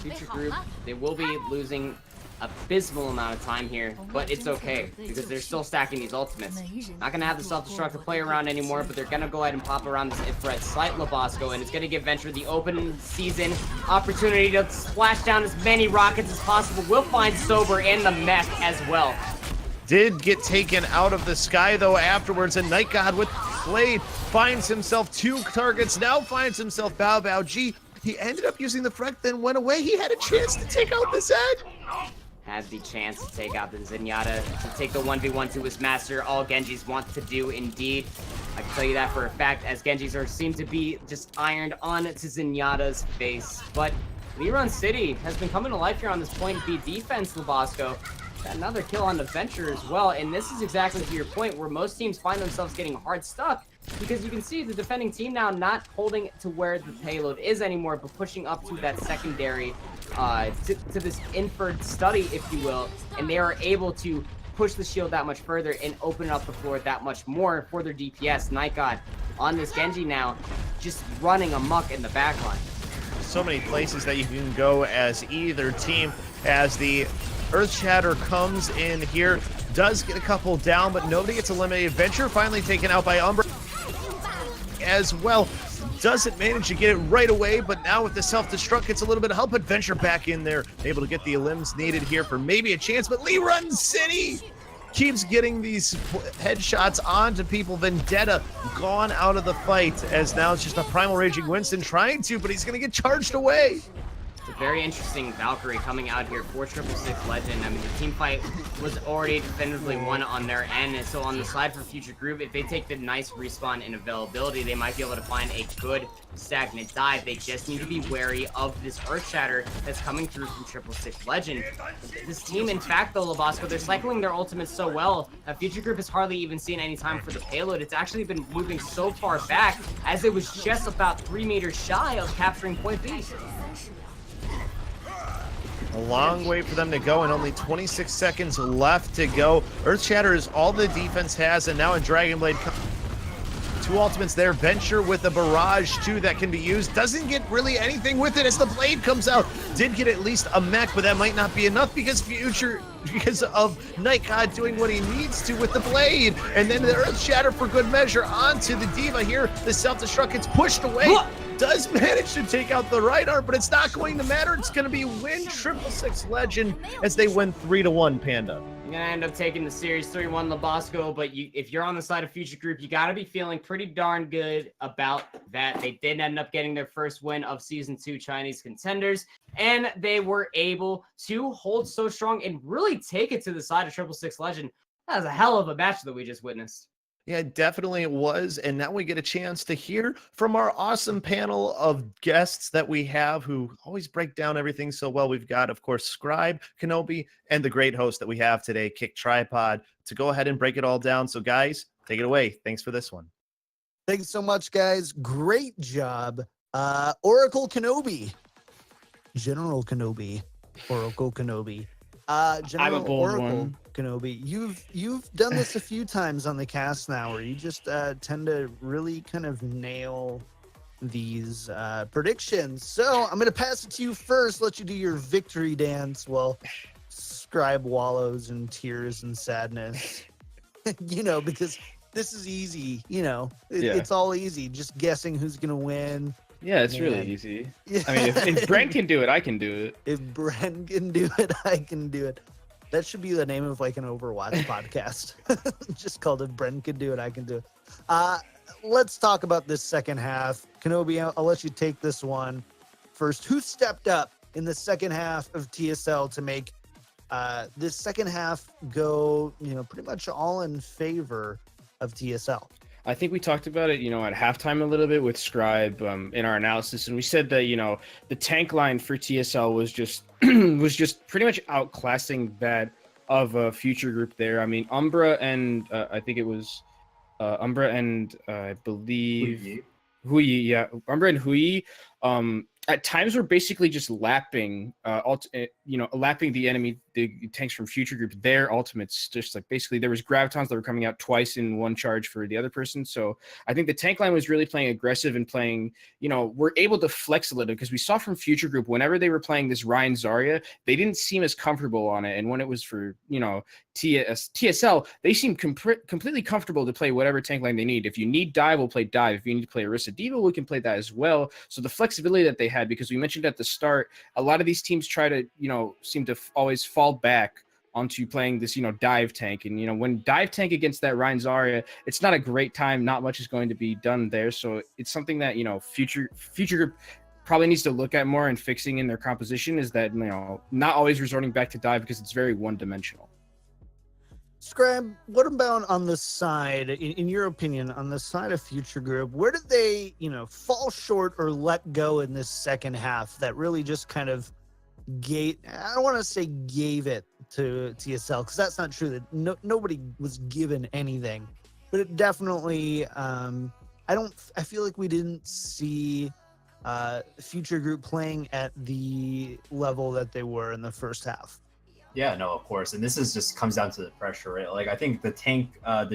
Future Group, they will be losing abysmal amount of time here, but it's okay because they're still stacking these ultimates. Not gonna have the self-destruct to play around anymore, but they're gonna go ahead and pop around this Ifrit site Labosco, and it's gonna give Venture the open season opportunity to splash down as many rockets as possible. We'll find Sober in the mech as well. Did get taken out of the sky though afterwards, and Night God with Blade finds himself 2 targets, now finds himself Bao Bao G. He ended up using the frag, then went away. He had a chance to take out the Zed. Had the chance to take out the Zenyatta, to take the 1v1 to his master. All Genjis want to do, indeed. I can tell you that for a fact, as Genjis seem to be just ironed on to Zenyatta's face. But Liron City has been coming to life here on this point B defense, Labosco. Got another kill on the Venture as well, and this is exactly to your point, where most teams find themselves getting hard stuck because you can see the defending team now not holding to where the payload is anymore, but pushing up to that secondary, to this inferred study, if you will, and they are able to push the shield that much further and open up the floor that much more for their DPS. Night God on this Genji now, just running amok in the backline. So many places that you can go as either team, as the Earth Shatter comes in here, does get a couple down, but nobody gets eliminated. Venture finally taken out by Umbra as well. Doesn't manage to get it right away, but now with the self-destruct gets a little bit of help, but Venture back in there, able to get the elims needed here for maybe a chance, but Lee Run City keeps getting these headshots onto people. Vendetta gone out of the fight, as now it's just a Primal Raging Winston trying to, but he's going to get charged away. It's a very interesting Valkyrie coming out here for 666 Legend. I mean, the team fight was already definitively won on their end, and so on the side for Future Group, if they take the nice respawn and availability, they might be able to find a good stagnant dive. They just need to be wary of this Earth Shatter that's coming through from 666 Legend. This team, in fact, though, Labasco, they're cycling their ultimates so well that Future Group has hardly even seen any time for the payload. It's actually been moving so far back, as it was just about 3 meters shy of capturing point B. A long way for them to go, and only 26 seconds left to go. Earth Shatter is all the defense has, and now in Dragon Blade, 2 ultimates there. Venture with a barrage too that can be used. Doesn't get really anything with it as the blade comes out. Did get at least a mech, but that might not be enough because of Night God doing what he needs to with the blade. And then the Earth Shatter for good measure onto the Diva here. The self-destruct gets pushed away. Does manage to take out the right arm, but it's not going to matter. It's going to be win 666 Legend as they win 3-1, Panda. You're gonna end up taking the series 3-1 Labasco, but if you're on the side of Future Group, you gotta be feeling pretty darn good about that. They did end up getting their first win of Season 2 Chinese Contenders, and they were able to hold so strong and really take it to the side of 666 Legend. That was a hell of a match that we just witnessed. Yeah, definitely it was. And now we get a chance to hear from our awesome panel of guests that we have who always break down everything so well. We've got, of course, Scribe, Kenobi, and the great host that we have today, Kick Tripod, to go ahead and break it all down. So, guys, take it away. Thanks for this one. Thanks so much, guys. Great job. Oracle Kenobi. General Kenobi. Oracle Kenobi. General I'm a bold Oracle one. Kenobi, you've done this a few times on the cast now, where you just tend to really kind of nail these predictions. So I'm gonna pass it to you first. Let you do your victory dance while Scribe wallows in tears and sadness. Because this is easy. It's all easy. Just guessing who's gonna win. Yeah, it's Man. really easy. Yeah. I mean, if Brent can do it, I can do it. If Brent can do it, I can do it. That should be the name of like an Overwatch podcast. Just called If Brent Can Do It, I Can Do It. Let's talk about this second half. Kenobi, I'll let you take this one first. Who stepped up in the second half of TSL to make this second half go, pretty much all in favor of TSL? I think we talked about it, at halftime a little bit with Scribe in our analysis, and we said that the tank line for TSL was just pretty much outclassing that of a Future Group there. I mean, Umbra and I think it was Umbra and I believe Hui, yeah, Umbra and Hui. At times were basically just lapping, lapping the enemy, the tanks from Future Group, their ultimates. Just like basically there was gravitons that were coming out twice in one charge for the other person. So I think the tank line was really playing aggressive and playing, we're able to flex a little because we saw from Future Group whenever they were playing this Ryan Zarya, they didn't seem as comfortable on it. And when it was for, TSL, they seemed completely comfortable to play whatever tank line they need. If you need dive, we'll play dive. If you need to play Orisa Diva, we can play that as well. So the flexibility that they had, because we mentioned at the start, a lot of these teams try to, seem to always fall back onto playing this, dive tank. And, when dive tank against that Ryan Zarya, it's not a great time. Not much is going to be done there. So it's something that, Future Group probably needs to look at more and fixing in their composition, is that, not always resorting back to dive because it's very one-dimensional. Scribe, what about on the side, in your opinion, on the side of Future Group, where did they, fall short or let go in this second half that really just kind of I don't want to say gave it to TSL, because that's not true. That nobody was given anything, but it definitely I feel like we didn't see Future Group playing at the level that they were in the first half. Yeah, no, of course. And this is just comes down to the pressure, right? Like, I think the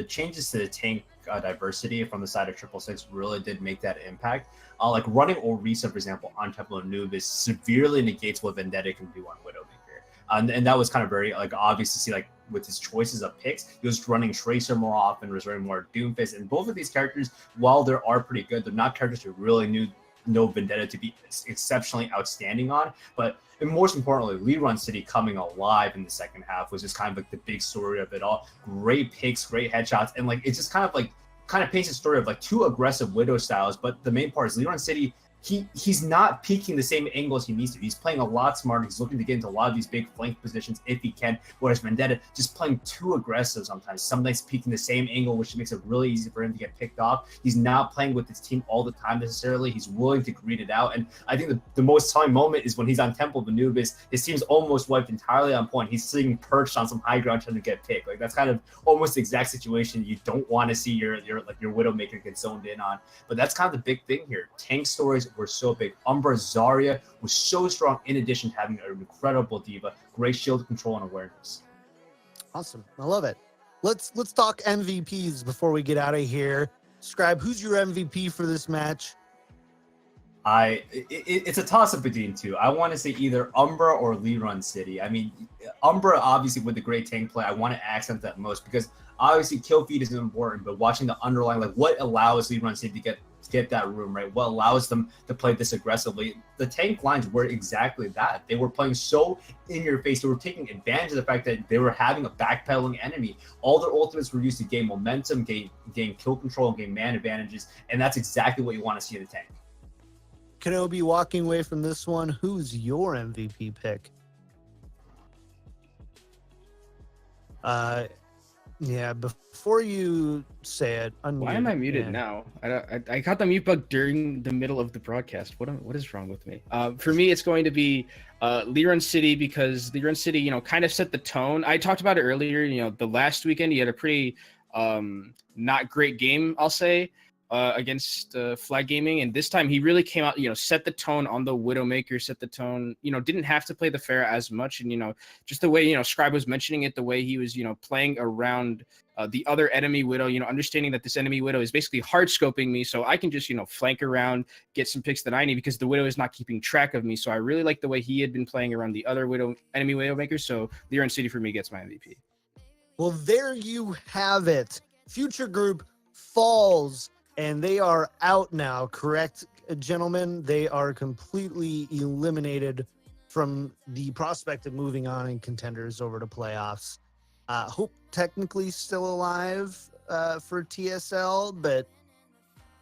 changes to the tank diversity from the side of 666 really did make that impact. Like running Orisa, for example, on Temple of Anubis severely negates what Vendetta can do on Widowmaker. And that was kind of very like obvious to see, like with his choices of picks. He was running Tracer more often, was running more Doomfist. And both of these characters, while they are pretty good, they're not characters who really know Vendetta to be exceptionally outstanding on. But and most importantly, Liron City coming alive in the second half was just kind of like the big story of it all. Great picks, great headshots, and like it's just kind of paints a story of like two aggressive Widow styles. But the main part is Liron City. He's not peaking the same angles he needs to. He's playing a lot smarter. He's looking to get into a lot of these big flank positions if he can. Whereas Vendetta just playing too aggressive sometimes. Sometimes peaking the same angle, which makes it really easy for him to get picked off. He's not playing with his team all the time necessarily. He's willing to greet it out. And I think the most telling moment is when he's on Temple of Anubis. His team's almost wiped entirely on point. He's sitting perched on some high ground trying to get picked. Like that's kind of almost the exact situation you don't want to see your Widowmaker get zoned in on. But that's kind of the big thing here. Tank stories were so big. Umbra Zarya was so strong in addition to having an incredible diva, great shield control and awareness. Awesome. I love it. Let's talk MVPs before we get out of here. Scribe, who's your MVP for this match? It's a toss-up between two. I want to say either Umbra or Liron City. I mean, Umbra, obviously, with the great tank play, I want to accent that most because obviously kill feed is important, but watching the underlying, like what allows Liron City to get that room, right? What allows them to play this aggressively? The tank lines were exactly that. They were playing so in your face. They were taking advantage of the fact that they were having a backpedaling enemy. All their ultimates were used to gain momentum, gain kill control, and gain man advantages, and that's exactly what you want to see in the tank. Kenobi, walking away from this one, who's your MVP pick? Yeah, before you say it, unmute. Why am I muted now? I got the mute bug during the middle of the broadcast. What is wrong with me? For me, it's going to be Liron City because Liron City, kind of set the tone. I talked about it earlier. The last weekend he had a pretty not great game, I'll say, against Flag Gaming, and this time he really came out, set the tone on the Widowmaker, set the tone, didn't have to play the Pharah as much, and just the way Scribe was mentioning it, the way he was playing around the other enemy Widow, understanding that this enemy Widow is basically hard scoping me, so I can just flank around, get some picks that I need because the Widow is not keeping track of me. So I really like the way he had been playing around the other enemy Widowmakers. So Liron City for me gets my MVP. Well, there you have it. Future Group falls. And they are out now, correct, gentlemen? They are completely eliminated from the prospect of moving on in Contenders over to playoffs. Hope technically still alive for TSL, but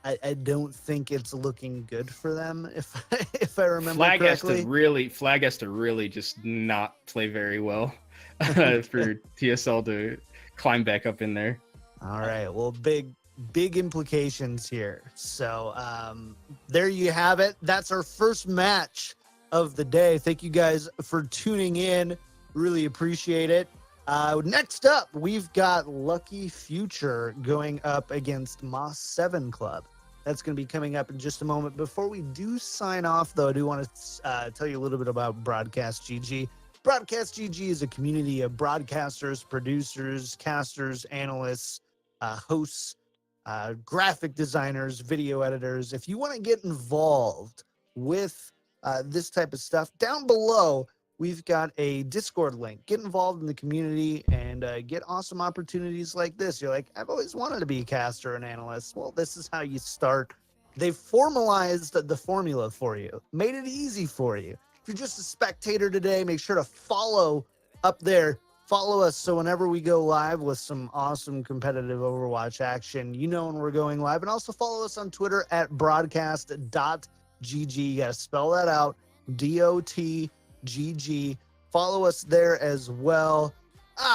I don't think it's looking good for them, if I remember correctly. Flag has to really just not play very well for TSL to climb back up in there. All right, well, big implications here. So there you have it. That's our first match of the day. Thank you guys for tuning in. Really appreciate it. Next up, we've got Lucky Future going up against Moss 7 Club. That's going to be coming up in just a moment. Before we do sign off, though, I do want to tell you a little bit about Broadcast.gg. Broadcast.gg is a community of broadcasters, producers, casters, analysts, hosts, graphic designers, video editors. If you want to get involved with this type of stuff, down below we've got a Discord link. Get involved in the community and get awesome opportunities like this. You're like, I've always wanted to be a caster and analyst. Well, this is how you start. They've formalized the formula for you, made it easy for you. If you're just a spectator today, make sure to follow up there. Follow us so whenever we go live with some awesome competitive Overwatch action, when we're going live. And also follow us on Twitter at Broadcast.gg. You got to spell that out, DOTGG. Follow us there as well.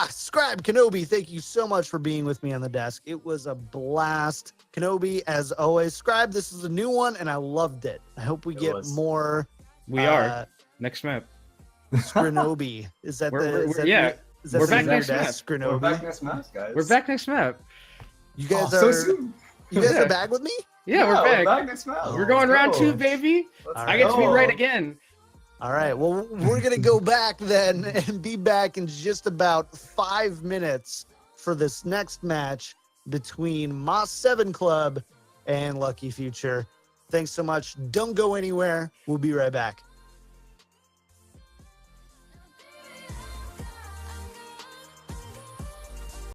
Scribe Kenobi, thank you so much for being with me on the desk. It was a blast. Kenobi, as always. Scribe, this is a new one, and I loved it. I hope we get more. We are. Next map. Skrinobi. Is that We're back next map. We're back next match, guys. We're back next map. You guys so soon. You guys are back with me? Yeah, we're back. next round. We're going round Let's 2, go. baby. Let's I get to be go. right again. All right. Well, we're going to go back then and be back in just about 5 minutes for this next match between Moss 7 Club and Lucky Future. Thanks so much. Don't go anywhere. We'll be right back.